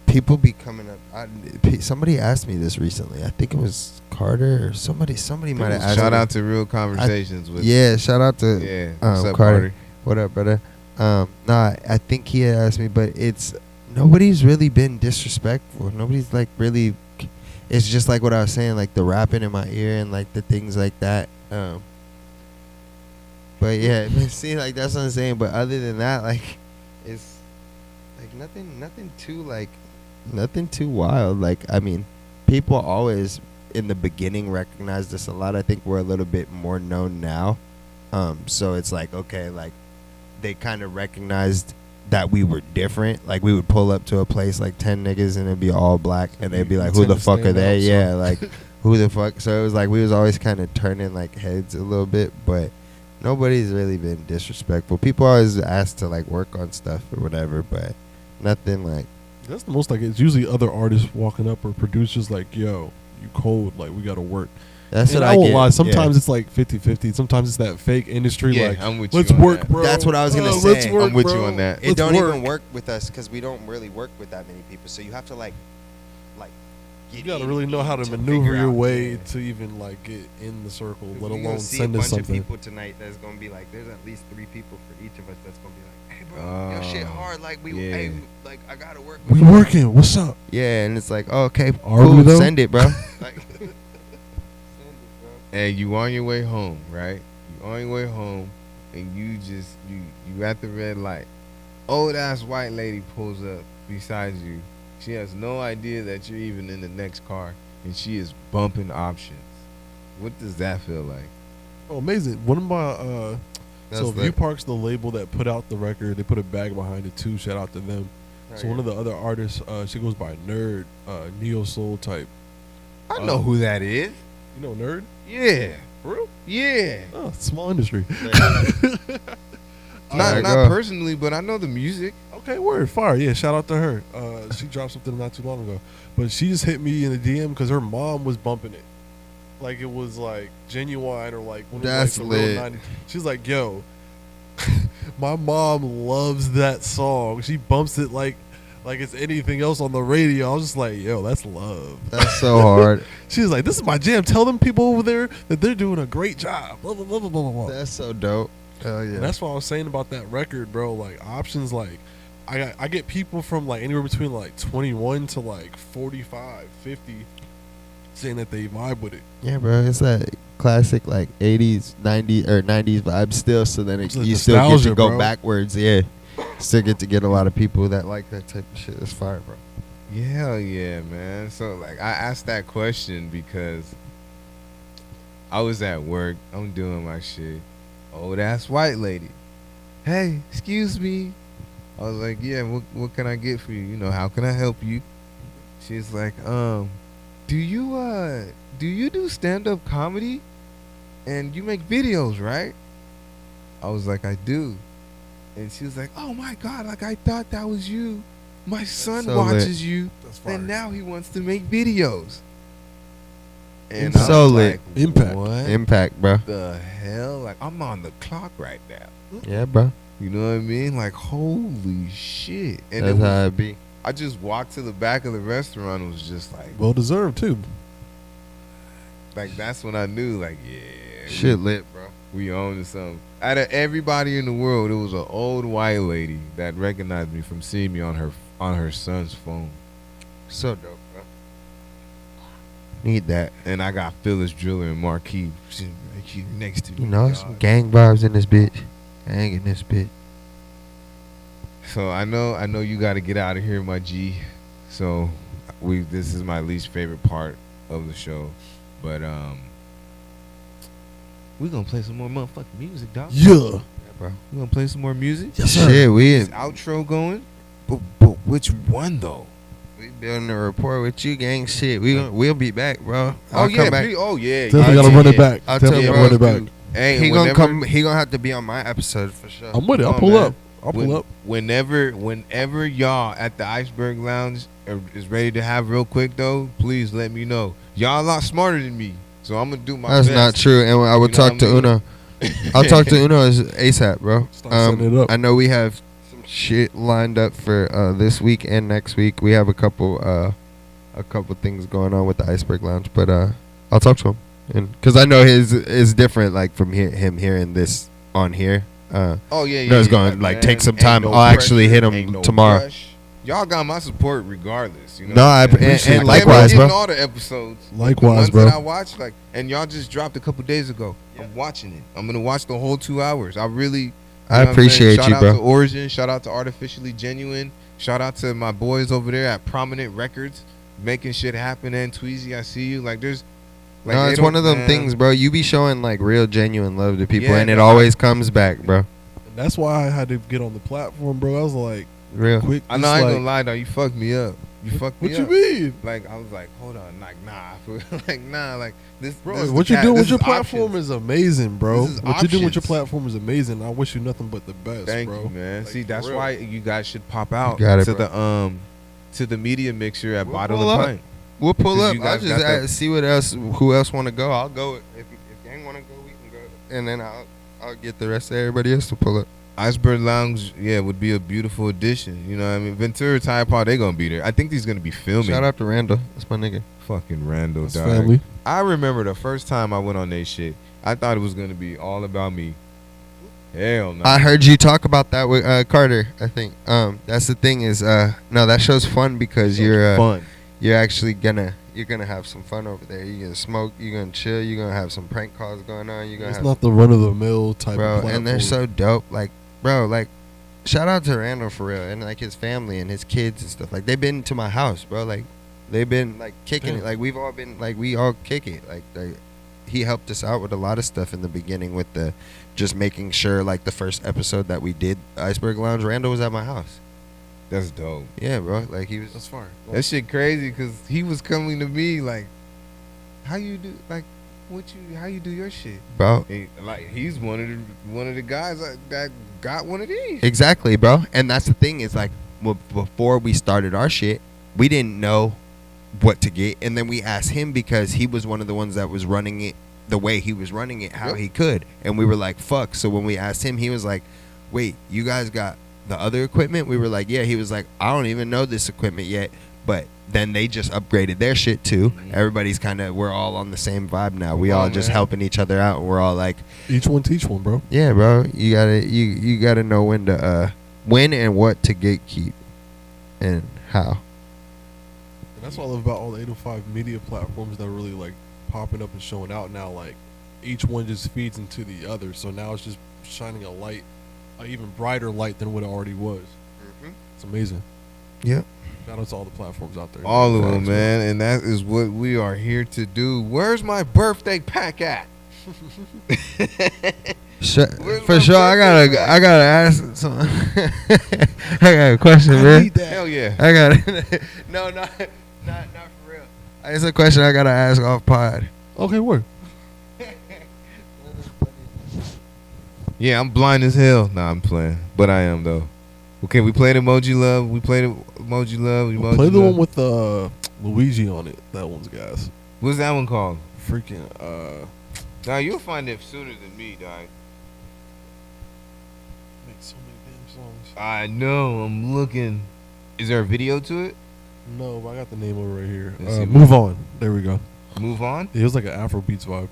People be coming up. Somebody asked me this recently. I think it was Carter or somebody might have asked shout me. out to Real Conversations with Yeah, shout out to yeah. What's up, Carter. Carter? What up, brother? I think he had asked me, but nobody's really been disrespectful. Nobody's like really. It's just like what I was saying, like the rapping in my ear and like the things like that. But yeah, see, like that's what I'm saying. But other than that, like, it's like nothing too wild. Like, I mean, people always in the beginning recognized us a lot. I think we're a little bit more known now. So it's like, okay, like they kind of recognized that we were different. Like we would pull up to a place like 10 niggas and it'd be all black and they'd be like, who the fuck are they? Yeah, like who the fuck? So it was like we was always kind of turning like heads a little bit, but nobody's really been disrespectful. People always ask to like work on stuff or whatever, but nothing like. That's the most like it's usually other artists walking up or producers like, yo, you cold, like we gotta work. That's And what I I won't get. lie, sometimes yeah. it's like 50-50. Sometimes it's that fake industry Yeah, like, I'm with you let's on work, that. bro. That's what I was gonna Let's say. work, I'm with bro. you on that. It Let's don't work. even work with us because we don't really work with that many people. So you have to like You get gotta in really know how to figure maneuver your out, way yeah. to even like get in the circle, let You're alone gonna see send a us bunch of something. people tonight that's gonna be like, there's at least 3 people for each of us that's gonna be like, hey bro, your shit hard, like hey, like I gotta work with We you. working. What's up? Yeah, and it's like, oh, okay, Are cool, we though? send it, bro. Like, send it, bro. And you on your way home, right? You on your way home, and you at the red light. Old ass white lady pulls up beside you. She has no idea that you're even in the next car, and she is bumping options. What does that feel like? Oh, amazing. One of my That's so lit. View Park's the label that put out the record. They put a bag behind it too. Shout out to them. So one of the other artists, she goes by Nerd, neo soul type. I know who that is. You know Nerd? Yeah. For real? Yeah. Oh, small industry. Not personally, but I know the music. Okay, word, fire. Yeah, shout out to her. She dropped something not too long ago. But she just hit me in the DM because her mom was bumping it. Like it was like Genuine or like one of That's like the real lit. 90s. She's like, yo, my mom loves that song. She bumps it like it's anything else on the radio. I was just like, yo, that's love. That's so hard. She was like, this is my jam. Tell them people over there that they're doing a great job. Blah, blah, blah, blah, blah, blah. That's so dope. Hell yeah. And that's what I was saying about that record, bro. Like options, like I get people from like anywhere between like 21 to like 45, 50 saying that they vibe with it. Yeah, bro. It's that classic like 80s, 90s or 90s vibe still. So then It's you like still get to nostalgia, go bro. backwards. Yeah. Still get a lot of people that like that type of shit. It's fire, bro. Hell yeah, man. So like I asked that question because I was at work. I'm doing my shit. Old ass white lady. Hey, excuse me. I was like, yeah, what can I get for you? You know, how can I help you? She's like, do you do stand-up comedy? And you make videos, right? I was like, I do. And she was like, oh my God, like I thought that was you. My son so watches you, That's fire. and now he wants to make videos. And It's so I was lit. like, Impact. what Impact, bro. the hell? Like, I'm on the clock right now. Yeah, bro. You know what I mean? Like, holy shit. And That's it how was, it be. I just walked to the back of the restaurant and was just like, Well deserved too. that's when I knew, like, yeah. Shit lit, bro. We own something. Out of everybody in the world, it was an old white lady that recognized me from seeing me on her son's phone. So dope, bro. Need that. And I got Phyllis Driller and Marquis sitting right here next to me. You know, dog. some gang vibes in this bitch. Gang in this bitch. So I know you got to get out of here, my G. So this is my least favorite part of the show, but we gonna play some more motherfucking music, dog. Yeah. Bro. We gonna play some more music. Yes, sir. Shit, Is outro going? But which one though? we building a rapport with you, gang. Shit, we'll be back, bro. I'll yeah, come back. Definitely gotta run it back. I'll tell Definitely you, gotta bro. run it back. Hey, He gonna come. He gonna have to be on my episode for sure. I'm with it. I'll Oh, pull man. up. I'll pull up. Whenever y'all at the Iceberg Lounge is ready to have real quick though, please let me know. Y'all a lot smarter than me, so I'm gonna do my That's best. not true. And I would You know talk what to I mean? Uno. I'll talk to Uno ASAP, bro. Start setting it up. I know we have some shit lined up for this week and next week. We have a couple things going on with the Iceberg Lounge, but I'll talk to him, and because I know his is different, like from him hearing this on here. Oh yeah, You know it's gonna, like, take some time. I'll actually hit him tomorrow. Rush. Y'all got my support regardless. You know. No, what I I'm saying? and, and Like, likewise, I'm getting bro. all the episodes. Likewise, the ones bro. that I watched, like, and y'all just dropped a couple days ago. I'm watching it. I'm gonna watch the whole 2 hours. I really. You know I what I'm appreciate saying? you, Shout bro. out to Origin. Shout out to Artificially Genuine. Shout out to my boys over there at Prominent Records, making shit happen. And Tweezy, I see you. Like, there's. Like, No, they it's one don't- of them man. things, bro. You be showing like real, genuine love to people, Yeah, and it no, always comes back, bro. And that's why I had to get on the platform, bro. I was like, Real. quick. I know. just I ain't like, gonna lie though. You fucked me up. You fucked me What up. you mean? Like, I was like, hold on, like, nah, like, nah, like this. Bro, this what the you're doing this with your is platform options. is amazing, bro. This is What you're doing with your options. platform is amazing. I wish you nothing but the best, Thank bro. you, man. Like, See, for that's real. why you guys should pop out got it, to bro. the media mixer at We'll Bottle pull of up. Pint. We'll pull 'Cause up. you I'll guys just got the- see what else. Who else want to go? I'll go. If gang want to go, we can go. And then I'll get the rest of everybody else to pull up. Iceberg Lounge, yeah, would be a beautiful addition. You know what I mean? Ventura Tire Pod, they gonna be there. I think he's gonna be filming. Shout out to Randall. That's my nigga. Fucking Randall, That's dog. family. I remember the first time I went on they shit. I thought it was gonna be all about me. Hell no. I heard you talk about that with Carter. I think. That's the thing is, no, that show's fun because you're fun. you're actually gonna have some fun over there. You're gonna smoke. You're gonna chill. You're gonna have some prank calls going on. You're gonna It's have not the run of the mill type bro, of platform. and they're so dope. Like, bro, like, shout out to Randall for real, and like his family and his kids and stuff. Like, they've been to my house, bro. Like, they've been like kicking Damn. it. Like, we've all been like we all kick it. Like, he helped us out with a lot of stuff in the beginning with the just making sure like the first episode that we did Iceberg Lounge. Randall was at my house. That's dope. Yeah, bro. Like he was. That's fine. That shit crazy because he was coming to me like, how you do, like, how you do your shit, bro. Like he's one of the guys that got one of these. Exactly, bro. And that's the thing is like before we started our shit, we didn't know what to get, and then we asked him because he was one of the ones that was running it the way he was running it, how he could, and we were like, fuck. So when we asked him, he was like, wait, you guys got the other equipment? We were like, yeah. He was like, I don't even know this equipment yet, but then they just upgraded their shit too. Everybody's we're all on the same vibe now. We all just helping each other out, and we're all like, each one teach one, bro. Yeah, bro. You gotta know when and what to gatekeep and how. And that's what I love about all the 805 media platforms that are really like popping up and showing out now. Like each one just feeds into the other, so now it's just shining a light, an even brighter light than what it already was. It's amazing. Yep. Shout out to all the platforms out there. All of them, man. And that is what we are here to do. Where's my birthday pack at? For sure, I gotta ask something. I got a question, man. Hell yeah. I got it. No, not for real. It's a question I gotta ask off pod. Okay, word. Yeah, I'm blind as hell. Nah, I'm playing, but I am though. Okay, we played Emoji Love. We played Emoji Love. Play the one with Luigi on it. That one's gas. What's that one called? Freaking. Nah, you'll find it sooner than me, dog. Make so many damn songs. I know. I'm looking. Is there a video to it? No, but I got the name over right here. Let's see. Move On. There we go. Move On? It was like an Afro beats vibe. Alright,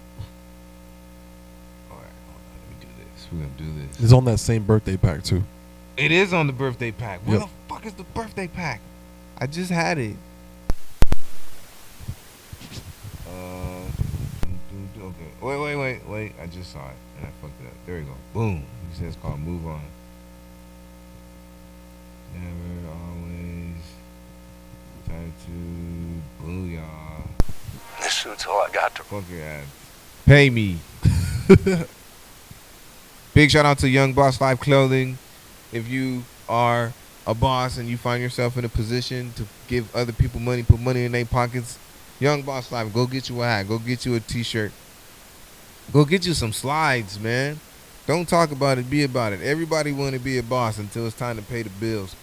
hold on. Let me do this. We're gonna do this. It's on that same birthday pack too. It is on the birthday pack. Where Yep. the fuck is the birthday pack? I just had it. Okay. Wait. I just saw it and I fucked it up. There we go. Boom. He says it's called Move On. Never always attitude. Booyah. This suit's all I got to. Fuck your ass. Pay me. Big shout out to Young Boss 5 Clothing. If you are a boss and you find yourself in a position to give other people money, put money in their pockets, Young Boss 5, go get you a hat. Go get you a t-shirt. Go get you some slides, man. Don't talk about it, be about it. Everybody want to be a boss until it's time to pay the bills.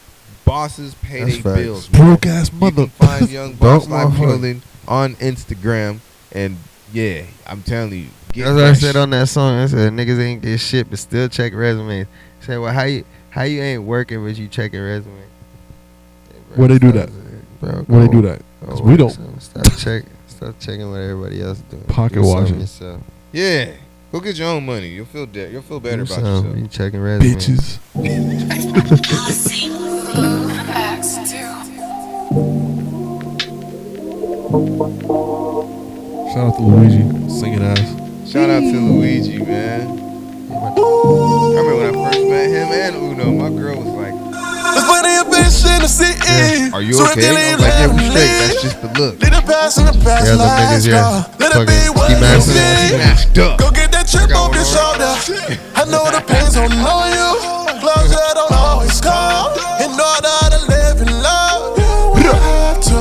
Bosses pay their bills. Broke ass mother. You can find Young Boss 5 Clothing on Instagram. And yeah, I'm telling you. That's what I said on that song. I said niggas ain't get shit but still check resumes. I said, well, how you ain't working but you checking resumes? Where they do that? Bro, Where they do that? 'Cause we don't. Stop checking what everybody else is doing. Pocket watching. Yeah. Go get your own money. You'll feel better about yourself. You checking resumes. Bitches. Shout out to Luigi, singing ass. Shout out to Luigi, man. I remember when I first met him and Uno, my girl was like, There's plenty of bitch in the city. are you okay? I was like, yeah, we straight. That's just the look. Let it pass in the past. Yeah, them niggas, yeah. Let it be Fucking what ski it masks. is. Masked up. Go get that chip off your shoulder. I know the pains don't know you. Close that don't always come. In order to live in love, you have to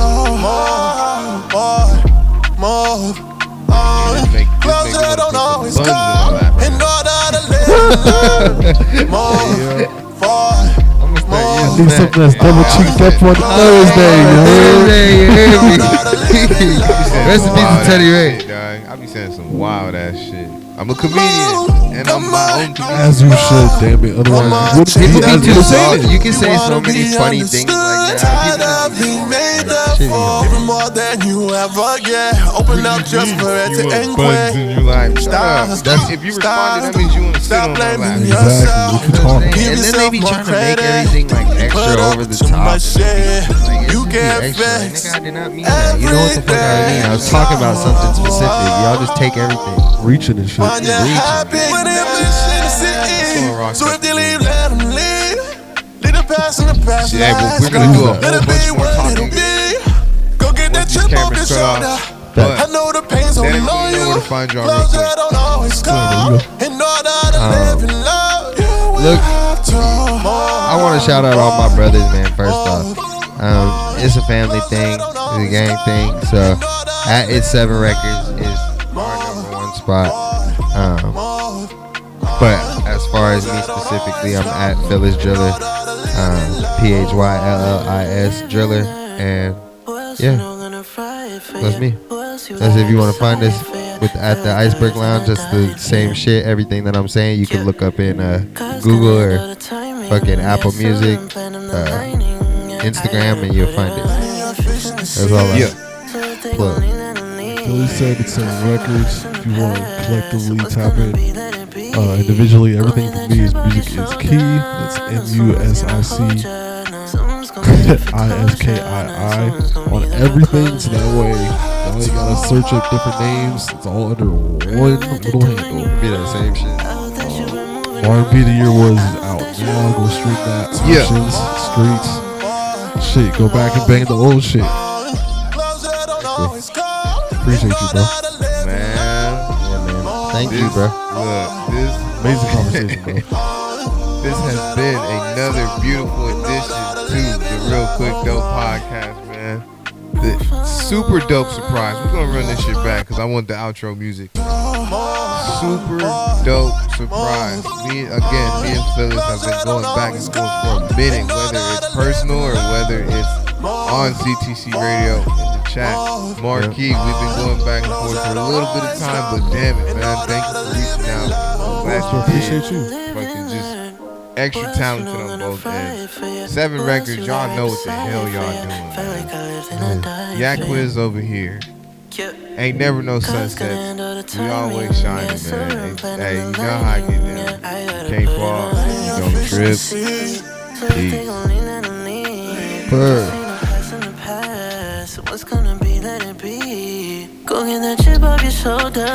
more. Close that don't always come. In order to live in love, more. I need something that's double cheeked up on Thursday, Recipes to Teddy Ray. I be saying some wild ass shit. I'm a comedian and I'm my own comedian. As you should, damn it. Otherwise, what People people be too soft. You can say so many funny things like that. Even more than you ever get. Open up just for it to end quick. And you like, stop. If you responded, that means you want to sit on my lap. Exactly. What you talking? And then they be trying to make everything like extra over the top. You get Extra. Like, nigga, I did not mean that. You know what the fuck I mean? I was talking about something specific. Y'all just take everything. Reaching and shit. So if they leave, let them leave. Leave the past in the past. Yeah, but we're gonna do a Let whole it bunch be more what talking. it'll be. Go get that Once chip these off your cameras cut shoulder. off. But I know the pains don't then know you know you. where to find y'all real Close quick. that don't always come. In order to live in love, you Look, have to I want to shout out all my brothers, man. First off, it's a family thing, it's a gang thing. So, at It's 7 Records is our #1 one spot. But as far as me specifically, I'm at Phyllis Driller, PHYLLIS Driller, and yeah, that's me. That's if you want to find us at the Iceberg Lounge. That's the same shit. Everything that I'm saying, you can look up in Google or fucking Apple Music, Instagram, and you'll find it. That's all I plug. Philly said it's selling records. If you want to collectively tap it, individually, everything for me is music is key. That's MUSIC ISKII on everything. So that way, now you gotta search up different names. It's all under one little handle. Be that same shit. R&B of the year was out now. Go stream that. Options, streets. Shit, go back and bang the old shit. Appreciate you, bro. Man. Yeah, man. Thank you, bro. Look, this amazing conversation, bro. This has been another beautiful addition to the Realquicctho Podcast, man. The super dope surprise. We're gonna run this shit back because I want the outro music. Super dope surprise. Me and Phyllis have been going back and forth for a minute, whether it's personal or whether it's on CTC Radio in the chat. Marquee, we've been going back and forth for a little bit of time, but damn it, man. Thank you for reaching out. Glad you appreciate you. Fucking just extra talented on both ends. 7 records, y'all know what the hell y'all doing, man. Yak Quiz over here. Ain't never no sunsets. We always shining, man. Hey, you know how I get down. Can't fall. You don't trip. Peace. What's gonna be, let it be. Go get that chip off your shoulder.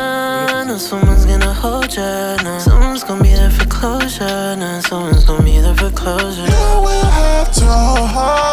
No, someone's gonna hold ya. No, someone's gonna be there for closure. No, someone's gonna be there for closure. You will have to hold